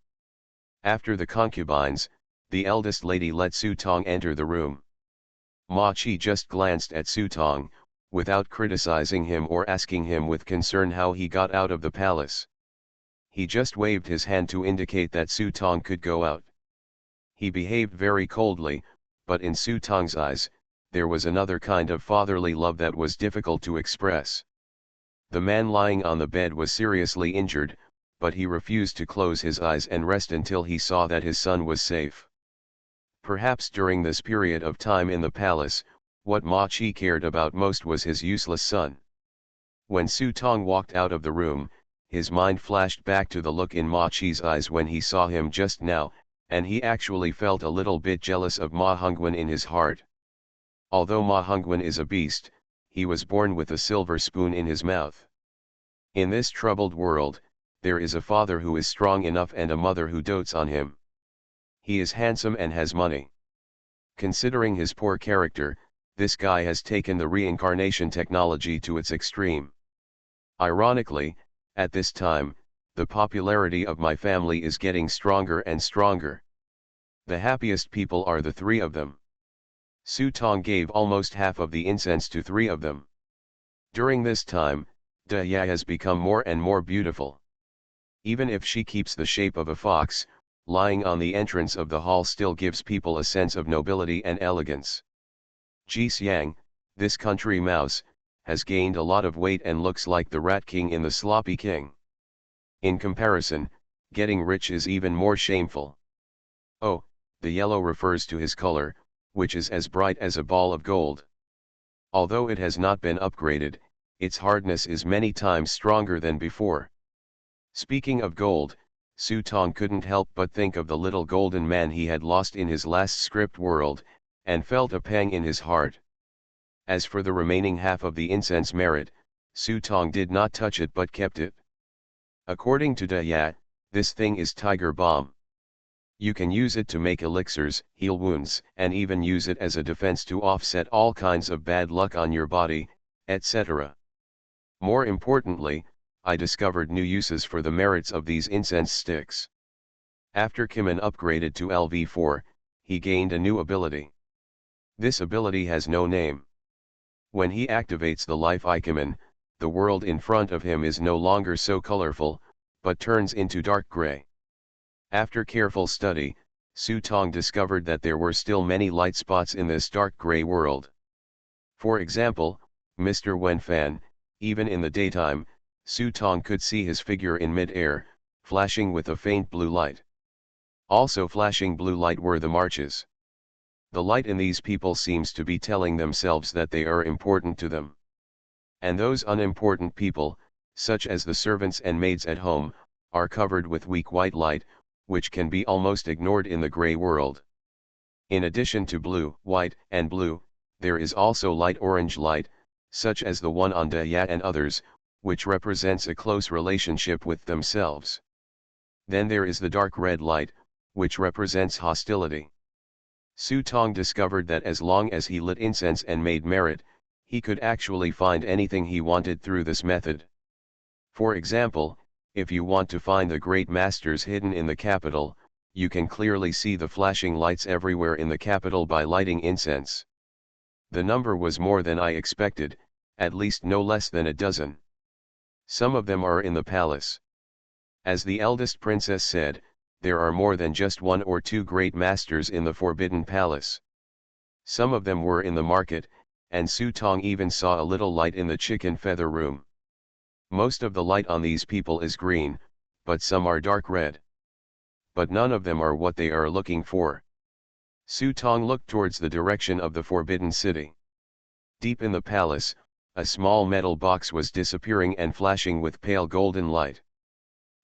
After the concubines, the eldest lady let Su Tong enter the room. Ma Chi just glanced at Su Tong, without criticizing him or asking him with concern how he got out of the palace. He just waved his hand to indicate that Su Tong could go out. He behaved very coldly, but in Su Tong's eyes, there was another kind of fatherly love that was difficult to express. The man lying on the bed was seriously injured, but he refused to close his eyes and rest until he saw that his son was safe. Perhaps during this period of time in the palace, what Ma Chi cared about most was his useless son. When Su Tong walked out of the room, his mind flashed back to the look in Ma Chi's eyes when he saw him just now, and he actually felt a little bit jealous of Ma Hongwen in his heart. Although Ma Hongwen is a beast, he was born with a silver spoon in his mouth. In this troubled world, there is a father who is strong enough and a mother who dotes on him. He is handsome and has money. Considering his poor character, this guy has taken the reincarnation technology to its extreme. Ironically, at this time, the popularity of my family is getting stronger and stronger. The happiest people are the three of them. Su Tong gave almost half of the incense to three of them. During this time, Da Ya has become more and more beautiful. Even if she keeps the shape of a fox, lying on the entrance of the hall still gives people a sense of nobility and elegance. Ji Xiang, this country mouse, has gained a lot of weight and looks like the Rat King in the Sloppy King. In comparison, getting rich is even more shameful. Oh, the yellow refers to his color, which is as bright as a ball of gold. Although it has not been upgraded, its hardness is many times stronger than before. Speaking of gold, Su Tong couldn't help but think of the little golden man he had lost in his last script world, and felt a pang in his heart. As for the remaining half of the incense merit, Su Tong did not touch it but kept it. According to Da Ya, this thing is Tiger Bomb. You can use it to make elixirs, heal wounds, and even use it as a defense to offset all kinds of bad luck on your body, etc. More importantly, I discovered new uses for the merits of these incense sticks. After Kimin upgraded to LV4, he gained a new ability. This ability has no name. When he activates the life Ikemen, the world in front of him is no longer so colorful, but turns into dark gray. After careful study, Su Tong discovered that there were still many light spots in this dark gray world. For example, Mr. Wen Fan, even in the daytime, Su Tong could see his figure in mid-air, flashing with a faint blue light. Also flashing blue light were the marches. The light in these people seems to be telling themselves that they are important to them. And those unimportant people, such as the servants and maids at home, are covered with weak white light, which can be almost ignored in the gray world. In addition to blue, white, and blue, there is also light orange light, such as the one on Da Ya and others, which represents a close relationship with themselves. Then there is the dark red light, which represents hostility. Su Tong discovered that as long as he lit incense and made merit, he could actually find anything he wanted through this method. For example, if you want to find the great masters hidden in the capital, you can clearly see the flashing lights everywhere in the capital by lighting incense. The number was more than I expected, at least no less than a dozen. Some of them are in the palace. As the eldest princess said, there are more than just one or two great masters in the Forbidden Palace. Some of them were in the market, and Su Tong even saw a little light in the chicken feather room. Most of the light on these people is green, but some are dark red. But none of them are what they are looking for. Su Tong looked towards the direction of the Forbidden City. Deep in the palace, a small metal box was disappearing and flashing with pale golden light.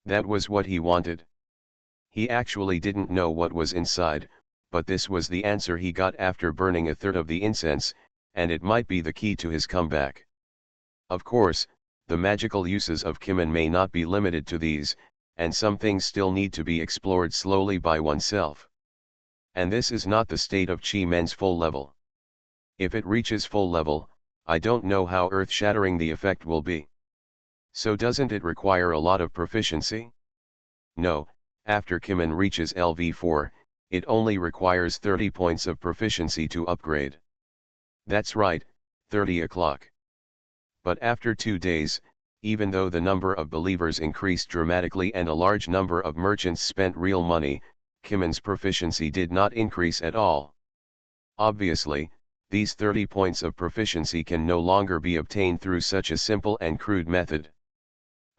That was what he wanted. He actually didn't know what was inside, but this was the answer he got after burning a third of the incense, and it might be the key to his comeback. Of course, the magical uses of Kimin may not be limited to these, and some things still need to be explored slowly by oneself. And this is not the state of Chi Men's full level. If it reaches full level, I don't know how earth-shattering the effect will be. So doesn't it require a lot of proficiency? No, after Kimen reaches LV4, it only requires 30 points of proficiency to upgrade. That's right, 30 o'clock. But after 2 days, even though the number of believers increased dramatically and a large number of merchants spent real money, Kimen's proficiency did not increase at all. Obviously, these 30 points of proficiency can no longer be obtained through such a simple and crude method.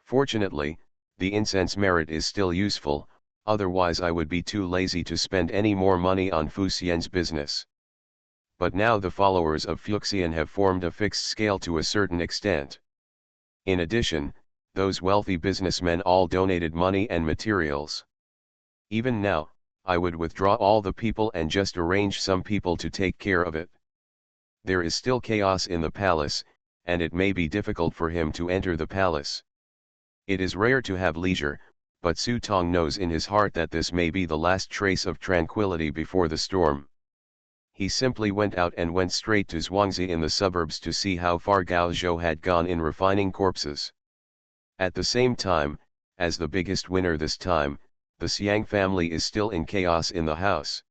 Fortunately, the incense merit is still useful, otherwise I would be too lazy to spend any more money on Fu Xian's business. But now the followers of Fuxian have formed a fixed scale to a certain extent. In addition, those wealthy businessmen all donated money and materials. Even now, I would withdraw all the people and just arrange some people to take care of it. There is still chaos in the palace, and it may be difficult for him to enter the palace. It is rare to have leisure, but Su Tong knows in his heart that this may be the last trace of tranquility before the storm. He simply went out and went straight to Zhuangzi in the suburbs to see how far Gao Zhou had gone in refining corpses. At the same time, as the biggest winner this time, the Xiang family is still in chaos in the house.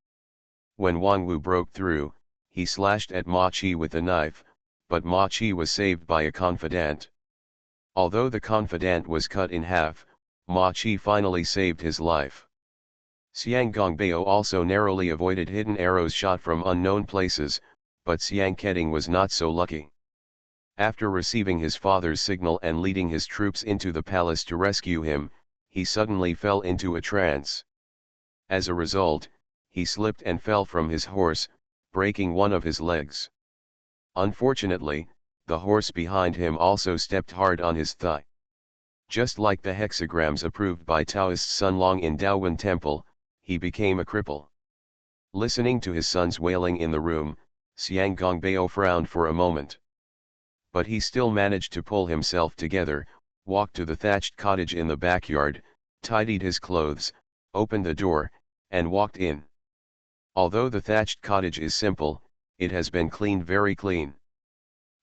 When Wang Wu broke through, he slashed at Ma Qi with a knife, but Ma Qi was saved by a confidant. Although the confidant was cut in half, Ma Qi finally saved his life. Xiang Gongbeo also narrowly avoided hidden arrows shot from unknown places, but Xiang Keding was not so lucky. After receiving his father's signal and leading his troops into the palace to rescue him, he suddenly fell into a trance. As a result, he slipped and fell from his horse, breaking one of his legs. Unfortunately, the horse behind him also stepped hard on his thigh. Just like the hexagrams approved by Taoist Sun Long in Daowen Temple, he became a cripple. Listening to his son's wailing in the room, Xiang Gongbeo frowned for a moment. But he still managed to pull himself together, walked to the thatched cottage in the backyard, tidied his clothes, opened the door, and walked in. Although the thatched cottage is simple, it has been cleaned very clean.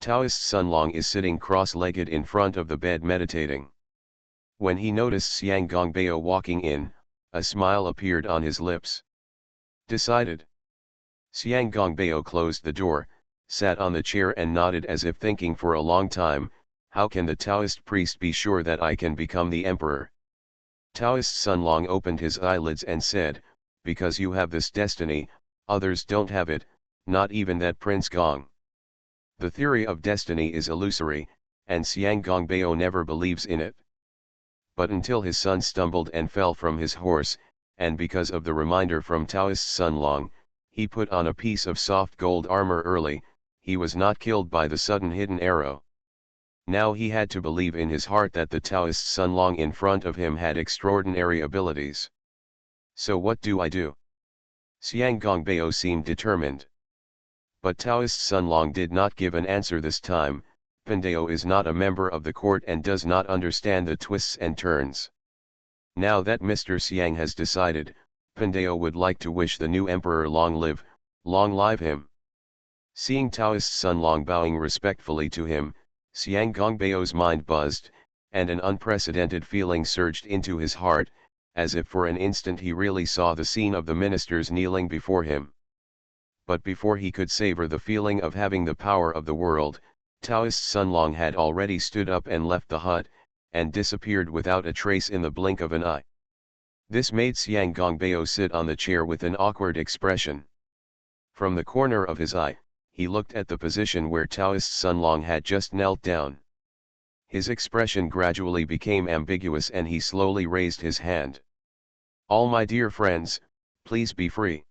Taoist Sun Long is sitting cross-legged in front of the bed meditating. When he noticed Xiang Gongbeo walking in, a smile appeared on his lips. Decided. Xiang Gongbeo closed the door, sat on the chair and nodded as if thinking for a long time, how can the Taoist priest be sure that I can become the emperor? Taoist Sun Long opened his eyelids and said, because you have this destiny, others don't have it, not even that Prince Gong. The theory of destiny is illusory, and Xiang Gongbeo never believes in it. But until his son stumbled and fell from his horse, and because of the reminder from Taoist Sun Long, he put on a piece of soft gold armor early, he was not killed by the sudden hidden arrow. Now he had to believe in his heart that the Taoist Sun Long in front of him had extraordinary abilities. So what do I do? Xiang Gongbeo seemed determined. But Taoist Sun Long did not give an answer this time. Pandeo is not a member of the court and does not understand the twists and turns. Now that Mr. Xiang has decided, Pandeo would like to wish the new emperor long live him. Seeing Taoist Sun Long bowing respectfully to him, Xiang Gongbeo's mind buzzed, and an unprecedented feeling surged into his heart, as if for an instant he really saw the scene of the ministers kneeling before him. But before he could savor the feeling of having the power of the world, Taoist Sun Long had already stood up and left the hut, and disappeared without a trace in the blink of an eye. This made Xiang Gongbeo sit on the chair with an awkward expression. From the corner of his eye, he looked at the position where Taoist Sun Long had just knelt down. His expression gradually became ambiguous and he slowly raised his hand. All my dear friends, please be free.